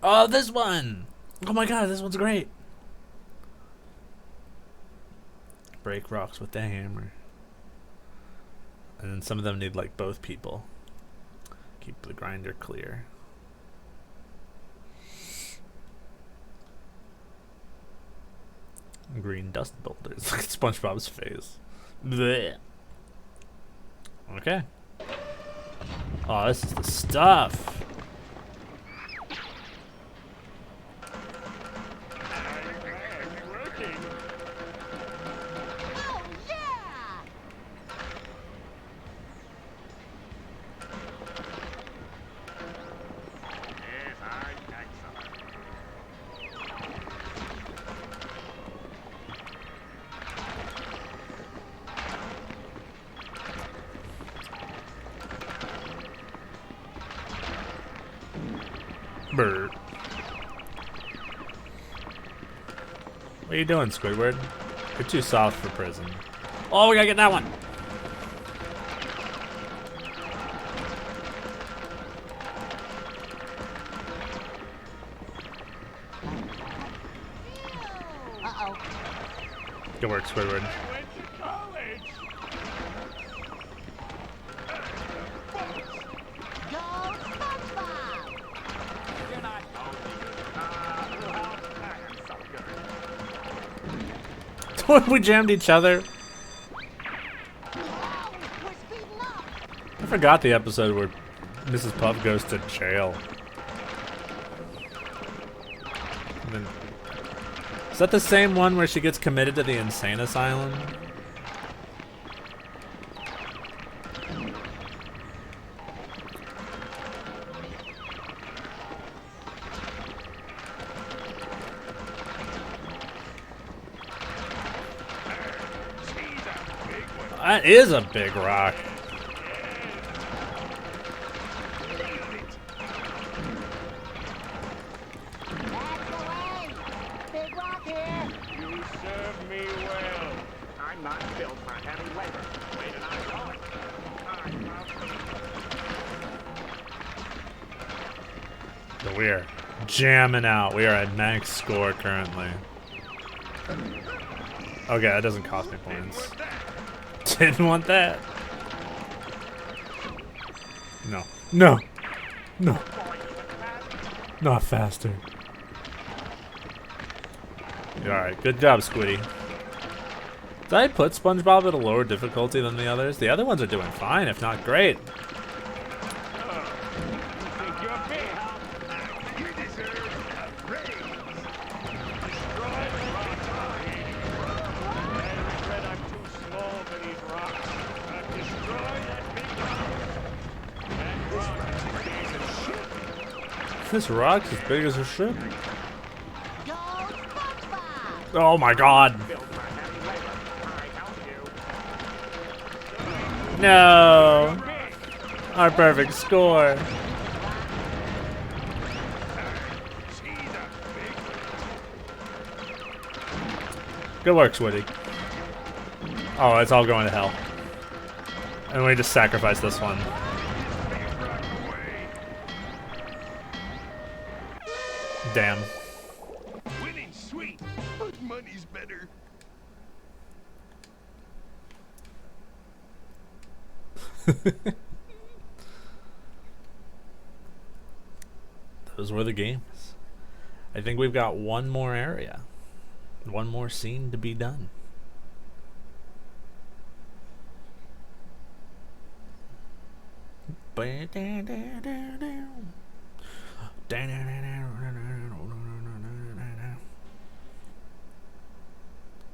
Oh, this one! Oh my god, this one's great. Break rocks with the hammer. And then some of them need like both people. Keep the grinder clear. Green dust boulders. Look at SpongeBob's face. Blech. Okay. Oh, this is the stuff. Bird. What are you doing, Squidward? You're too soft for prison. Oh, we gotta get that one. Uh-oh. Good work, Squidward. We jammed each other. I forgot the episode where Mrs. Puff goes to jail. And then, is that the same one where she gets committed to the insane asylum? That is a big rock. Big rock here. You serve me well. I'm not built for heavy labor. Wait till I saw it. So we are jamming out. We are at max score currently. Okay, that doesn't cost me points. Didn't want that. No. No. No. Not faster. Alright, good job, Squiddy. Did I put SpongeBob at a lower difficulty than the others? The other ones are doing fine, if not great. This rock's as big as a ship. Oh my god. No. Our perfect score. Good work, Switty. Oh, it's all going to hell. And we just sacrificed this one. Damn. Winning sweet, but money's better. Those were the games. I think we've got one more area. One more scene to be done.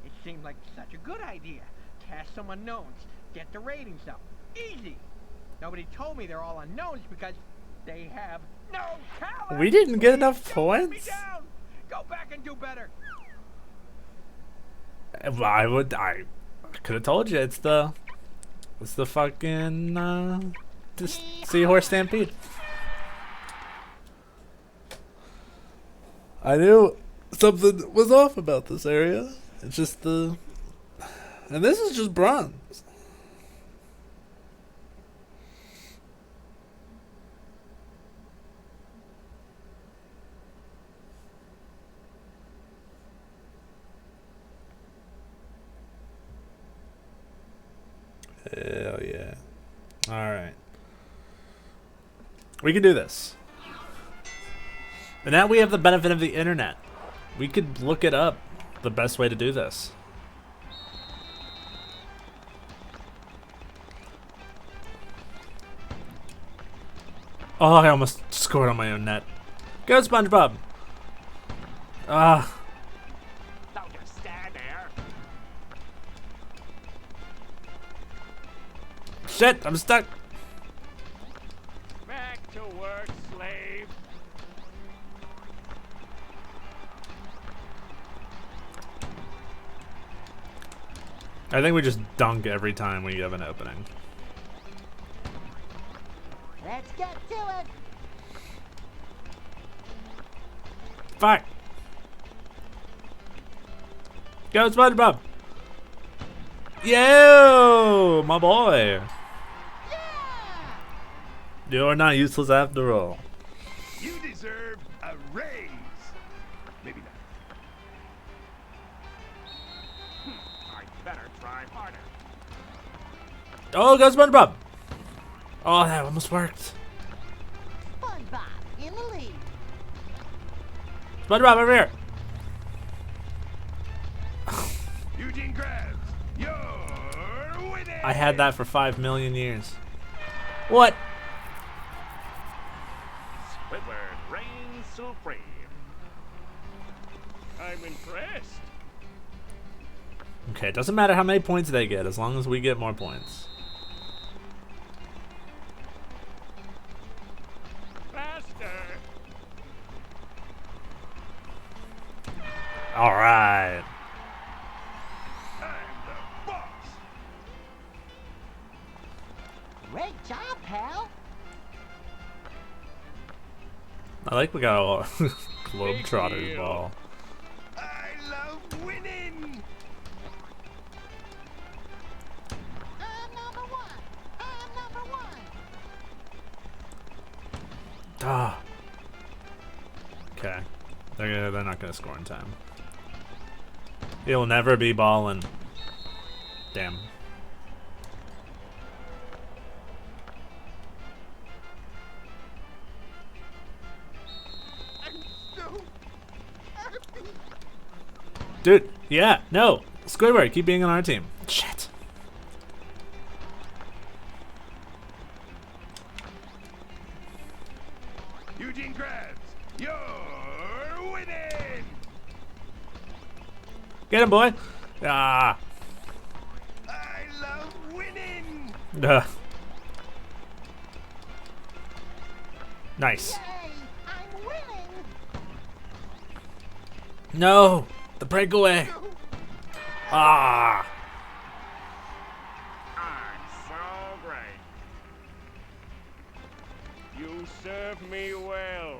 It seemed like such a good idea. Cast some unknowns, get the ratings up. Easy. Nobody told me they're all unknowns because they have no talent. We didn't get enough Don't let me points? down. Go back and do better. I could have told you it's the fucking seahorse stampede. I knew something was off about this area. It's just and this is just bronze. Hell yeah. Alright. We can do this. And now we have the benefit of the internet. We could look it up, the best way to do this. Oh, I almost scored on my own net. Go, SpongeBob! Ah. Don't just stand there. Shit, I'm stuck. Back to work, slave. I think we just dunk every time we have an opening. Let's get to it. Fuck. Go, SpongeBob. Yo, my boy. You're not useless after all. You deserve a raise. Maybe not. I better try harder. Oh, go SpongeBob. Oh, that almost worked. SpongeBob in the lead. SpongeBob, over here. Eugene grabs. You're winning. I had that for 5 million years. What? Squidward reigns supreme. I'm impressed. Okay, it doesn't matter how many points they get as long as we get more points. Faster. All right. Great job, pal. I like we got a Globetrotter's ball. I love winning. I'm number one. I'm number one. Ah. Okay. They're not gonna score in time. He'll never be ballin'. Damn. Dude, yeah, no. Squidward, keep being on our team. Shit. Eugene Krabs, you're winning! Get him, boy. Ah. I love winning! Ugh. Nice. Yay! I'm winning! No, the breakaway. Ah. I'm so great. You serve me well.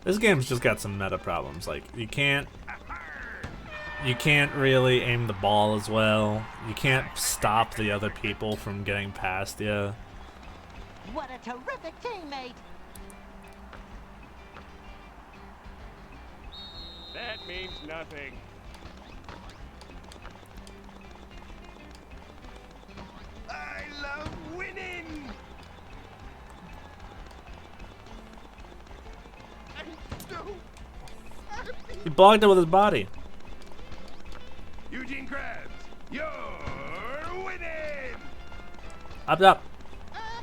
This game's just got some meta problems. Like you can't really aim the ball as well. You can't stop the other people from getting past you. What a terrific teammate! That means nothing. I love winning! I'm so happy! He blocked it with his body. Eugene Krabs, you're winning! Up, up.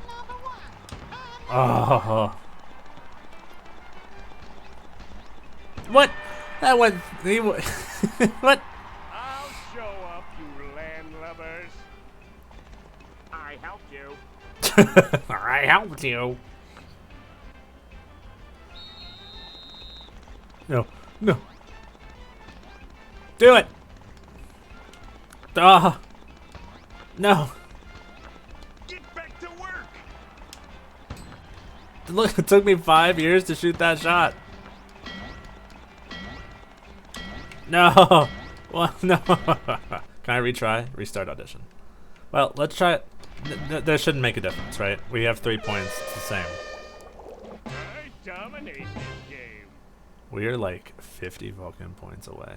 Number one! Oh. What? That went. What? I'll show up, you landlubbers. I helped you. I helped you. No, no. Do it. Ah. No. Get back to work! Look, it took me 5 years to shoot that shot. No. Well, no. Can I retry? Restart audition. Well, let's try it. That shouldn't make a difference, right? We have 3 points. It's the same. I dominate this game. We are like 50 Vulcan points away.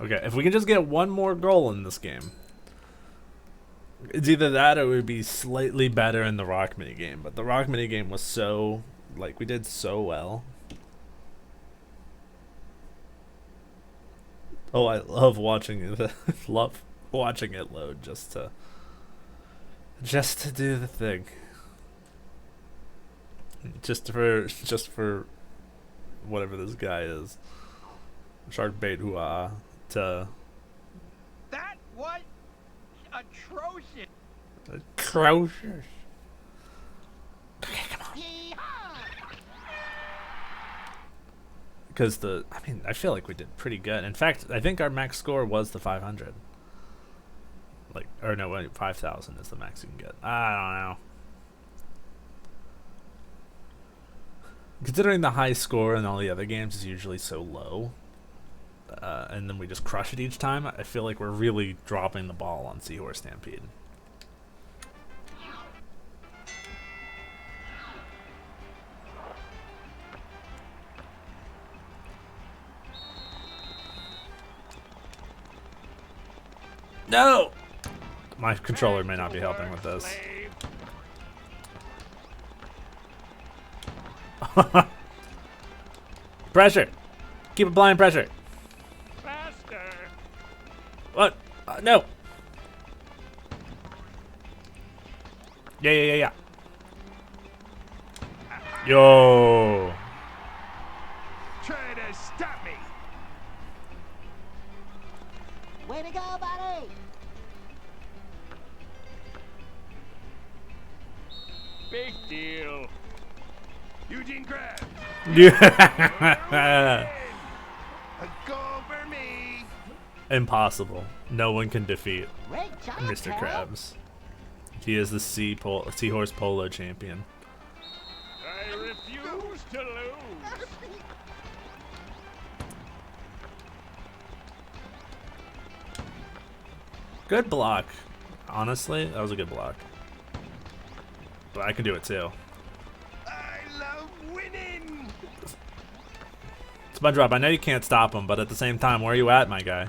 Okay, if we can just get one more goal in this game. It's either that or it would be slightly better in the rock minigame. But the rock minigame was so, like, we did so well. Oh, I love watching it. Love watching it load just to do the thing. Just for whatever this guy is. Shark bait hoo-ah to That was atrocious. atrocious. Okay, come on. Because I feel like we did pretty good. In fact, I think our max score was the 500. Like, or no, wait, 5,000 is the max you can get. I don't know. Considering the high score in all the other games is usually so low, and then we just crush it each time, I feel like we're really dropping the ball on Seahorse Stampede. No! My controller may not be helping with this. Pressure! Keep applying pressure. Faster! What? No! Yeah. Yo! Try to stop me! Way to go, buddy! Big deal. Eugene Krabs! Yeah! A goal for me! Impossible. No one can defeat Great job, Mr. Carol. Krabs. He is the seahorse polo champion. I refuse to lose. Good block. Honestly, that was a good block. But I can do it too. I love winning! SpongeBob, I know you can't stop him, but at the same time, where are you at, my guy?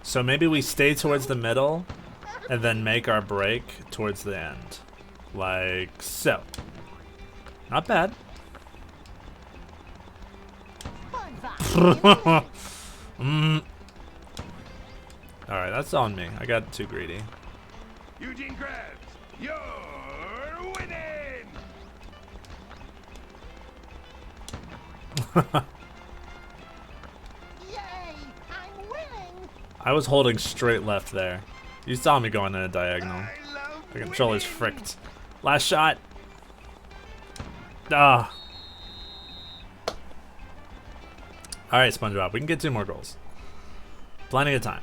So maybe we stay towards the middle and then make our break towards the end. Like so. Not bad. Alright, that's on me. I got too greedy. Eugene Krabs, you're winning! Yay! I'm winning! I was holding straight left there. You saw me going in a diagonal. The controller's fricked. Last shot. Ah. Alright, SpongeBob. We can get 2 more goals. Plenty of time.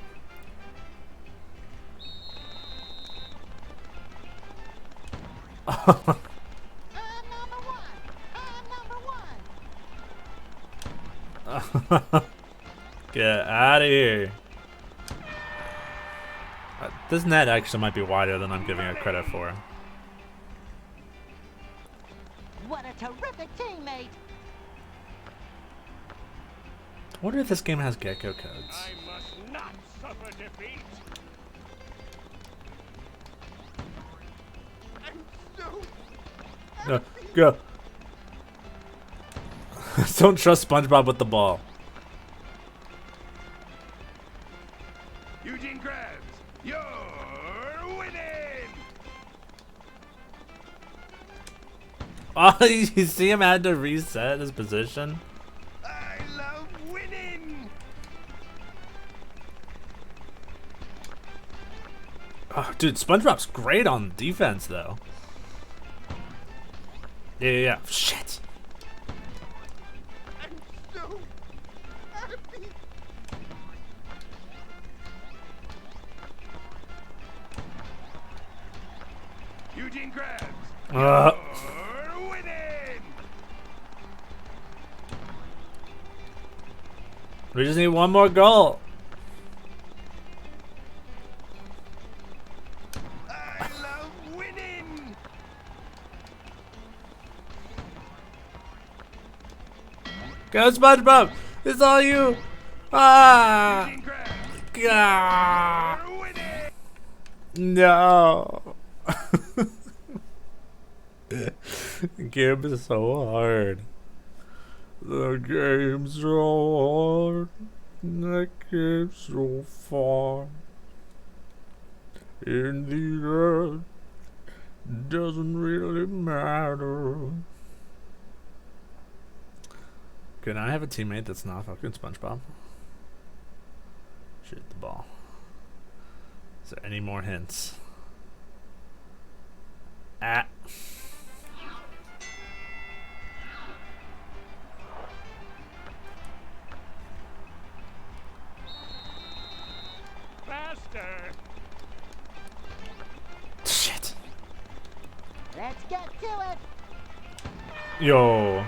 Get out of here. This net actually might be wider than I'm giving it credit for. What a terrific teammate! I wonder if this game has gecko codes. I must not suffer defeat. No, go. Don't trust SpongeBob with the ball. Eugene Krabs, you're winning! Oh, you see him had to reset his position? I love winning! Oh, dude, SpongeBob's great on defense, though. Yeah. Shit. I'm so happy! Eugene Krabs, Uh. you're winning! We just need 1 more goal. I love winning! Go, SpongeBob! It's all you! Ah! Gah! No! The game is so hard. The game's so hard. The game's so far. In the end, doesn't really matter. Can I have a teammate that's not fucking SpongeBob? Shoot the ball. Is there any more hints? Ah. Faster! Shit. Let's get to it! Yo.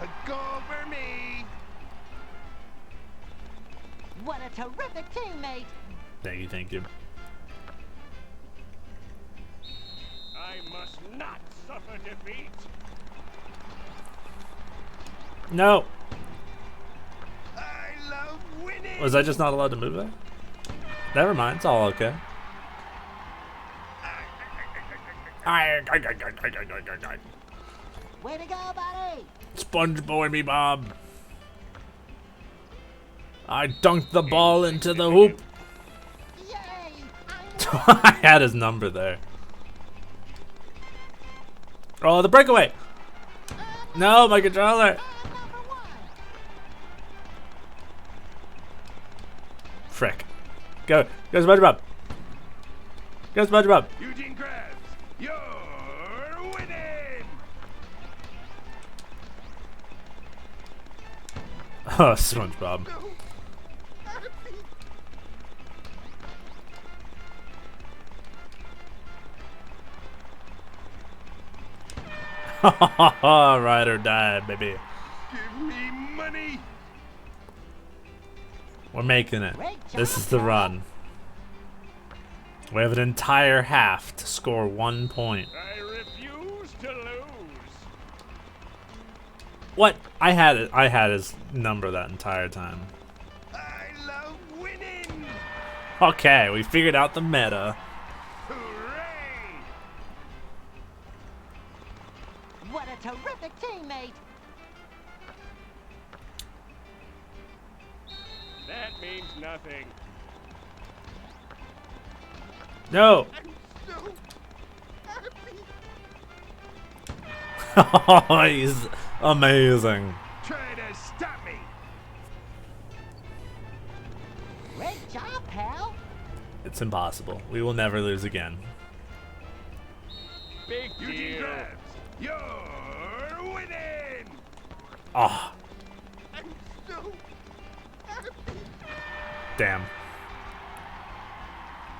A goal for me! What a terrific teammate! Thank you. I must not suffer defeat. No. I love winning! Was I just not allowed to move it? Never mind, it's all okay. Way to go, buddy! SpongeBob me Bob. I dunked the ball into the hoop. I had his number there. Oh, the breakaway! No, my controller! Frick. Go, SpongeBob! Go, SpongeBob! Eugene Krabs, you're winning! Oh, SpongeBob. Ride or die, baby. Give me money! We're making it. This is the run. We have an entire half to score 1 point. I refuse to lose. What? I had it. I had his number that entire time. I love Okay, we figured out the meta. What a terrific teammate! That means nothing. No. Oh, he's amazing. Try to stop me. Great job, pal! It's impossible. We will never lose again. Big Eugene deal. grabs. You're winning. Ah, I'm so happy. damn.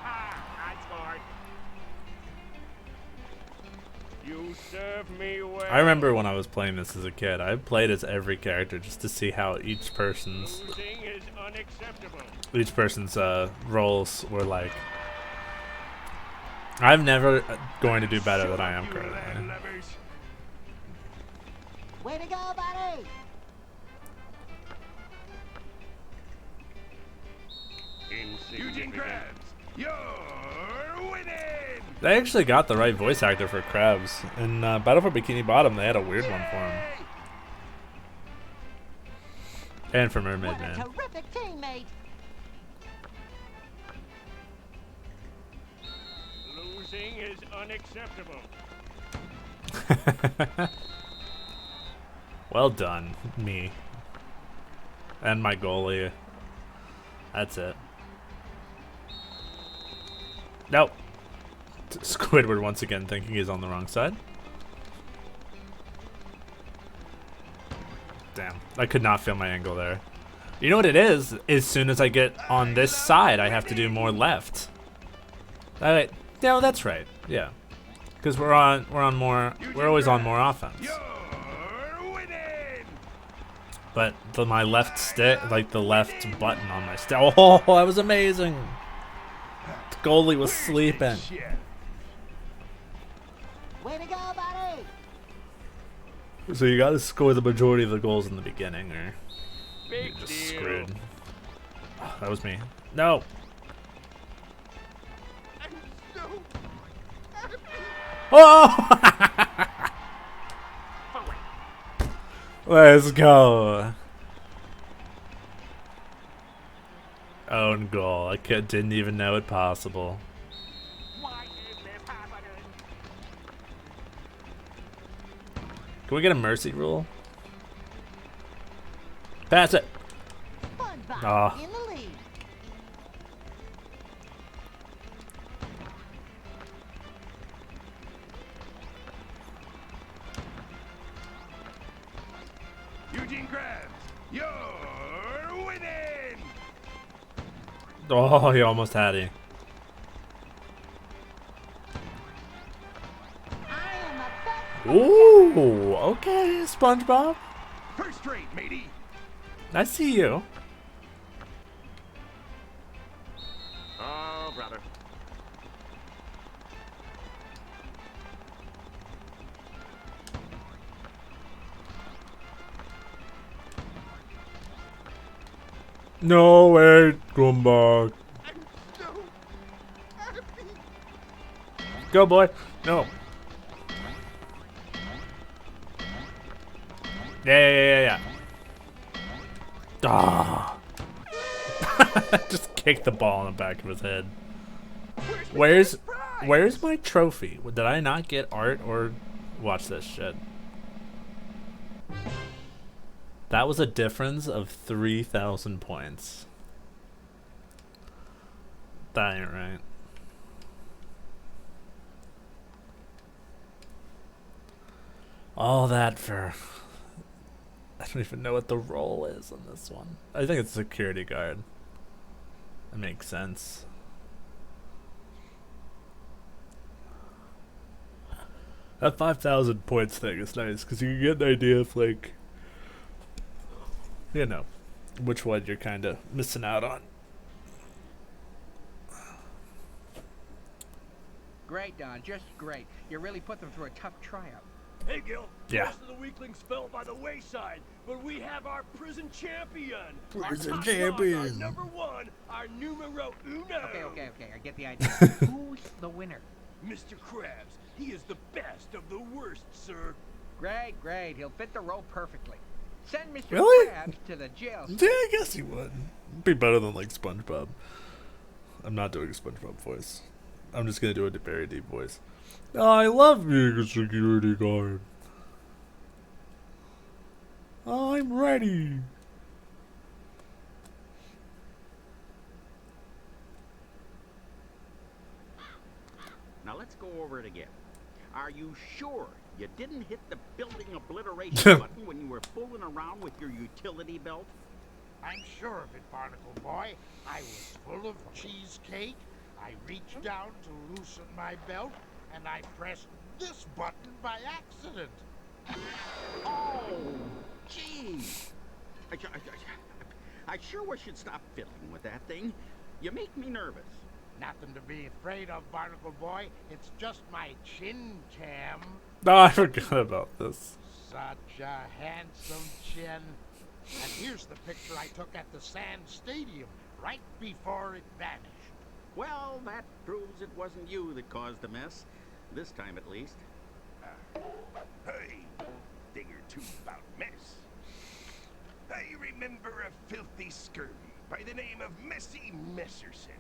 I scored. You serve me well. I remember when I was playing this as a kid, I played as every character just to see how each person's Losing is unacceptable. roles were like. I'm never going to do better than I am You currently. land lovers. Way to go, buddy! Eugene grabs. You're winning. They actually got the right voice actor for Krabs. In Battle for Bikini Bottom, they had a weird one for him. And for Mermaid What a Man. terrific teammate! Losing is unacceptable. Well done, me. And my goalie. That's it. Nope. Squidward once again thinking he's on the wrong side. Damn. I could not feel my angle there. You know what it is? As soon as I get on this side, I have to do more left. Alright. No, that's right. Yeah. Because we're always on more offense. But my left stick, like the left button on my stick. Oh, that was amazing. The goalie was sleeping. Way to go, buddy! So you gotta score the majority of the goals in the beginning, or Big you're just deal. screwed. Oh, that was me. No. Oh! Let's go. Own goal. I didn't even know it possible. Why is this happening? Can we get a mercy rule? Pass it. SpongeBob Ah. in the lead. Eugene grabs. You're winning. Oh, he almost had it. I am the best. Ooh, okay, SpongeBob. First rate, matey. I see you. Oh, brother. No way, Grumbach. Go, boy. No. Yeah. Ah. Just kick the ball in the back of his head. Where's my trophy? Did I not get art or watch this shit? That was a difference of 3,000 points. That ain't right. All that for... I don't even know what the role is in this one. I think it's security guard. That makes sense. That 5,000 points thing is nice because you can get an idea of, like, you know, which one you're kind of missing out on. Great, Don. Just great. You really put them through a tough tryout. Hey, Gil. Yeah. Most of the weaklings fell by the wayside, but we have our prison champion. Prison our top champion. Dog, our #1, our numero uno. Okay, I get the idea. Who's the winner? Mr. Krabs. He is the best of the worst, sir. Great. He'll fit the role perfectly. Send Mr. Really? Krabs to the jail. Yeah, I guess he would. Be better than like SpongeBob. I'm not doing a SpongeBob voice. I'm just gonna do a very deep voice. I love being a security guard. I'm ready. Now let's go over it again. Are you sure you didn't hit the building obliteration button when you were fooling around with your utility belt? I'm sure of it, Barnacle Boy. I was full of cheesecake. I reached down to loosen my belt, and I pressed this button by accident. Oh, gee. I sure wish you'd stop fiddling with that thing. You make me nervous. Nothing to be afraid of, Barnacle Boy. It's just my chin cam. No, I forgot about this. Such a handsome chin. And here's the picture I took at the Sand Stadium right before it vanished. Well, that proves it wasn't you that caused the mess. This time, at least. Hey, thing or two about mess. I remember a filthy scurvy by the name of Messy Messerson.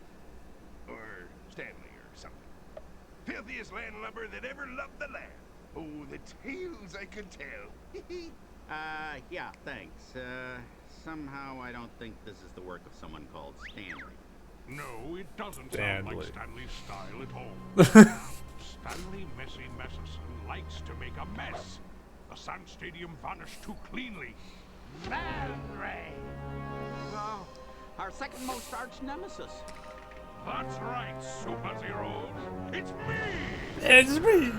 Or Stanley or something. Filthiest landlubber that ever loved the land. Oh, the tales I could tell. Yeah, thanks. Somehow I don't think this is the work of someone called Stanley. No, it doesn't sound Stanley. like Stanley's style at all. Stanley Messy Messerson likes to make a mess. The Sand Stadium vanished too cleanly. Man Ray! Well, our second most arch nemesis. That's right, Super Zeros. It's me! It's me!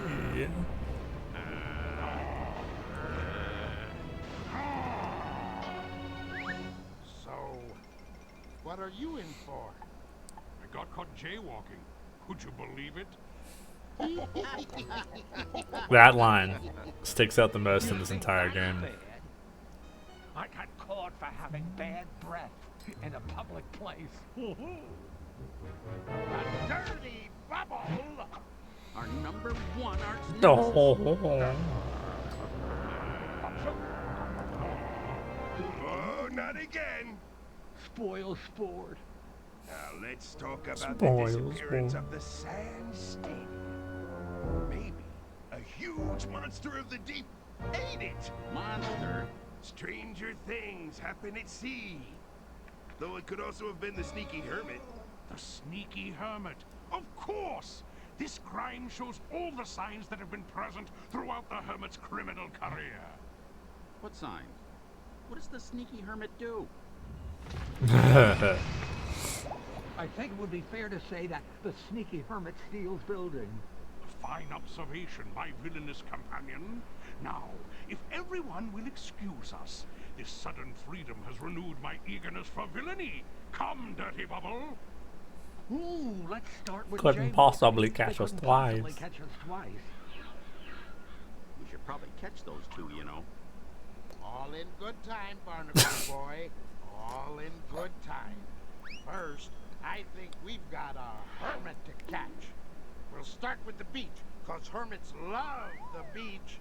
So, what are you in for? I got caught jaywalking. Could you believe it? That line sticks out the most in this entire game. I got caught for having bad breath in a public place. A dirty bubble! Our #1 arch nemesis. Oh. Oh, not again. Spoil sport. Now let's talk about Spoil the disappearance sport. of the Sand Stadium. Maybe a huge monster of the deep ate it. Monster? Stranger things happen at sea. Though it could also have been the sneaky hermit. The sneaky hermit. Of course! This crime shows all the signs that have been present throughout the hermit's criminal career. What signs? What does the sneaky hermit do? I think it would be fair to say that the sneaky hermit steals buildings. Fine observation, my villainous companion. Now, if everyone will excuse us, this sudden freedom has renewed my eagerness for villainy. Come, Dirty Bubble. Ooh, let's start with Couldn't jaywalking. possibly They catch us couldn't twice. possibly catch us twice. We should probably catch those two, you know. All in good time, Barnacle Boy. All in good time. First, I think we've got a hermit to catch. We'll start with the beach, cause hermits love the beach.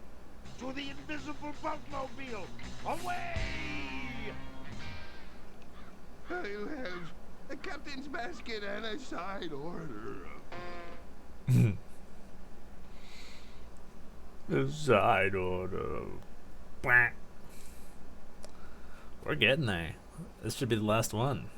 To the invisible boatmobile! Away! I'll have a captain's basket and a side order. The side order. Blah. We're getting there. This should be the last one.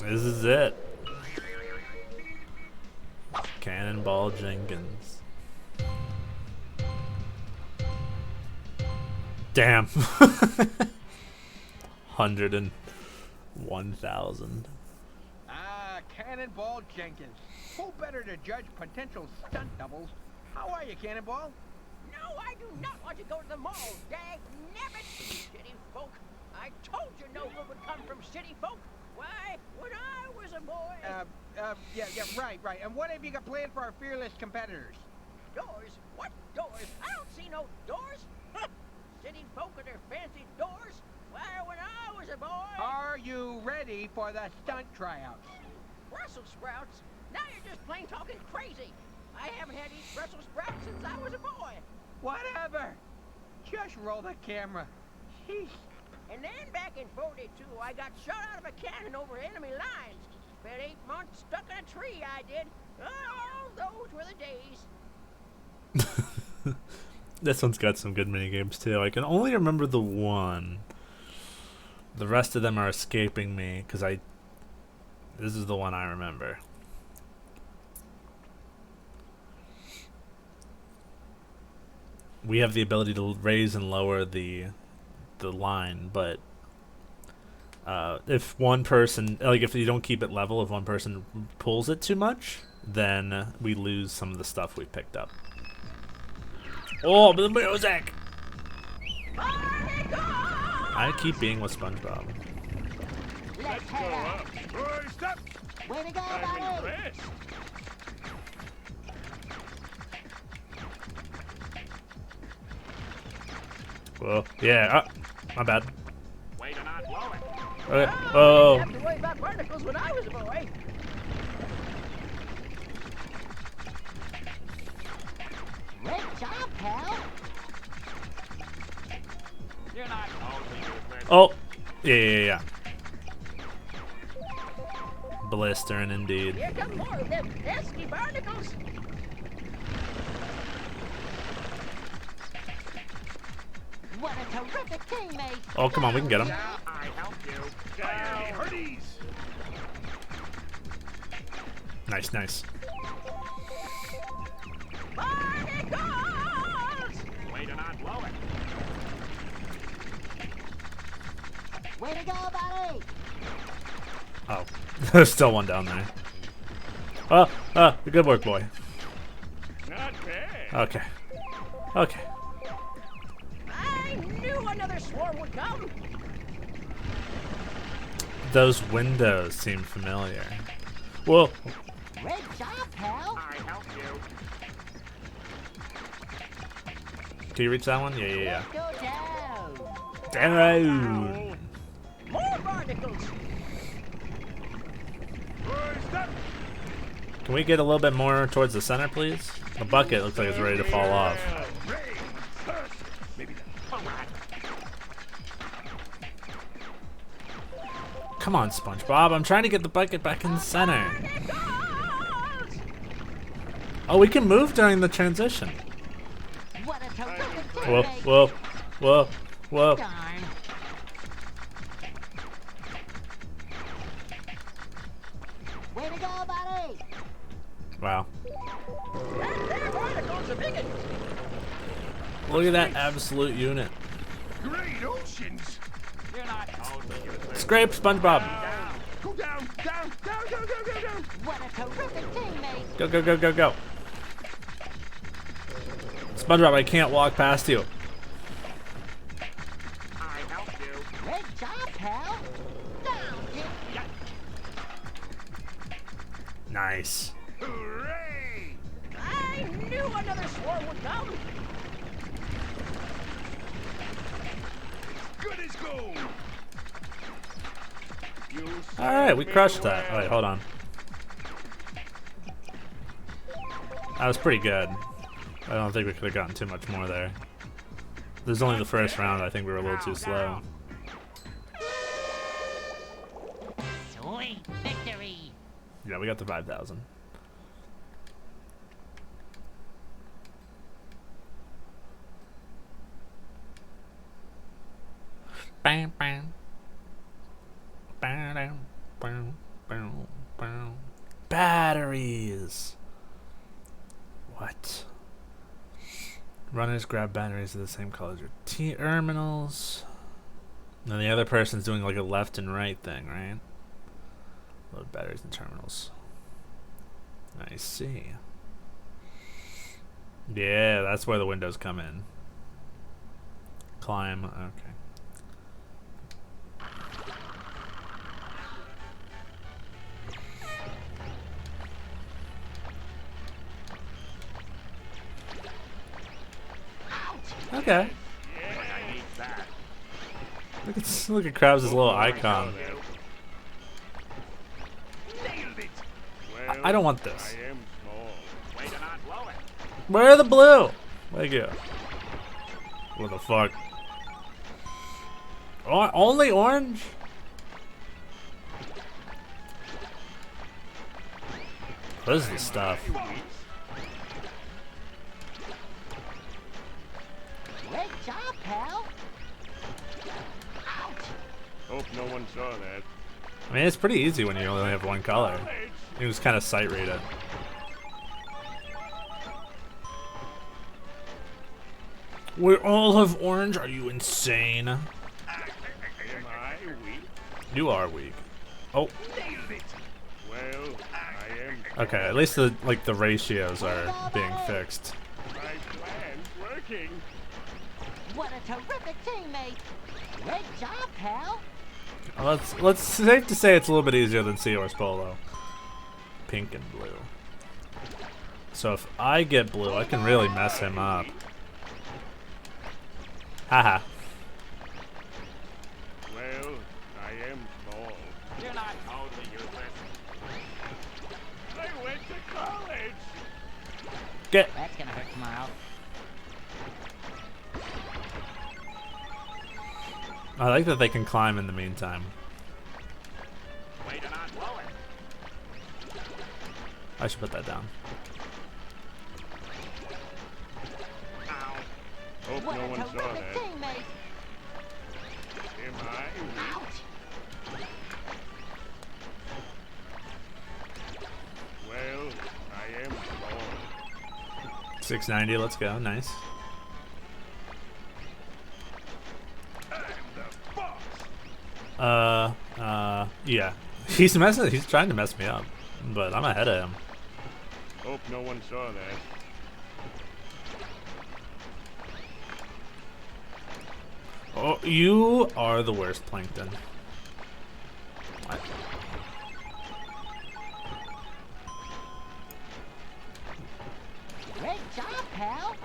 This is it. Cannonball Jenkins. Damn. 101,000. Ah, Cannonball Jenkins. Who better to judge potential stunt doubles? How are you, Cannonball? No, I do not want to go to the mall, dag nabbit, city folk. I told you no good would come from city folk. Why, when I was a boy... Yeah, right. And what have you got planned for our fearless competitors? Doors? What doors? I don't see no doors. City folk with their fancy doors. Why, when I was a boy... Are you ready for the stunt tryouts? Brussels sprouts? Now you're just plain talking crazy. I haven't had to eat Brussels sprouts since I was a boy. Whatever. Just roll the camera. Sheesh. And then back in 42, I got shot out of a cannon over enemy lines. Spent 8 months stuck in a tree, I did. Oh, those were the days. This one's got some good minigames too. I can only remember the one. The rest of them are escaping me because this is the one I remember. We have the ability to raise and lower the line, but if one person, like if you don't keep it level, if one person pulls it too much, then we lose some of the stuff we picked up. Oh, the music! I keep being with SpongeBob. Let's head out. Roy, stop! Way to go, I'm buddy! impressed. Well, yeah, my bad. Way to not blow it. Okay. I Oh, didn't have to worry about barnacles when I was a boy. Great job, pal! You're not oh, yeah. Blistering indeed. Here come more of them pesky barnacles. What a terrific teammate! Oh, come on, we can get him. Yeah, I helped you. Down. Hardies! Nice. Barnacles! Way to not blow it. Way to go, buddy! Oh, there's still one down there. Oh, good work, boy. Not bad. Okay. I knew another swarm would come. Those windows seem familiar. Whoa. Great job, pal! I helped you. Can you reach that one? Yeah. Let's go down! Down. More barnacles. Roy, stop! Can we get a little bit more towards the center, please? The bucket looks like it's ready to fall off. Ray, first. Maybe that. Come on, SpongeBob. I'm trying to get the bucket back in the center. Oh, we can move during the transition. What a terrific Whoa, teammate! whoa. Darn! Way to go, buddy! Wow. That barnacle's a bigot. Look at that absolute unit. Great oceans! You're not totally useless. Scrape, SpongeBob. Go down! What a terrific teammate! Go. SpongeBob, I can't walk past you. I helped you. Great job, pal! Down, kid! Nice. Hooray! I knew another swarm would come. Good as gold! Alright, we crushed that. Alright, hold on. That was pretty good. I don't think we could have gotten too much more there. This is only the first round. I think we were a little too slow. Sweet victory! Yeah, we got the 5,000. Bam, bam. Bam, bam, bam, bam. Batteries! What? Runners grab batteries of the same color as your terminals. And the other person's doing like a left and right thing, right? Load batteries and terminals. I see. Yeah, that's where the windows come in. Climb, okay. Okay. Look at Krabs' little icon. I don't want this. Where are the blue? Thank you. What the fuck? Only orange? What is this stuff? Great job, pal. Hope no one saw that. I mean, it's pretty easy when you only have one color. You just kind of sight read it. We all have orange? Are you insane? Am I weak? You are weak. Oh. Well, I am. Okay, at least the ratios are being fixed. My plan's working. What a terrific teammate. Great job, pal. Let's safe to say it's a little bit easier than Seahorse Polo. Pink and blue. So if I get blue, I can really mess him up. Haha. Well, I am small. You're not totally useless. I went to college. Get. That's gonna hurt tomorrow. I like that they can climb in the meantime. Way to not blow it. I should put that down. Hope What no a one saw terrific that. teammate. Am I weak? Well, I am small. 690, let's go. Nice. Yeah. He's trying to mess me up, but I'm ahead of him. Hope no one saw that. Oh, you are the worst, Plankton. Great job, pal.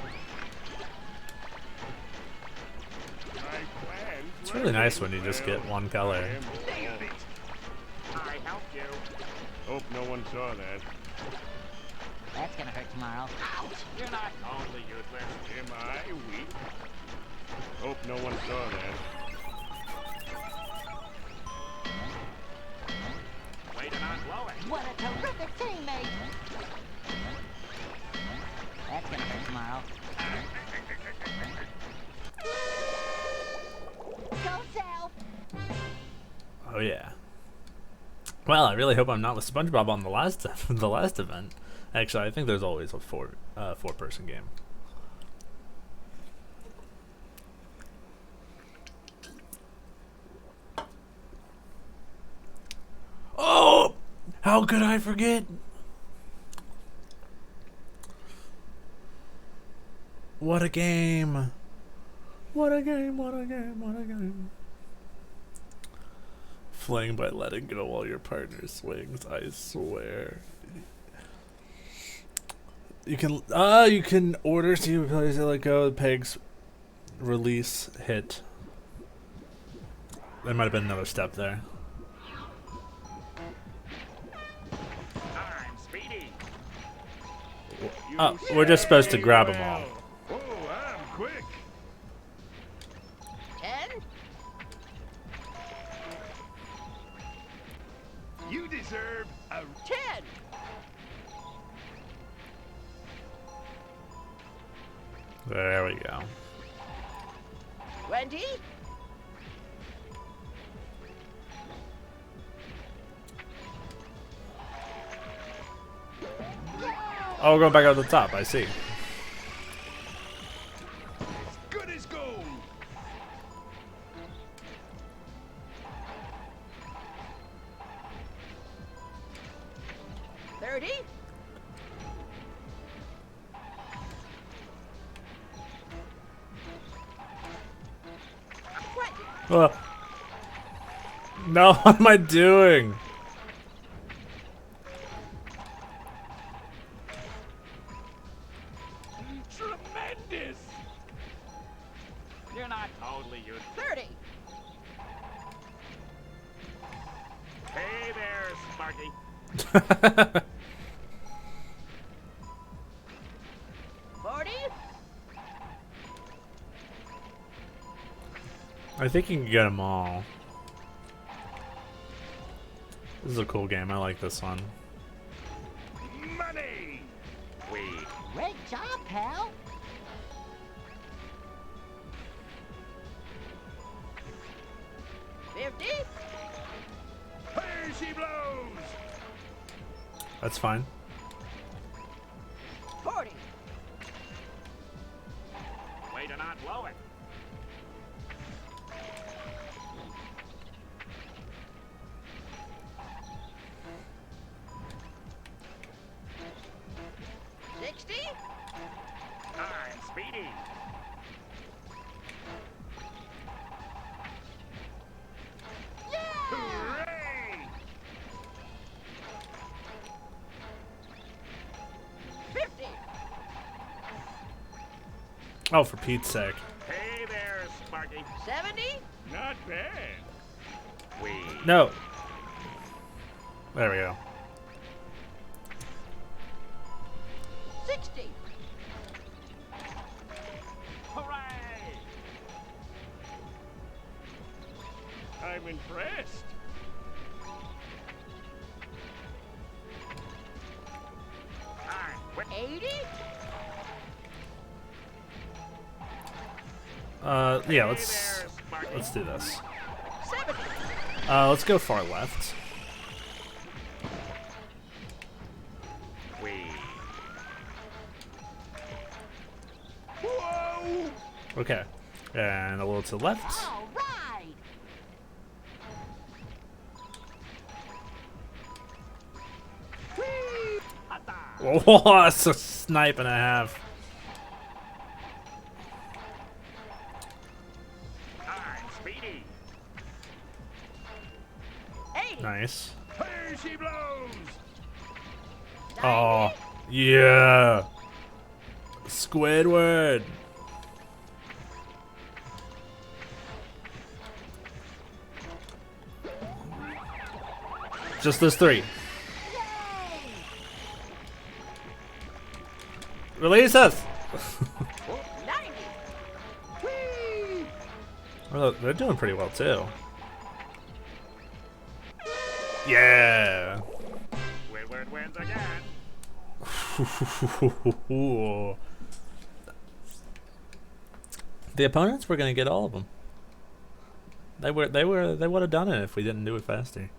It's really nice when you just get one color. I helped you. Hope no one saw that. That's gonna hurt tomorrow. You're not totally useless. Am I weak? Hope no one saw that. Way to not blow it. What a terrific teammate. That's gonna hurt tomorrow. Go south. Oh yeah. Well, I really hope I'm not with SpongeBob on the last event. Actually, I think there's always a four-person game. Oh, how could I forget? What a game! What a game! What a game! What a game! Fling by letting go while your partner swings. I swear. You can order to players to let go. The pegs release hit. There might have been another step there. I'm speedy. Oh, we're just supposed to grab them all. Oh, I'm quick. 10. You deserve a 10. There we go. 20. Oh, we're going back out the top. I see. good as gold. 30. 20. No, what am I doing? Tremendous! You're not totally useless. 30. Hey there, Sparky. 40. I think you can get them all. This is a cool game. I like this one. Money! Great job, pal. 50. Here she blows! That's fine. 40. Way to not blow it. 60. I'm speedy. 50. Oh, for Pete's sake. Hey there, Sparky. 70. Not bad. No. There we go. 60. Hooray! I'm impressed. Alright, 80. Yeah, let's do this. 70. Let's go far left. Whoa! Okay. And a little to the left. All right. Oh, that's a snipe and a half. I'm speedy. 80. Nice. Here she blows! Oh, yeah. Squidward. Just those three. Release us! 90. Well, they're doing pretty well too. Yeah. Squidward wins again. The opponents were gonna get all of them. They would have done it if we didn't do it faster.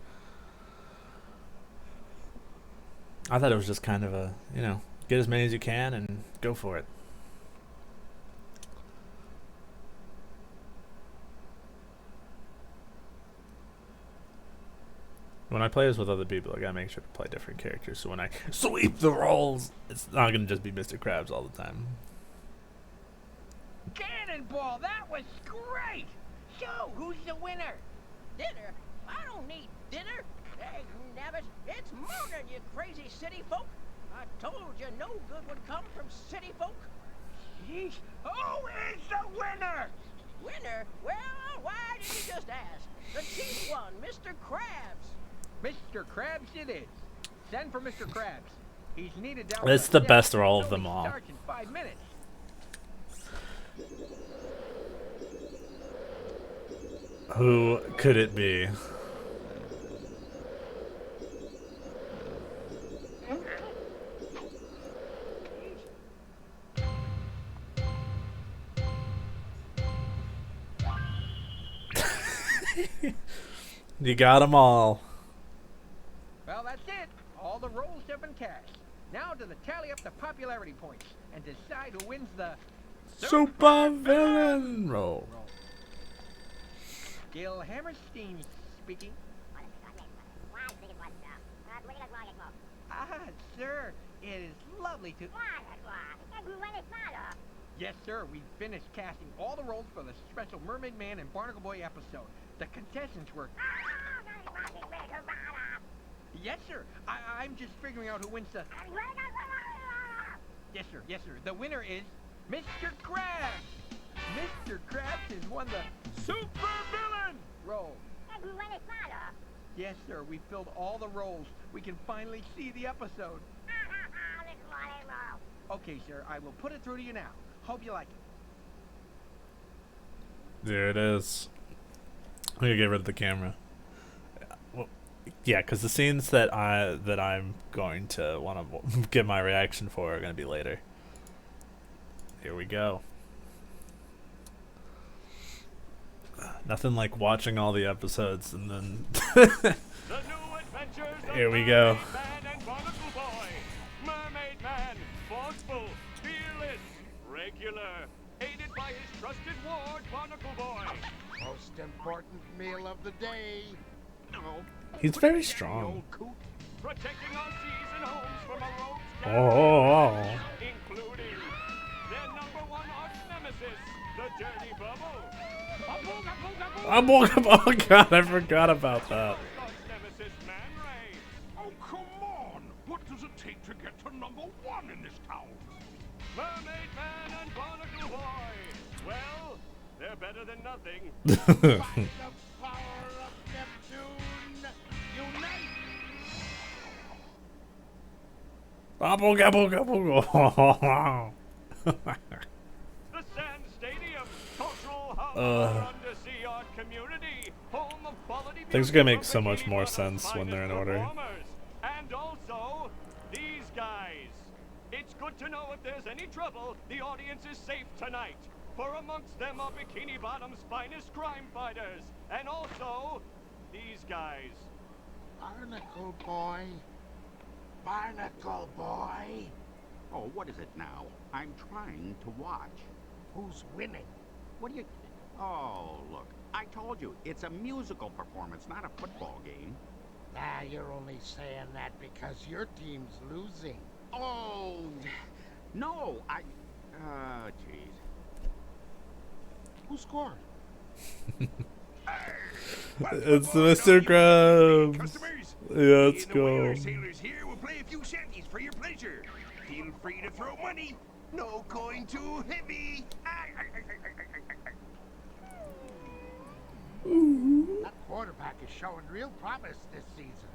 I thought it was just kind of a, you know, get as many as you can and go for it. When I play this with other people, I gotta make sure to play different characters. So when I sweep the rolls, it's not gonna just be Mr. Krabs all the time. Cannonball, that was great! So, who's the winner? Dinner? I don't need dinner. Hey, nabbit, it's morning, you crazy city folk. I told you no good would come from city folk. Jeez, who is the winner? Winner? Well, why did you just ask? The chief won, Mr. Krabs. Mr. Krabs it is. Send for Mr. Krabs. He's needed down. It's the best roll of them all. Starts in 5 minutes. Who could it be? You got them all. Well, that's it. All the rolls have been cashed. Now to the tally up the popularity points and decide who wins the Super villain roll. Gil Hammerstein speaking. Ah, lovely to... Yes, sir. We finished casting all the roles for the special Mermaid Man and Barnacle Boy episode. The contestants were... Yes, sir. I'm just figuring out who wins the... Yes, sir. Yes, sir. The winner is Mr. Krabs. Mr. Krabs has won the super villain role. Yes, sir. We filled all the roles. We can finally see the episode. Okay, sir. I will put it through to you now. Hope you like it. There it is. I'm gonna get rid of the camera. Well, yeah, because the scenes that I'm going to want to get my reaction for are gonna be later. Here we go. Nothing like watching all the episodes and then. Here we go. Mermaid Man, forceful, fearless, regular, aided by his trusted ward, Barnacle Boy. Most important meal of the day. He's very strong. Protecting our seas and homes from a rogue's Oh. including their #1 arch nemesis, the Dirty Bubble. Oh god, I forgot about that. Oh, come on! What does it take to get to #1 in this town? Mermaid Man and Barnacle Boy. Well, they're better than nothing. By the power of Neptune, unite! Gobble gobble gobble. The Sand Stadium, cultural hub of undersea art community, home of quality Things are gonna make so much more sense when they're in order. And also, these guys. It's good to know if there's any trouble, the audience is safe tonight. For amongst them are Bikini Bottom's finest crime fighters. And also, these guys. Barnacle Boy. Barnacle Boy. Oh, what is it now? I'm trying to watch. Who's winning? What do you... Oh, look. I told you, it's a musical performance, not a football game. Ah, you're only saying that because your team's losing. Oh, no, jeez. Who scored? It's Mr. Krabs. Yeah, let's go. Sailors here will play a few shanties for your pleasure. Feel free to throw money. No coin too heavy. That quarterback is showing real promise this season.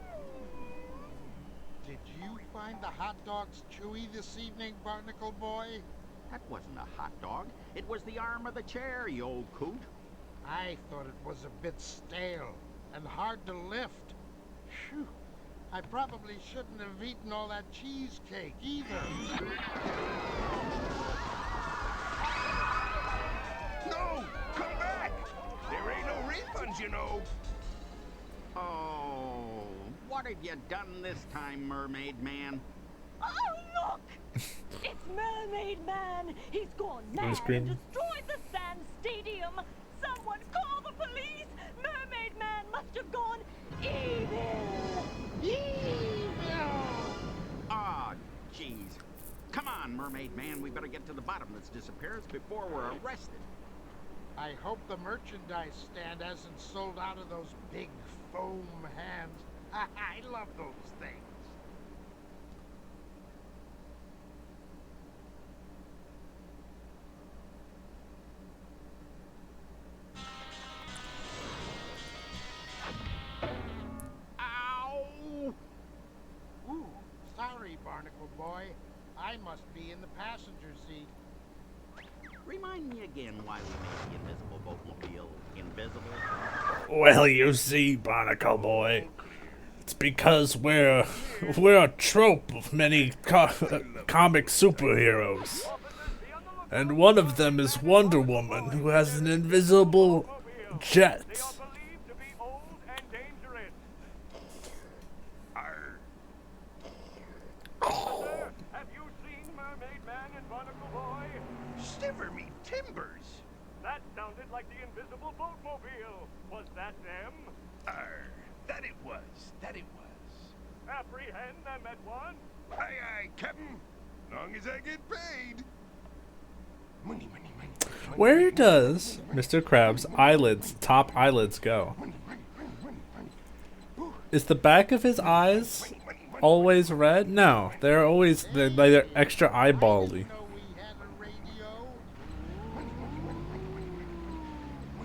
Did you find the hot dogs chewy this evening, Barnacle Boy? That wasn't a hot dog. It was the arm of the chair, you old coot. I thought it was a bit stale and hard to lift. Phew. I probably shouldn't have eaten all that cheesecake either. No! Come back! There ain't no refunds, you know. Oh, what have you done this time, Mermaid Man? Oh, look! It's Mermaid Man! He's gone mad and destroyed the Sand Stadium! Someone call the police! Mermaid Man must have gone evil! Evil! Ah, jeez. Come on, Mermaid Man. We better get to the bottom of this disappearance before we're arrested. I hope the merchandise stand hasn't sold out of those big foam hands. I love those things. Ow! Ooh, sorry, Barnacle Boy. I must be in the passenger seat. Remind me again why we made the invisible boatmobile invisible. Well, you see, Barnacle Boy, it's because we're a trope of many comic superheroes, and one of them is Wonder Woman, who has an invisible jet. Have you seen Mermaid Man and Barnacle Boy? Shiver me timbers! That sounded like the invisible boatmobile. Was that them? That it was. Apprehend them at once. Aye, aye, Captain. long as I get paid. Money, money, money. Where does Mr. Krabs' eyelids, top eyelids, go? Is the back of his eyes always red? No, they're extra eyebally.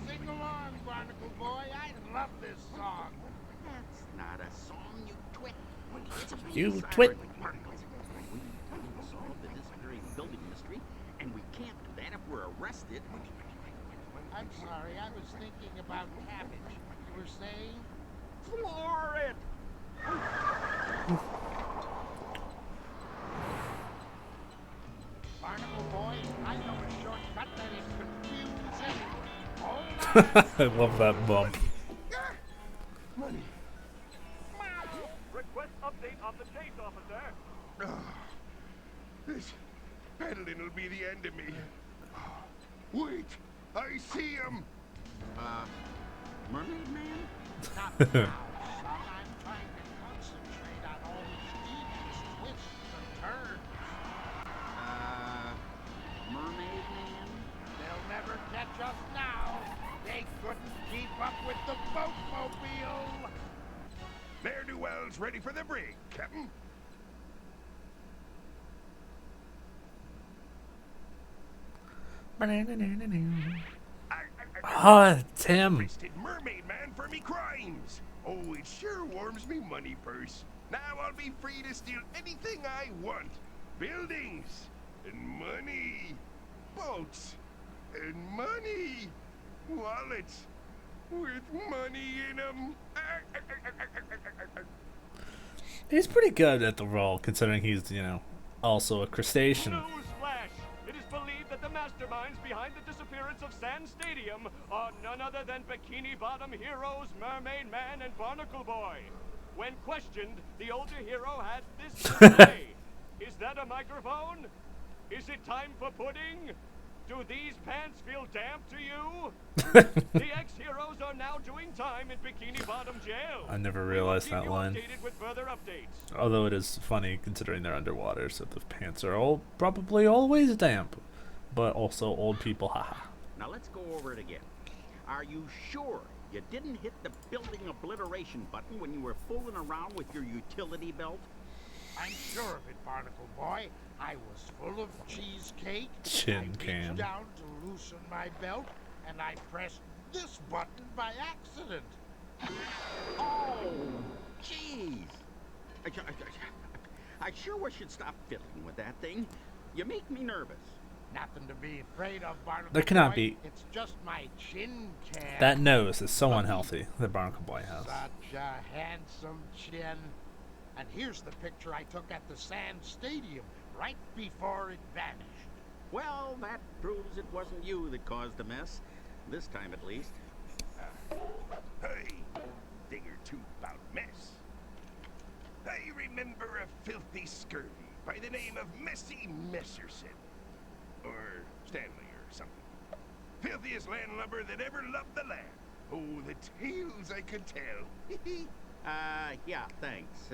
Sing along, Barnacle Boy. I love this song. That's not a song, you twit. It's a You peace twit. siren with particles. We need to solve the disappearing building mystery, and we can't do that if we're arrested. I'm sorry, I was thinking about cabbage. You were saying? Floor it! Barnacle Boy, I know a shortcut that is confusing. I love that bump. Money. Request update on the chase, officer. This peddling will be the end of me. Wait, I see him. Mermaid Man? Not now, son. I'm trying to concentrate on all these devious twists and turns. Mermaid Man? They'll never catch us now. They couldn't keep up with the boatmobile. Ne'er-do-wells ready for the brig, Captain. Ah, Tim. Arrested Mermaid Man for me crimes. Oh, it sure warms me money purse. Now I'll be free to steal anything I want. Buildings and money. Boats and money. Wallets with money in them. He's pretty good at the role, considering he's, also a crustacean. Newsflash! It is believed that the masterminds behind the disappearance of Sand Stadium are none other than Bikini Bottom heroes Mermaid Man and Barnacle Boy. When questioned, the older hero had this to say. Is that a microphone? Is it time for pudding? Do these pants feel damp to you? The ex-heroes are now doing time in Bikini Bottom jail. I never realized that line. Updated with further updates. Although it is funny considering they're underwater, so the pants are probably always damp. But also old people, haha. Now let's go over it again. Are you sure you didn't hit the building obliteration button when you were fooling around with your utility belt? I'm sure of it, Barnacle Boy. I was full of cheesecake. Chin I cam. reached down to loosen my belt, and I pressed this button by accident. Oh, jeez. I sure wish you'd stop fiddling with that thing. You make me nervous. Nothing to be afraid of, Barnacle There cannot Boy. be. It's just my chin cam. That nose is so unhealthy that Barnacle Boy has. Such a handsome chin. And here's the picture I took at the Sand Stadium right before it vanished. Well, that proves it wasn't you that caused the mess. This time, at least. Hey, thing or two about mess. I remember a filthy scurvy by the name of Messy Messerson. Or Stanley or something. Filthiest landlubber that ever loved the land. Oh, the tales I could tell. Yeah, thanks.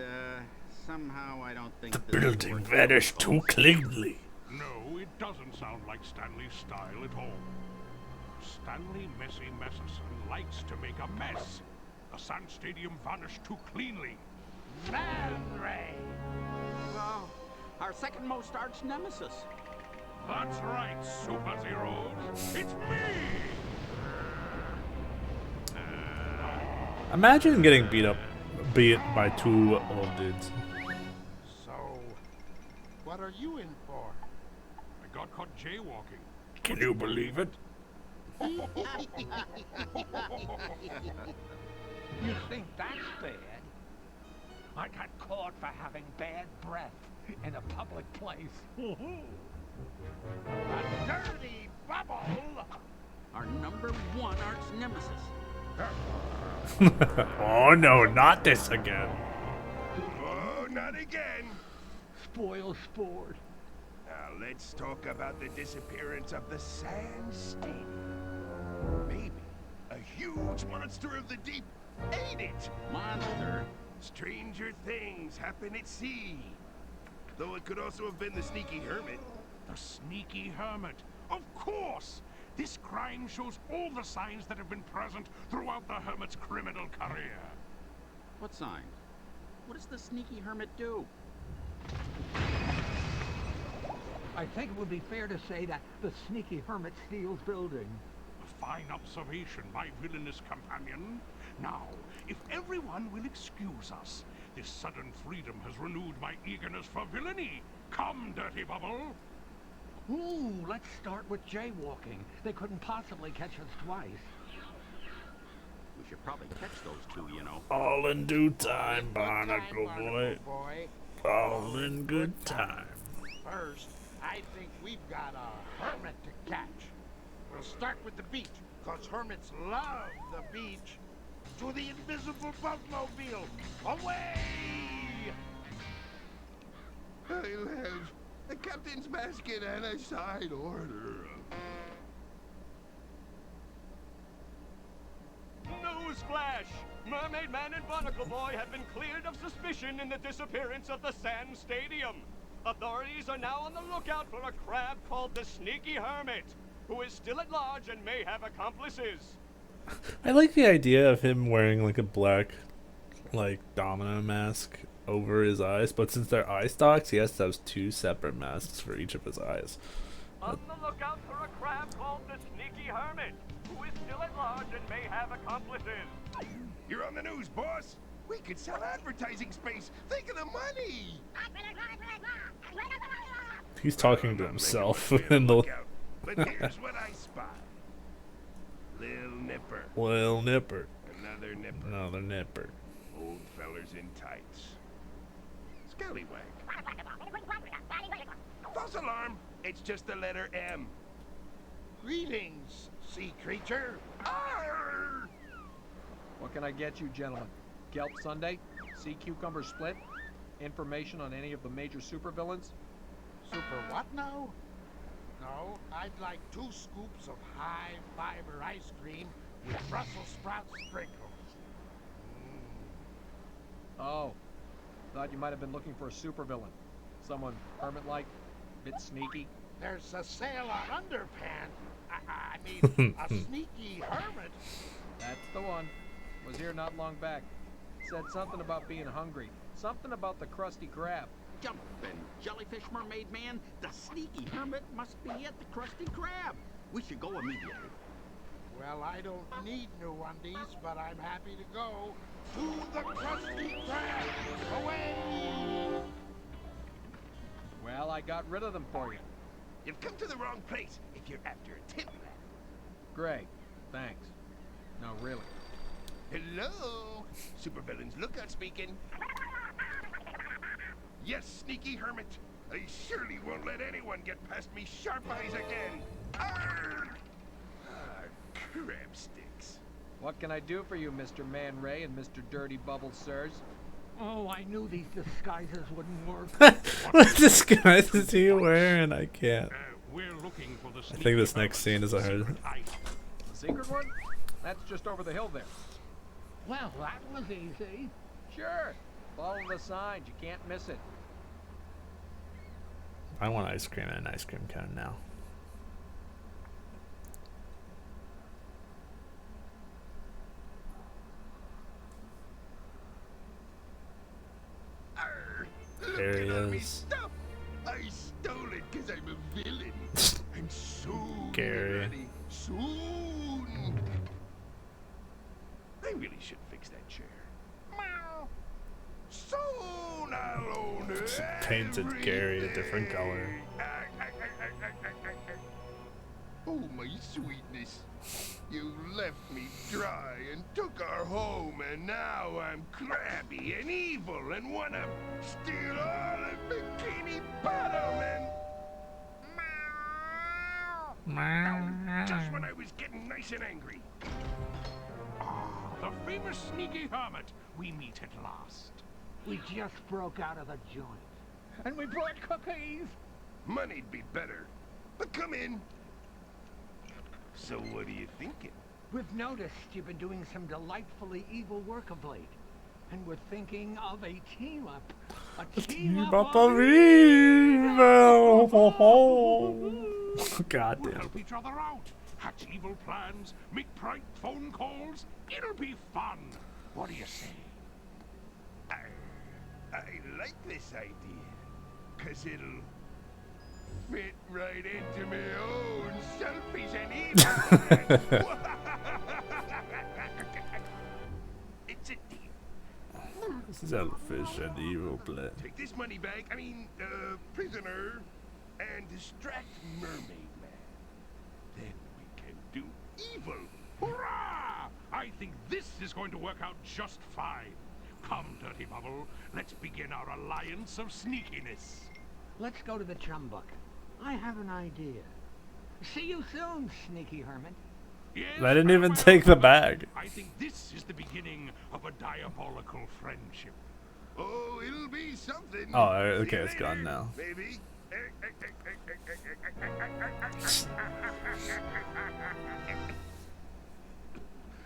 Somehow I don't think The building vanished too cleanly. No, it doesn't sound like Stanley's style at all. Stanley Messy Messerson likes to make a mess. The Sand Stadium vanished too cleanly. Man Ray! Oh, our second most arch nemesis. That's right, superheroes. It's me! Imagine getting beat by two old dudes. So, what are you in for? I got caught jaywalking. Can you believe it? You think that's bad? I got caught for having bad breath in a public place. A dirty bubble! Our #1 arch nemesis. Oh no, not this again. Oh, not again. Spoil sport. Now let's talk about the disappearance of the Sand Stadium. Maybe a huge monster of the deep ate it. Monster? Stranger things happen at sea. Though it could also have been the sneaky hermit. The sneaky hermit. Of course! This crime shows all the signs that have been present throughout the hermit's criminal career. What signs? What does the sneaky hermit do? I think it would be fair to say that the sneaky hermit steals buildings. A fine observation, my villainous companion. Now, if everyone will excuse us, this sudden freedom has renewed my eagerness for villainy. Come, Dirty Bubble. Ooh, let's start with jaywalking. They couldn't possibly catch us twice. We should probably catch those two, you know. All in due time, Barnacle Boy. All in good time. First, I think we've got a hermit to catch. We'll start with the beach, cause hermits love the beach. To the invisible boatmobile! Away! I'll have a captain's basket and a side order. Newsflash! Mermaid Man and Barnacle Boy have been cleared of suspicion in the disappearance of the Sand Stadium. Authorities are now on the lookout for a crab called the Sneaky Hermit, who is still at large and may have accomplices. I like the idea of him wearing like a black, like, domino mask over his eyes, but since they're eye stalks, he has to have two separate masks for each of his eyes. On the lookout for a crab called the Sneaky Hermit, who is still at large and may have accomplices. You're on the news, boss. We could sell advertising space. Think of the money. He's talking to himself in the. But here's what I spy. Lil Nipper. Lil Nipper. Another nipper. Another nipper. Old fellers in tights. Scallywag. False alarm. It's just the letter M. Greetings, sea creature. Arr! What can I get you, gentlemen? Kelp Sunday? Sea cucumber split? Information on any of the major supervillains? Super what now? No, I'd like 2 scoops of high-fiber ice cream with Brussels sprout sprinkles. Oh, thought you might have been looking for a supervillain. Someone hermit-like, bit sneaky. There's a sale on underpants. I mean, a sneaky hermit. That's the one. Was here not long back. Said something about being hungry. Something about the Krusty Krab. Jumpin' jellyfish mermaid man, the sneaky hermit must be at the Krusty Krab. We should go immediately. Well, I don't need new undies, but I'm happy to go to the Krusty Krab. Away! Well, I got rid of them for you. You've come to the wrong place if you're after a tin rat. Great. Thanks. No, really. Hello? Supervillains lookout speaking. Yes, sneaky hermit. I surely won't let anyone get past me sharp eyes again. Arrgh! Crab sticks. What can I do for you, Mr. Man Ray and Mr. Dirty Bubble Sirs? Oh, I knew these disguises wouldn't work. What disguise is he wearing? I can't. We're looking for the I think this next scene is ours. The secret one? That's just over the hill there. Well, that was easy. Sure. Follow the signs. You can't miss it. I want ice cream and an ice cream cone now. There he is. I stole it because I'm a villain. I'm soon Gary. ready. Soon. I really should fix that chair. Meow. Soon I'll own it. Painted Gary a different color. Oh, my sweetness. You left me dry and took our home, and now I'm crabby and evil and wanna steal all of Bikini Bottom and... Just when I was getting nice and angry. The famous sneaky hermit. We meet at last. We just broke out of the joint. And we brought cookies. Money'd be better. But come in. So what are you thinking? We've noticed you've been doing some delightfully evil work of late. and we're thinking of a team up. A Team team up up of evil. God We'll damn. help each other out, hatch evil plans, make prank phone calls. It'll be fun. What do you say? I like this idea, 'cause it'll fit right into my own selfish and evil plan. It's a deal. Selfish and evil plan. Take this money back, prisoner, and distract Mermaid Man. Then we can do evil. Hurrah! I think this is going to work out just fine. Come, Dirty Bubble, let's begin our alliance of sneakiness. Let's go to the chum bucket. I have an idea. See you soon, sneaky hermit. Yes, I didn't even farewell, take the Bubble. bag. I think this is the beginning of a diabolical friendship. Oh, it'll be something. Oh, See okay, you it's gone later, now. Baby.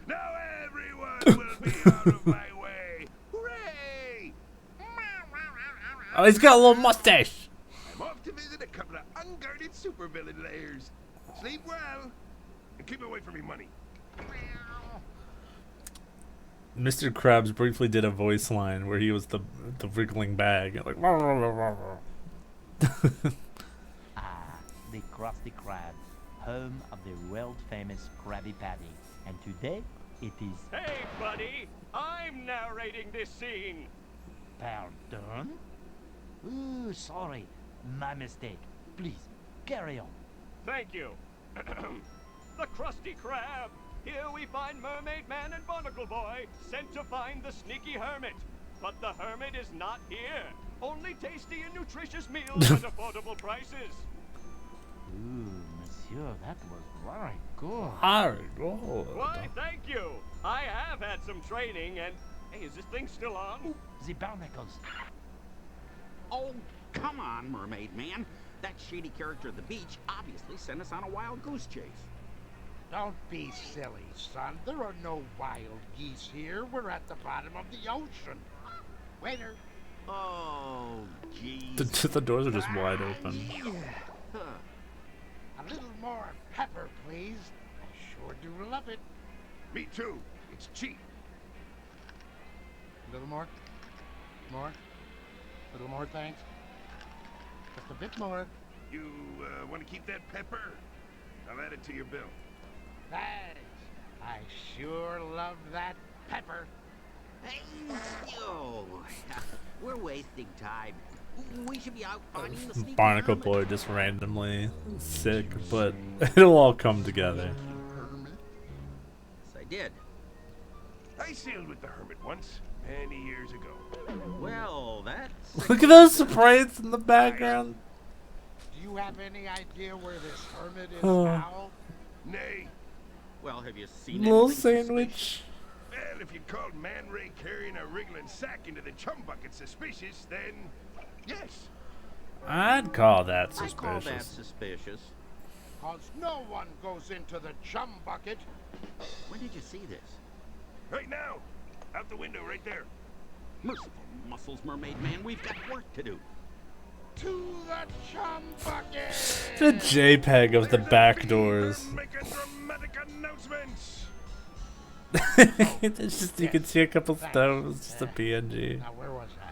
Now everyone will be out of my way. Hooray! Oh, he's got a little mustache. I'm off to visit a couple of unguarded supervillain lairs. Sleep well, and keep away from me money. Mr. Krabs briefly did a voice line where he was the wriggling bag, like. The Krusty Krab, home of the world-famous Krabby Patty, and today it is. Hey, buddy! I'm narrating this scene. Pardon? Ooh, sorry, my mistake. Please carry on. Thank you. The Krusty Krab. Here we find Mermaid Man and Barnacle Boy sent to find the sneaky hermit. But the hermit is not here. Only tasty and nutritious meals at affordable prices. Ooh, monsieur, that was very good. Very good. Why, thank you. I have had some training and... Hey, is this thing still on? The barnacles. Oh, come on, Mermaid Man. That shady character at the beach obviously sent us on a wild goose chase. Don't be silly, son. There are no wild geese here. We're at the bottom of the ocean. Waiter. Oh, jeez. The doors are just wide open. A little more pepper, please. I sure do love it. Me too. It's cheap. A little more. More. A little more, thanks. Just a bit more. You want to keep that pepper? I'll add it to your bill. Thanks. I sure love that pepper. Hey, yo. We're wasting time. We should be out finding the sneaky Barnacle hermit. Boy just randomly sick, but it'll all come together. Yes, I did. I sailed with the hermit once, many years ago. Well, that's... Look at those sprites in the background. Do you have any idea where this hermit is Oh. now? Nay. Well, have you seen Little anything sandwich. Well, if you called Man Ray carrying a wriggling sack into the chum bucket suspicious, then yes. I'd call that I call that suspicious. suspicious. 'Cause no one goes into the chum bucket. When did you see this? Right now. Out the window right there. Merciful muscles, Mermaid Man. We've got work to do. To the chum bucket! The JPEG of the back doors. Make a dramatic announcement. It's just you can see a couple stones, just a PNG. Now, where was I?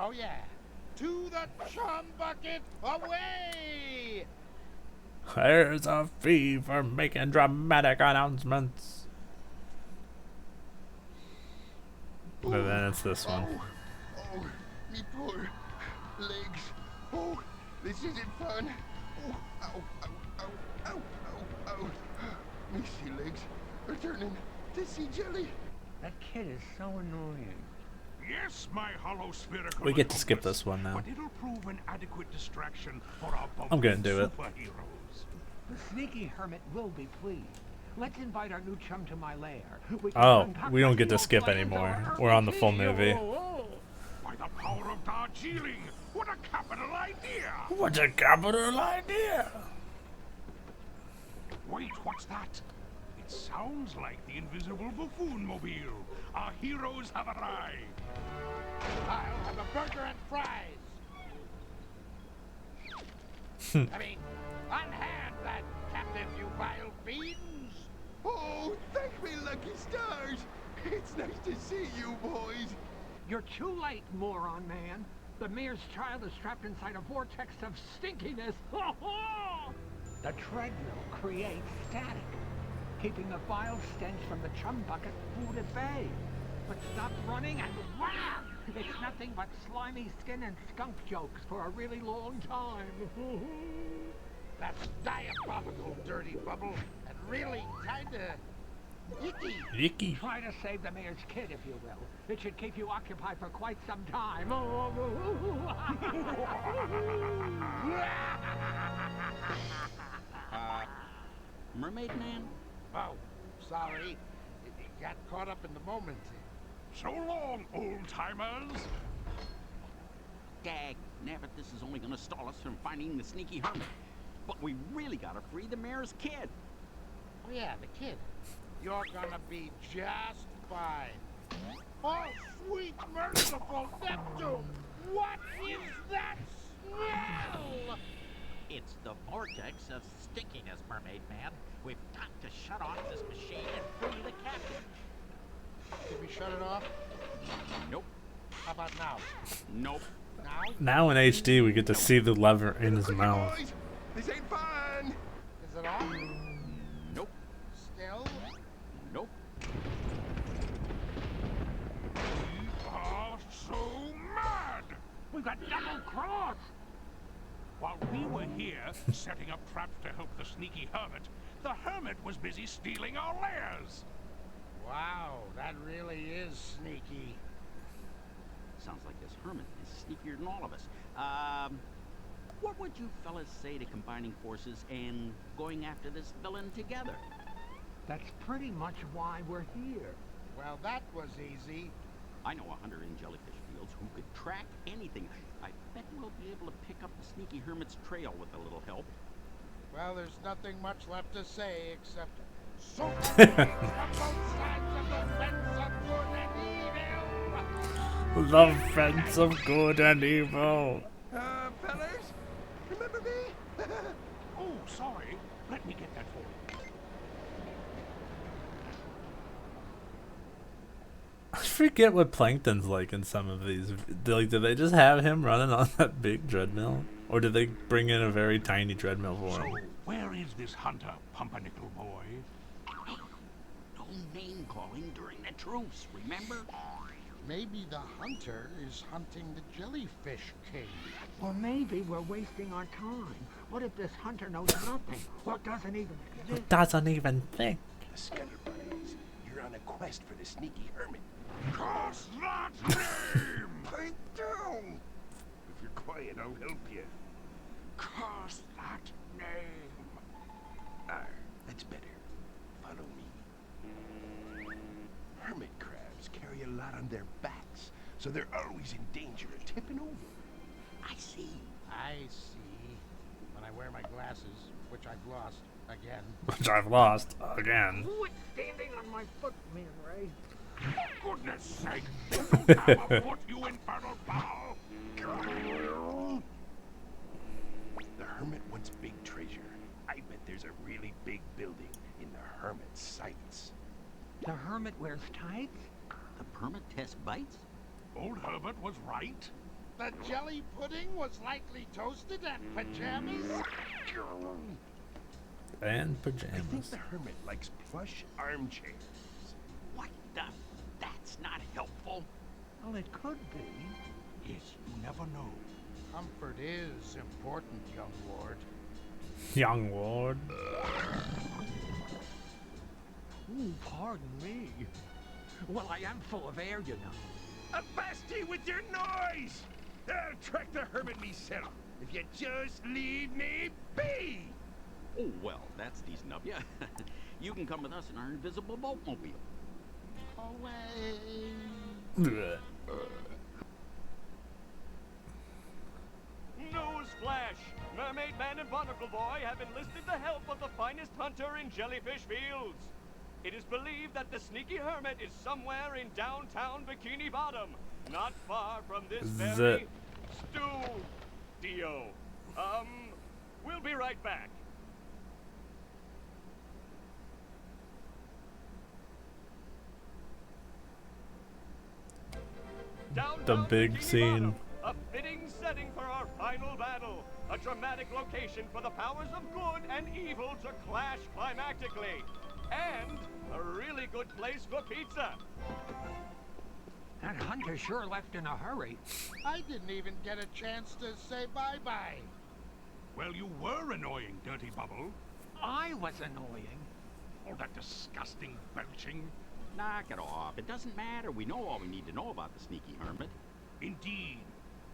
Oh, yeah. To the chum bucket, away! There's a fee for making dramatic announcements. And then it's this one. Oh, me poor legs. Oh, this isn't fun. Oh, ow, ow, ow, ow, ow, ow. Me sea legs are turning to sea jelly. That kid is so annoying. Yes, my hollow spherical We get to skip accomplice, this one now. But it'll prove an adequate distraction for our I'm gonna do it. superheroes. The sneaky hermit will be pleased. Let's invite our new chum to my lair. We can Oh, concoct we don't a get to meal skip planned anymore. over We're on the full tea. movie. By the power of Darjeeling, what a capital idea! What a capital idea! Wait, what's that? It That sounds like the invisible buffoon mobile. Our heroes have arrived. I'll have a burger and fries. I mean, unhand that captive, you vile fiends. Oh, thank me, lucky stars. It's nice to see you, boys. You're too late, moron man. The mayor's child is trapped inside a vortex of stinkiness. The treadmill creates static, keeping the vile stench from the chum bucket food at bay. But stop running and wham! It's nothing but slimy skin and skunk jokes for a really long time. That's diabolical, dirty bubble, and really kinda icky. Icky. Try to save the mayor's kid, if you will. It should keep you occupied for quite some time. Mermaid Man? Oh, sorry. Got caught up in the moment. So long, old-timers. Dag, nabbit, this is only gonna stall us from finding the sneaky hermit. But we really gotta free the mayor's kid. Oh yeah, the kid. You're gonna be just fine. Oh, sweet merciful Neptune! What is that smell? It's the vortex of stinkiness, Mermaid Man. We've got to shut off this machine and free the captain. Did we shut it off? Nope. How about now? Nope. Now in HD, we get to see the lever in his mouth. Boys, this ain't fun. Is it off? Nope. Still? Nope. We are so mad! We got double crossed! While we were here, setting up traps to help the sneaky hermit, the hermit was busy stealing our lairs. Wow, that really is sneaky. Sounds like this hermit is sneakier than all of us. What would you fellas say to combining forces and going after this villain together? That's pretty much why we're here. Well, that was easy. I know a hunter in Jellyfish Fields who could track anything. I bet we'll be able to pick up the sneaky hermit's trail with a little help. Well, there's nothing much left to say except so on both sides of the fence of good and evil. The fence of good and evil. Fellas, remember me? Oh, sorry. Let me get that for you. I forget what Plankton's like in some of these. Like, did they just have him running on that big treadmill? Or did they bring in a very tiny treadmill for him? So, where is this hunter, Pumpernickel boy? No name calling during the truce, remember? Maybe the hunter is hunting the jellyfish king. Or maybe we're wasting our time. What if this hunter knows nothing? Or doesn't even exist? Doesn't even think. The Scudder Buddies, you're on a quest for the sneaky hermit. Curse that name! Pipe down! If you're quiet, I'll help you. Curse that name! That's better. Follow me. Hermit crabs carry a lot on their backs, so they're always in danger of tipping over. I see. I see. When I wear my glasses, which I've lost again. Which I've lost again. Quit standing on my foot, man, Ray. For goodness sake! You don't have a foot, you infernal fowl! The hermit wants big treasure. I bet there's a really big building in the hermit's sights. The hermit wears tights? The permit test bites? Old Herbert was right. The jelly pudding was likely toasted and pajamas? And I think pajamas. the hermit likes plush armchairs. What the? That's not helpful. Well, it could be. Yes, you never know. Comfort is important, young ward. Young ward. Ooh, pardon me. Well, I am full of air, you know. Avast ye with your noise! I'll track the hermit myself if you just leave me be! Oh, well, that's decent of you. You can come with us in our invisible boatmobile. Away! Newsflash! Mermaid Man and Barnacle Boy have enlisted the help of the finest hunter in Jellyfish Fields. It is believed that the sneaky hermit is somewhere in downtown Bikini Bottom, not far from this very studio. We'll be right back. The big scene. A fitting setting for our final battle. A dramatic location for the powers of good and evil to clash climactically. And a really good place for pizza. That hunter sure left in a hurry. I didn't even get a chance to say bye-bye. Well, you were annoying, Dirty Bubble. I was annoying. All that disgusting belching. Knock it off. It doesn't matter. We know all we need to know about the sneaky hermit. Indeed.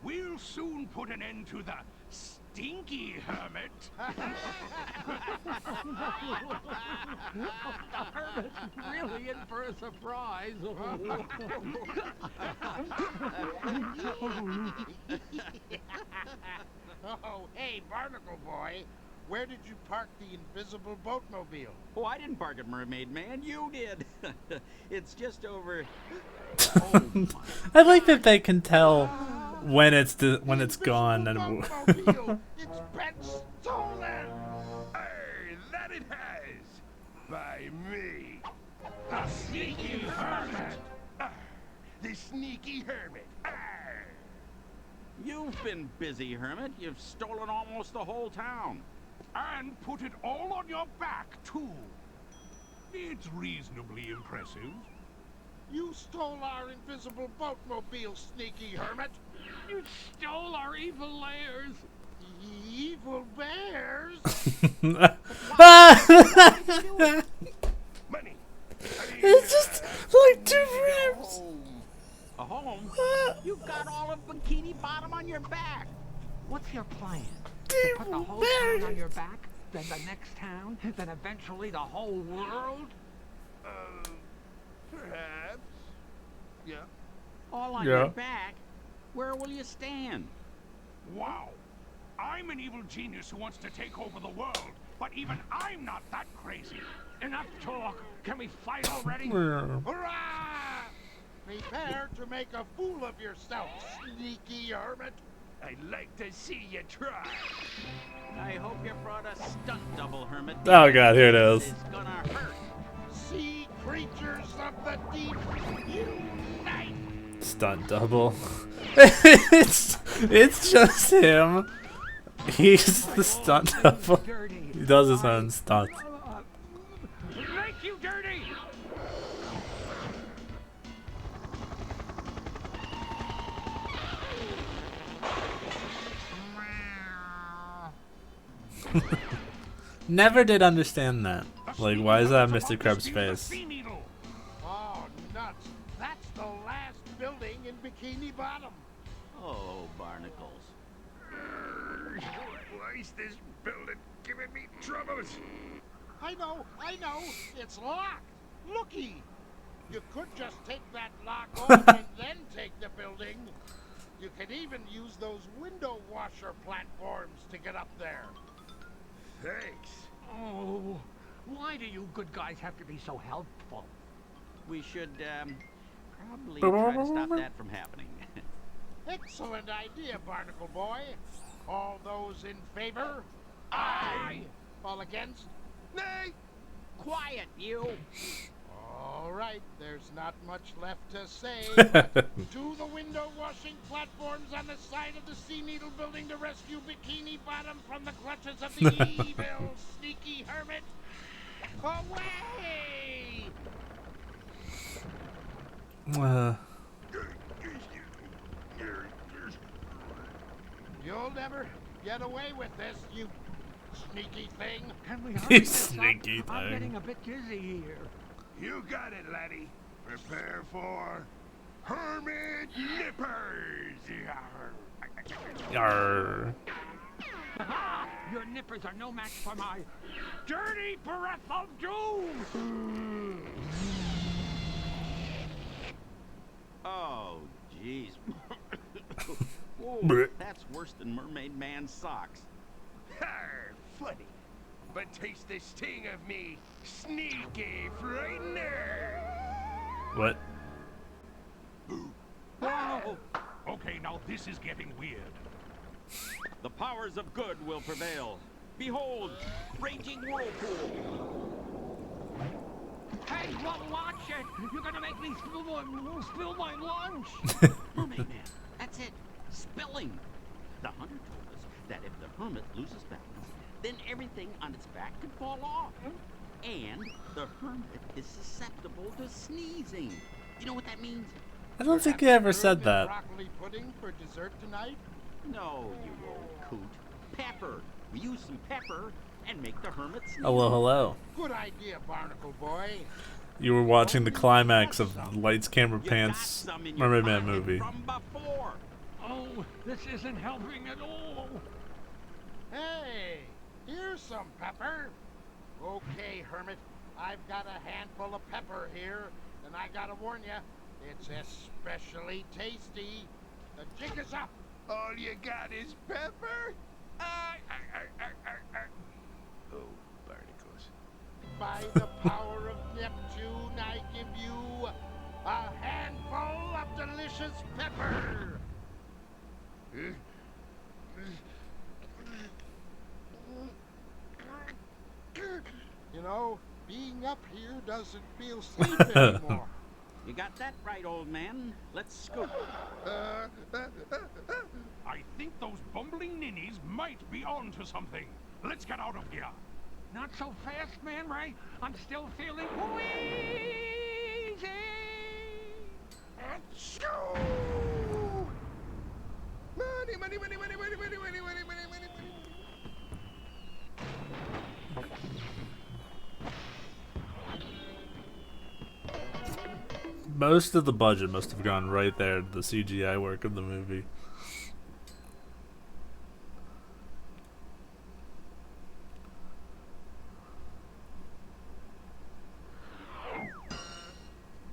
We'll soon put an end to the stinky hermit. The hermit's really in for a surprise. Oh, hey, Barnacle Boy. Where did you park the invisible boatmobile? Oh, I didn't park it, Mermaid Man. You did. It's just over. I like that they can tell when it's gone and Boatmobile. It's been stolen. That it has. By me. The sneaky hermit. The sneaky hermit. Arr. You've been busy, Hermit. You've stolen almost the whole town. And put it all on your back, too. It's reasonably impressive. You stole our invisible boatmobile, sneaky hermit. You stole our evil lairs. Evil bears? Money. It's just like 2 frames. A home? You've got all of Bikini Bottom on your back. What's your plan? To put the whole town on your back, then the next town, then eventually the whole world? Perhaps. Yeah. All on your back? Where will you stand? Wow. I'm an evil genius who wants to take over the world, but even I'm not that crazy. Enough talk. Can we fight already? Hurrah! Prepare to make a fool of yourself, sneaky hermit. I'd like to see you try. I hope you brought a stunt double, Hermit. Oh god, here it is. It's gonna hurt. Sea creatures of the deep, unite! Stunt double. it's just him. He's the stunt double. He does his own stunt. Make you dirty! Never did understand that. Like, why is that Mr. Krabs' face? Oh, nuts. That's the last building in Bikini Bottom. Oh, barnacles. Why is this building giving me troubles? I know. It's locked. Looky. You could just take that lock off and then take the building. You can even use those window washer platforms to get up there. Thanks. Oh, why do you good guys have to be so helpful? We should, probably try to stop that from happening. Excellent idea, Barnacle Boy. All those in favor? Aye. All against? Nay. Quiet, you. All right, there's not much left to say. But to the window washing platforms on the side of the Sea Needle building to rescue Bikini Bottom from the clutches of the evil, sneaky hermit. Away! You'll never get away with this, you sneaky thing. Can we You hurry this sneaky up? I'm thing. getting a bit dizzy here. You got it, laddie. Prepare for Hermit Nippers. Yarr. Aha! Your nippers are no match for my dirty breath of doom! Oh, jeez. Whoa, Blech. that's worse than Mermaid Man's socks. Funny. but taste the sting of me, sneaky frightener. What? Whoa! Okay, now this is getting weird. The powers of good will prevail. Behold, raging whirlpool. Hey, watch it! You're gonna make me spill my lunch! Mermaid Man, that's it. Spilling. The hunter told us that if the hermit loses balance, then everything on its back could fall off. And the hermit is susceptible to sneezing. You know what that means? I don't think he ever said that. Broccoli pudding for dessert tonight? No, you old coot. Pepper. We use some pepper and make the hermit sneeze. Hello, hello. Good idea, Barnacle Boy. You were watching the climax of Lights, Camera, Pants Mermaid Man movie. Oh, this isn't helping at all. Hey, here's some pepper. Okay, Hermit, I've got a handful of pepper here, and I gotta warn you, it's especially tasty. The jig is up. All you got is pepper? Oh, barnacles. By the power of Neptune, I give you a handful of delicious pepper. You know, being up here doesn't feel safe anymore. You got that right, old man. Let's scoop. I think those bumbling ninnies might be onto something. Let's get out of here. Not so fast, Man Ray. I'm still feeling wheezy. Achoo! Money, money, money, money, money, money, money, money, money, money. Most of the budget must have gone right there to the CGI work of the movie.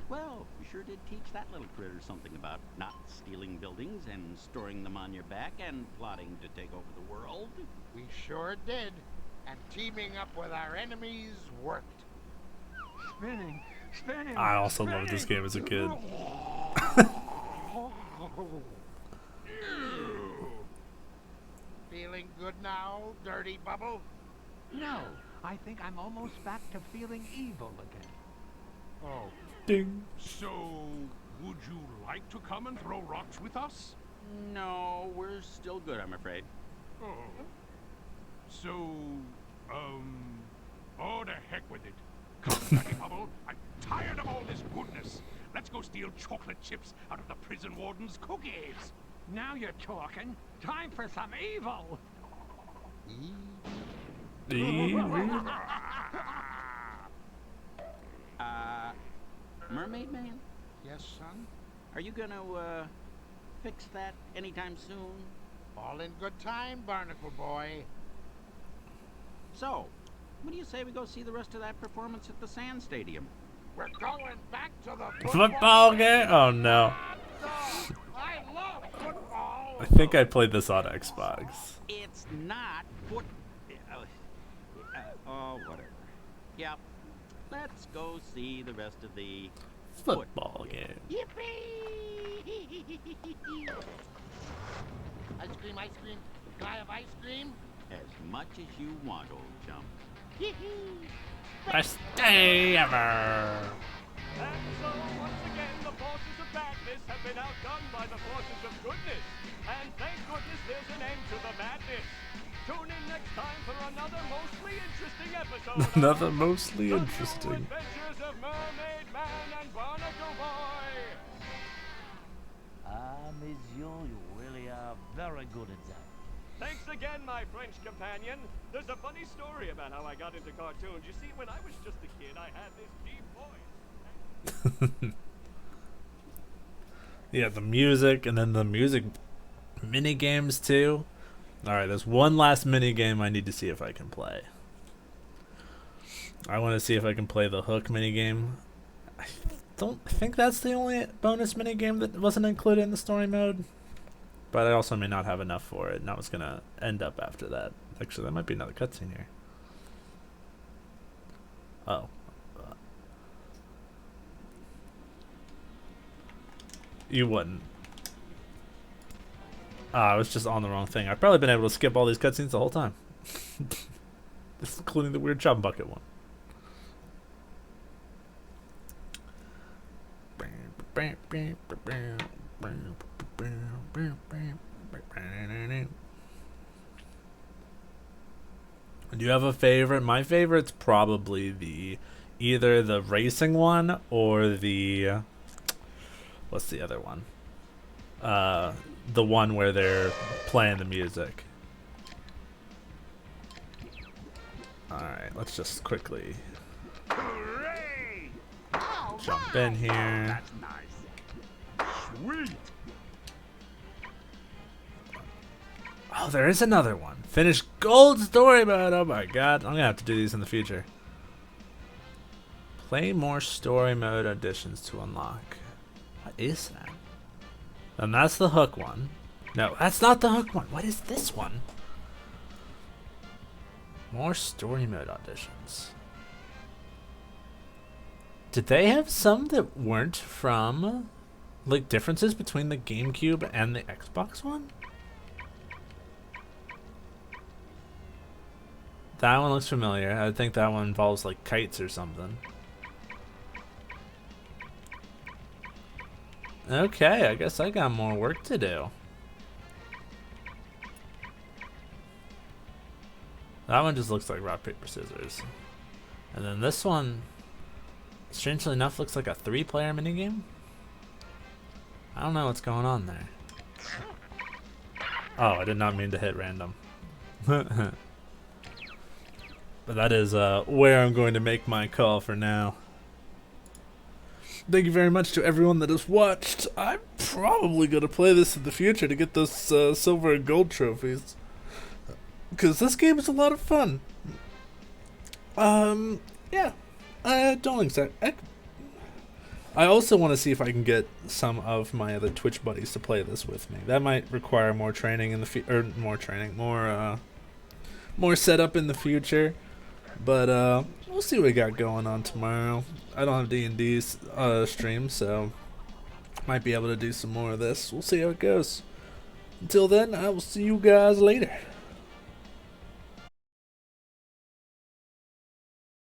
Well, we sure did teach that little critter something about not stealing buildings and storing them on your back and plotting to take over the world. We sure did. And teaming up with our enemies worked. Spinning. I also loved this game as a kid. Feeling good now, Dirty Bubble? No, I think I'm almost back to feeling evil again. Oh. Ding. So, would you like to come and throw rocks with us? No, we're still good, I'm afraid. Oh. So, oh, the heck with it. Come, Daddy Bubble. I'm tired of all this goodness. Let's go steal chocolate chips out of the prison warden's cookies. Now you're talking. Time for some evil. Mermaid Man? Yes, son? Are you gonna, fix that anytime soon? All in good time, Barnacle Boy. So, what do you say we go see the rest of that performance at the Sand Stadium? We're going back to the Football game? Oh no. I love football. I think I played this on Xbox. It's not foot... oh, whatever. Yep. Let's go see the rest of the... Football game. Yippee! Ice cream, ice cream. Can I have ice cream? As much as you want, old chum. Best day ever. And so, once again, the forces of badness have been outdone by the forces of goodness. And thank goodness there's an end to the madness. Tune in next time for another mostly interesting episode. Another mostly The interesting. New Adventures of Mermaid Man and Barnacle Boy. Monsieur, you really are very good at that. Thanks again, my French companion. There's a funny story about how I got into cartoons. You see, when I was just a kid, I had this deep voice. Yeah, the music, and then the music mini games too. Alright, there's one last mini game I need to see if I can play. I want to see if I can play the hook mini game. I don't think that's the only bonus mini game that wasn't included in the story mode. But I also may not have enough for it, and I was gonna end up after that. Actually, there might be another cutscene here. Oh. You wouldn't. I was just on the wrong thing. I've probably been able to skip all these cutscenes the whole time. Including the weird chop bucket one. Do you have a favorite? My favorite's probably either the racing one or the what's the other one? The one where they're playing the music. Alright, let's just quickly jump in here. That's nice. Sweet. Oh, there is another one. Finish gold story mode. Oh my god. I'm gonna have to do these in the future. Play more story mode additions to unlock. What is that? And that's the hook one. No, that's not the hook one. What is this one? More story mode auditions. Did they have some that weren't from, like, differences between the GameCube and the Xbox one? That one looks familiar. I think that one involves, like, kites or something. Okay, I guess I got more work to do. That one just looks like rock, paper, scissors. And then this one, strangely enough, looks like a 3-player minigame. I don't know what's going on there. Oh, I did not mean to hit random. But that is where I'm going to make my call for now. Thank you very much to everyone that has watched. I'm probably going to play this in the future to get those silver and gold trophies. Because this game is a lot of fun. Yeah. Don't exactly. I also want to see if I can get some of my other Twitch buddies to play this with me. That might require more training in the more setup in the future. But we'll see what we got going on tomorrow. I don't have D&D stream, so might be able to do some more of this. We'll see how it goes. Until then, I will see you guys later.